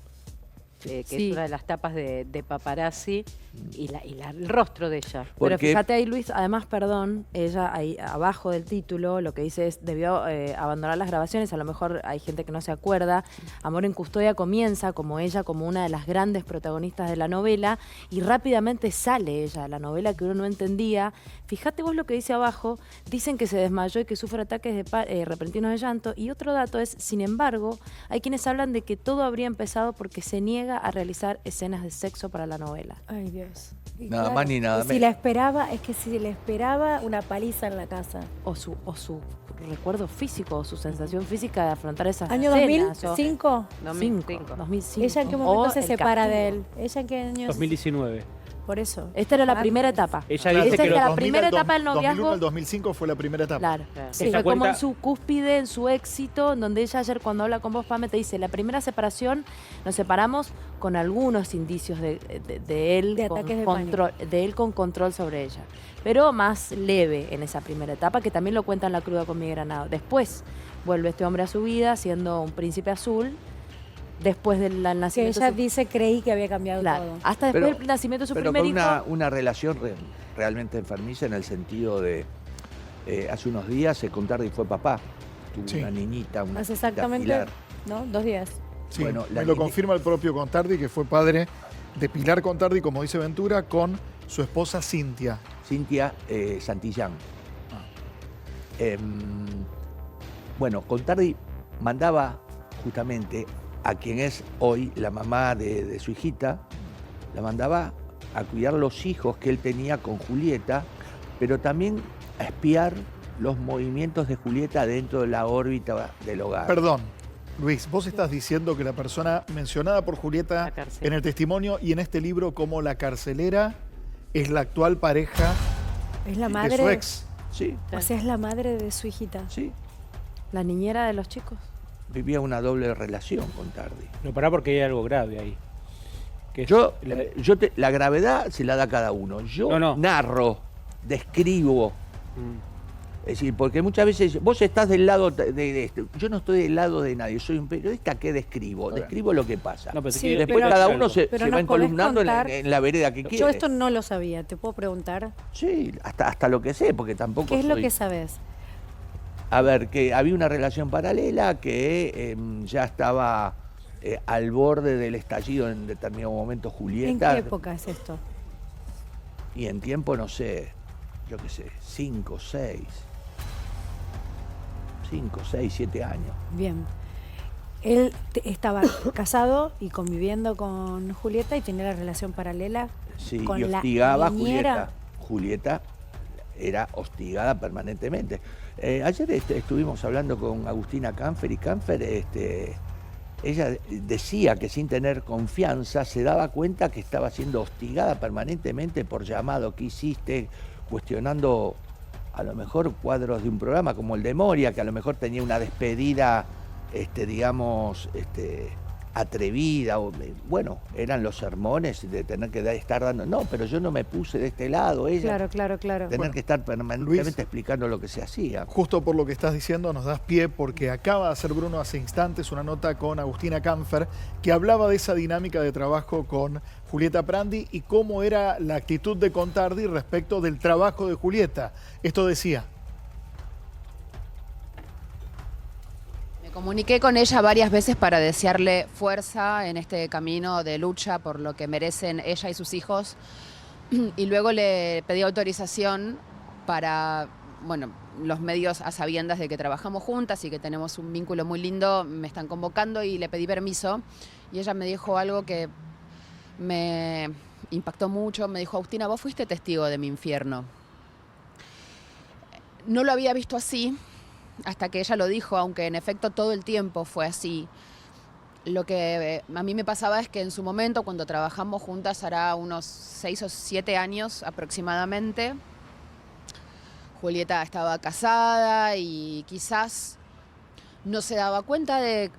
S8: Que es una de las tapas de Paparazzi y el rostro de ella.
S4: Pero fíjate ahí, Luis, además, perdón, ella ahí abajo del título lo que dice es, debió abandonar las grabaciones, a lo mejor hay gente que no se acuerda. Amor en Custodia comienza como ella, como una de las grandes protagonistas de la novela, y rápidamente sale ella, la novela que uno no entendía. Fíjate vos lo que dice abajo, dicen que se desmayó y que sufre ataques repentinos de llanto, y otro dato es, sin embargo, hay quienes hablan de que todo habría empezado porque se niega a realizar escenas de sexo para la novela.
S1: Ay, Dios. Y
S18: nada más ni nada menos.
S1: Si le esperaba una paliza en la casa.
S4: O su recuerdo físico, o su sensación física de afrontar esas
S1: ¿Año
S4: escenas.
S1: 2005?
S4: 2005.
S1: ¿Ella en qué momento se separa de él? ¿Ella en qué año?
S2: 2019.
S1: Por eso.
S4: Esta era la primera etapa.
S2: Ella dice que
S4: la primera etapa del noviazgo.
S5: 2001 al 2005 fue la primera etapa.
S4: Claro.
S1: Sí.
S4: Fue como en su cúspide, en su éxito, en donde ella ayer cuando habla con vos, Pame, te dice, la primera separación, nos separamos con algunos indicios de él,
S1: De ataques de pánico.
S4: de él con control sobre ella. Pero más leve en esa primera etapa, que también lo cuenta en La Cruda con Miguel Granado. Después vuelve este hombre a su vida siendo un príncipe azul. Después del nacimiento.
S1: Que ella dice, creí que había cambiado todo.
S4: Hasta después del nacimiento de su primer hijo.
S18: Pero con una relación realmente enfermiza en el sentido de, hace unos días Contardi fue papá, tuvo una niñita, una
S1: Hace exactamente,
S18: Pilar.
S1: ¿no? 2 días.
S5: Sí,
S18: bueno,
S5: me lo confirma el propio Contardi, que fue padre de Pilar Contardi, como dice Ventura, con su esposa Cintia.
S18: Cintia Santillán. Bueno, Contardi mandaba justamente a quien es hoy la mamá de su hijita, la mandaba a cuidar los hijos que él tenía con Julieta, pero también a espiar los movimientos de Julieta dentro de la órbita del hogar.
S5: Perdón, Luis, vos estás diciendo que la persona mencionada por Julieta en el testimonio y en este libro como la carcelera es la actual pareja
S1: ¿Es la madre
S5: de su ex?
S18: Sí.
S1: O sea, es la madre de su hijita.
S18: Sí.
S4: La niñera de los chicos.
S18: Vivía una doble relación con Tardi.
S2: No, pará, porque hay algo grave ahí.
S18: La gravedad se la da cada uno. Yo narro, describo Es decir, porque muchas veces vos estás del lado de esto. Yo no estoy del lado de nadie, soy un periodista que describo lo que pasa.
S2: No, pero
S1: Sí,
S18: Después
S1: pero-
S18: cada uno se
S1: pero
S18: va
S1: nos
S18: encolumnando
S1: podés contar-
S18: en la vereda que quiere.
S1: Yo esto no lo sabía, ¿te puedo preguntar?
S18: Sí, hasta lo que sé, porque tampoco
S1: ¿Qué es lo
S18: soy-
S1: que sabes?
S18: A ver, que había una relación paralela que ya estaba al borde del estallido en determinado momento
S1: ¿En
S18: Julieta.
S1: qué época es esto?
S18: Y en tiempo, no sé, yo qué sé, 5, 6, 7 años.
S1: Bien. Él estaba casado y conviviendo con Julieta y tenía la relación paralela
S18: Sí,
S1: con
S18: y
S1: la
S18: hostigaba a
S1: niñera.
S18: Julieta era hostigada permanentemente. Ayer estuvimos hablando con Agustina Canfer y Canfer, ella decía que sin tener confianza se daba cuenta que estaba siendo hostigada permanentemente por llamado que hiciste, cuestionando a lo mejor cuadros de un programa como el de Moria, que a lo mejor tenía una despedida, digamos, atrevida, bueno, eran los sermones de tener que estar dando, no, pero yo no me puse de este lado, ella,
S1: Claro.
S18: tener que estar permanentemente
S5: Luis,
S18: explicando lo que se hacía.
S5: Justo por lo que estás diciendo nos das pie porque acaba de hacer Bruno hace instantes una nota con Agustina Canfer que hablaba de esa dinámica de trabajo con Julieta Prandi y cómo era la actitud de Contardi respecto del trabajo de Julieta. Esto decía.
S19: Me comuniqué con ella varias veces para desearle fuerza en este camino de lucha por lo que merecen ella y sus hijos. Y luego le pedí autorización para, bueno, los medios a sabiendas de que trabajamos juntas y que tenemos un vínculo muy lindo, me están convocando y le pedí permiso. Y ella me dijo algo que me impactó mucho. Me dijo, Agustina, vos fuiste testigo de mi infierno. No lo había visto así hasta que ella lo dijo, aunque en efecto todo el tiempo fue así. Lo que a mí me pasaba es que en su momento, cuando trabajamos juntas, hará unos 6 o 7 años aproximadamente, Julieta estaba casada y quizás no se daba cuenta de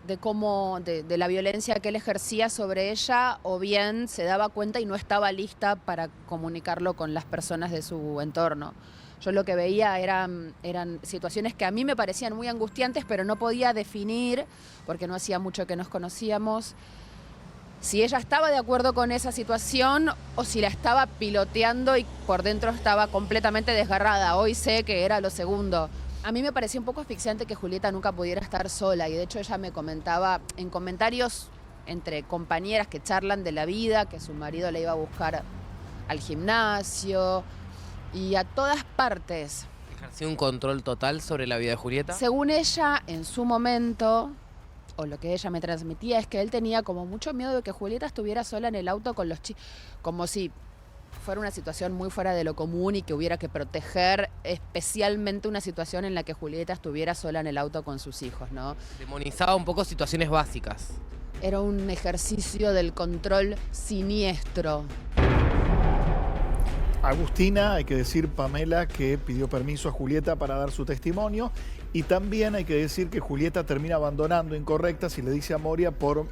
S19: la violencia que él ejercía sobre ella, o bien se daba cuenta y no estaba lista para comunicarlo con las personas de su entorno. Yo lo que veía eran situaciones que a mí me parecían muy angustiantes, pero no podía definir, porque no hacía mucho que nos conocíamos, si ella estaba de acuerdo con esa situación o si la estaba piloteando y por dentro estaba completamente desgarrada. Hoy sé que era lo segundo. A mí me parecía un poco asfixiante que Julieta nunca pudiera estar sola, y de hecho ella me comentaba en comentarios entre compañeras que charlan de la vida, que su marido la iba a buscar al gimnasio y a todas partes.
S9: ¿Ejerció un control total sobre la vida de Julieta?
S19: Según ella, en su momento, o lo que ella me transmitía, es que él tenía como mucho miedo de que Julieta estuviera sola en el auto con los chicos, como si fuera una situación muy fuera de lo común y que hubiera que proteger especialmente una situación en la que Julieta estuviera sola en el auto con sus hijos, ¿no?
S9: Demonizaba un poco situaciones básicas.
S19: Era un ejercicio del control siniestro.
S5: Agustina, hay que decir, Pamela, que pidió permiso a Julieta para dar su testimonio, y también hay que decir que Julieta termina abandonando Incorrectas y le dice a Moria por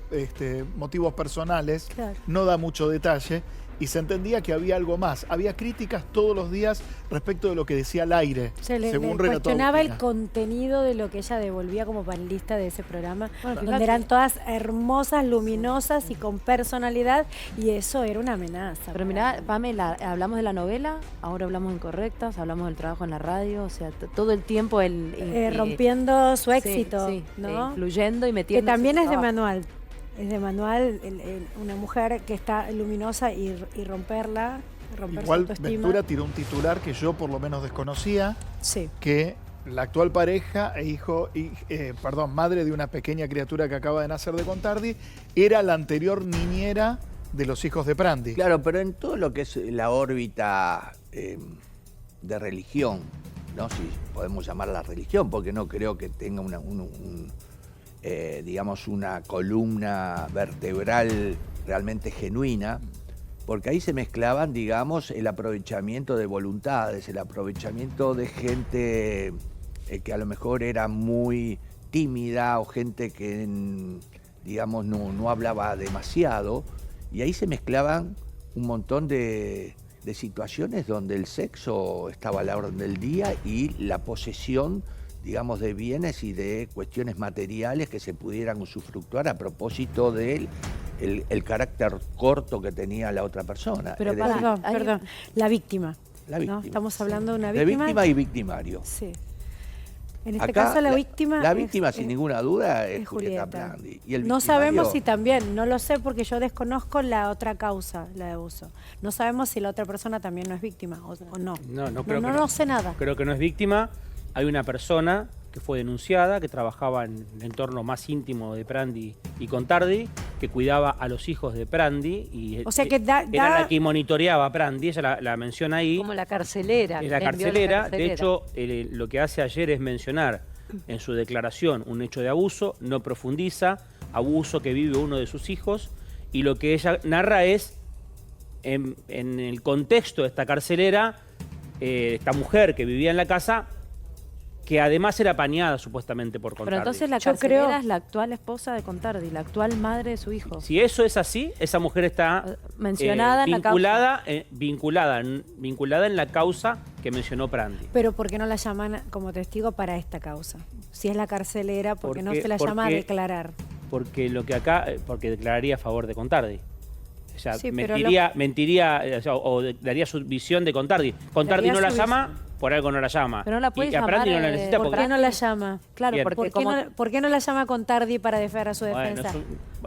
S5: motivos personales,
S1: Claro.
S5: no da mucho detalle, y se entendía que había algo más. Había críticas todos los días respecto de lo que decía al aire,
S1: Se le
S5: según relató
S1: cuestionaba el
S5: Agustina.
S1: contenido de lo que ella devolvía como panelista de ese programa,
S4: Bueno,
S1: donde
S4: fíjate.
S1: eran todas hermosas, luminosas y con personalidad, y eso era una amenaza.
S4: Pero mirá, Pamela, hablamos de la novela, ahora hablamos de Incorrectas, hablamos del trabajo en la radio, o sea, todo el tiempo
S1: rompiendo su
S4: sí,
S1: éxito,
S4: sí,
S1: ¿no?
S4: influyendo y
S1: Que
S4: metiendo.
S1: también es de manual. Es de manual una mujer que está luminosa y romperla, romper
S5: Igual
S1: su autoestima.
S5: Ventura tiró un titular que yo por lo menos desconocía,
S1: Sí.
S5: que la actual pareja madre de una pequeña criatura que acaba de nacer de Contardi, era la anterior niñera de los hijos de Prandi.
S18: Claro, pero en todo lo que es la órbita de religión, ¿no? Si podemos llamarla religión, porque no creo que tenga digamos, una columna vertebral realmente genuina, porque ahí se mezclaban, digamos, el aprovechamiento de voluntades, el aprovechamiento de gente que a lo mejor era muy tímida o gente que, digamos, no hablaba demasiado, y ahí se mezclaban un montón de de situaciones donde el sexo estaba a la orden del día y la posesión, digamos, de bienes y de cuestiones materiales que se pudieran usufructuar a propósito del el carácter corto que tenía la otra persona.
S1: Pero perdón, la víctima.
S18: La víctima.
S1: ¿No? Estamos hablando de una víctima.
S18: De víctima y victimario.
S1: Sí. En este
S18: Acá,
S1: caso la víctima...
S18: La víctima, sin ninguna duda, es Julieta Prandi. Y el
S1: no
S18: victimario,
S1: sabemos si también, no lo sé porque yo desconozco la otra causa, la de abuso. No sabemos si la otra persona también no es víctima o no. No sé nada.
S2: Creo que no es víctima. Hay una persona que fue denunciada, que trabajaba en el entorno más íntimo de Prandi y Contardi, que cuidaba a los hijos de Prandi y
S1: o sea que
S2: era la que monitoreaba a Prandi, ella la menciona ahí.
S8: Como la carcelera.
S2: Es la carcelera. De hecho, lo que hace ayer es mencionar en su declaración un hecho de abuso, no profundiza, abuso que vive uno de sus hijos, y lo que ella narra es, en el contexto de esta carcelera, esta mujer que vivía en la casa, que además era apañada supuestamente por Contardi.
S4: Pero entonces la carcelera es la actual esposa de Contardi, la actual madre de su hijo.
S2: Si eso es así, esa mujer está
S4: mencionada en la causa.
S2: Vinculada en la causa que mencionó Prandi.
S1: Pero ¿por qué no la llaman como testigo para esta causa? Si es la carcelera, ¿por qué no se la llama a declarar?
S2: Porque porque declararía a favor de Contardi. O sea,
S1: Sí,
S2: mentiría o daría su visión de Contardi. Contardi no la llama, por algo no la llama.
S4: Pero no la puede
S2: y a
S4: llamar,
S2: Prandi no la necesita
S1: ¿Por qué no la llama? Claro,
S2: Bien.
S1: porque ¿por qué no la llama Contardi para defender a su defensa?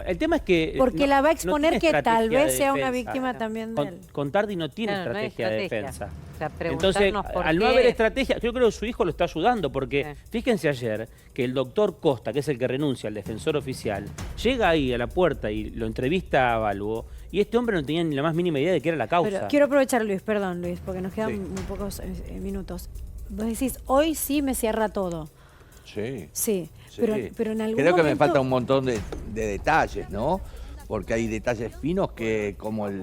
S2: El tema es que...
S1: Porque la va a
S2: no
S1: exponer
S2: tiene
S1: que tal
S2: estrategia
S1: vez
S2: de
S1: sea una
S2: defensa.
S1: víctima también de él.
S2: Contardi no tiene
S8: Claro, no hay
S2: estrategia de
S8: estrategia.
S2: defensa.
S8: O sea,
S2: Entonces,
S8: preguntarnos por
S2: al no
S8: qué.
S2: haber estrategia, yo creo que su hijo lo está ayudando, porque fíjense ayer que el doctor Costa, que es el que renuncia al defensor oficial, llega ahí a la puerta y lo entrevista a Balbo, y este hombre no tenía ni la más mínima idea de qué era la causa.
S1: Pero quiero aprovechar, Luis, perdón, Luis, porque nos quedan muy pocos minutos. Vos decís, hoy sí me cierra todo.
S18: Sí.
S1: Sí, pero en algún
S18: Creo que me
S1: momento-
S18: falta un montón de detalles, ¿no? Porque hay detalles finos que, como lo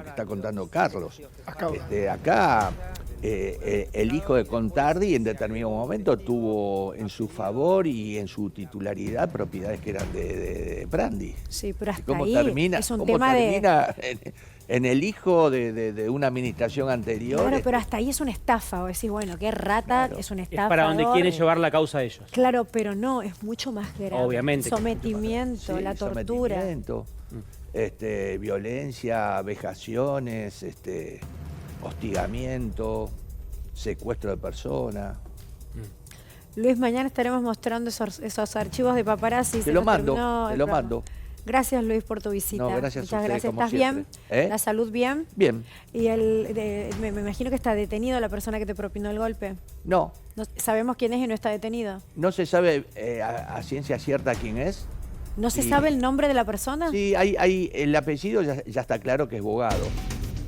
S18: que está contando Carlos. Acá el hijo de Contardi en determinado momento tuvo en su favor y en su titularidad propiedades que eran de Prandi.
S1: Sí, pero
S18: ¿Y
S1: hasta
S18: cómo
S1: ahí
S18: termina,
S1: es un
S18: cómo
S1: tema
S18: termina en el hijo de una administración anterior?
S1: Claro, pero hasta ahí es una estafa. O decís, bueno, qué rata, es una
S2: Es
S1: estafa.
S2: para donde quieren llevar la causa a ellos.
S1: Claro, pero no, es mucho más grave.
S2: Obviamente.
S1: Sometimiento,
S18: Sí,
S1: la tortura.
S18: sometimiento, violencia, vejaciones, hostigamiento, secuestro de personas.
S1: Luis, mañana estaremos mostrando esos archivos de paparazzi.
S18: Te
S1: Se
S18: lo
S1: nos
S18: mando,
S1: terminó
S18: te
S1: el
S18: lo
S1: programa.
S18: mando.
S1: Gracias, Luis, por tu visita.
S18: No, gracias a
S1: Muchas
S18: ustedes,
S1: gracias.
S18: como
S1: ¿Estás bien?
S18: siempre.
S1: ¿La salud bien?
S18: Bien.
S1: Y me imagino que está detenido la persona que te propinó el golpe.
S18: No,
S1: Sabemos quién es y no está detenido.
S18: no se sabe a ciencia cierta quién es.
S1: ¿No se
S18: Y-
S1: sabe el nombre de la persona?
S18: Sí, hay el apellido ya está claro que es Bogado.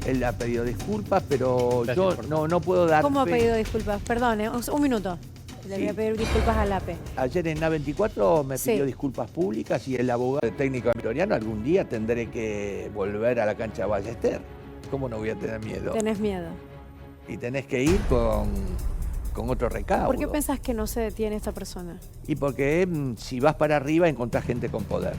S18: Él ha pedido disculpas, pero yo no puedo dar
S1: ¿Cómo ha
S18: fe.
S1: pedido disculpas? Perdón, un minuto. Le voy a pedir disculpas al APE.
S18: Ayer en A24 me
S1: Sí.
S18: pidió disculpas públicas y el abogado técnico vitoriano algún día tendré que volver a la cancha Ballester. ¿Cómo no voy a tener miedo?
S1: Tenés miedo.
S18: Y tenés que ir con otro recaudo.
S1: ¿Por qué pensás que no se detiene esta persona?
S18: Y porque si vas para arriba encontrás gente con poder.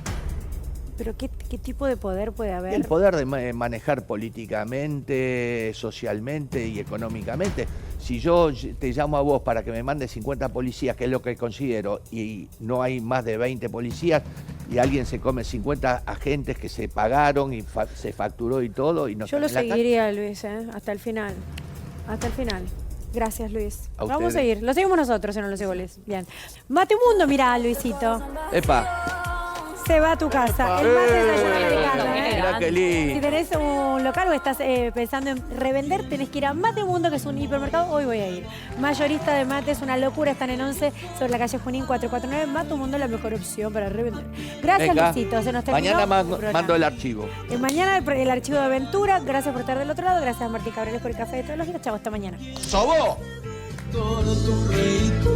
S1: ¿Pero qué tipo de poder puede haber?
S18: El poder de manejar políticamente, socialmente y económicamente. Si yo te llamo a vos para que me mandes 50 policías, que es lo que considero, y no hay más de 20 policías, y alguien se come 50 agentes que se pagaron y se facturó y todo, y no
S1: Yo lo
S18: están en la
S1: seguiría, Luis, hasta el final. Hasta el final. Gracias, Luis.
S18: A
S1: Vamos a
S18: ustedes.
S1: seguir. Lo seguimos nosotros, si no lo sigo, Luis. Bien. Mate Mundo, mirá, Luisito.
S18: calle. ¡Epa!
S1: Se va a tu casa. El mate desayuno americano,
S18: Mirá qué lindo.
S1: Si tenés un local o estás pensando en revender, tenés que ir a Mate Mundo, que es un hipermercado. Hoy voy a ir. Mayorista de mate, es una locura. Están en 11 sobre la calle Junín 449. Mate Mundo es la mejor opción para revender. Gracias,
S18: Venga.
S1: Luisito. Se nos terminó
S18: Mañana
S1: el programa.
S18: mando el archivo.
S1: Mañana el archivo de aventura. Gracias por estar del otro lado. Gracias a Martín Cabrales por el café de todos los días. Chau, hasta mañana.
S18: ¡Sobó!
S20: Todo tu rito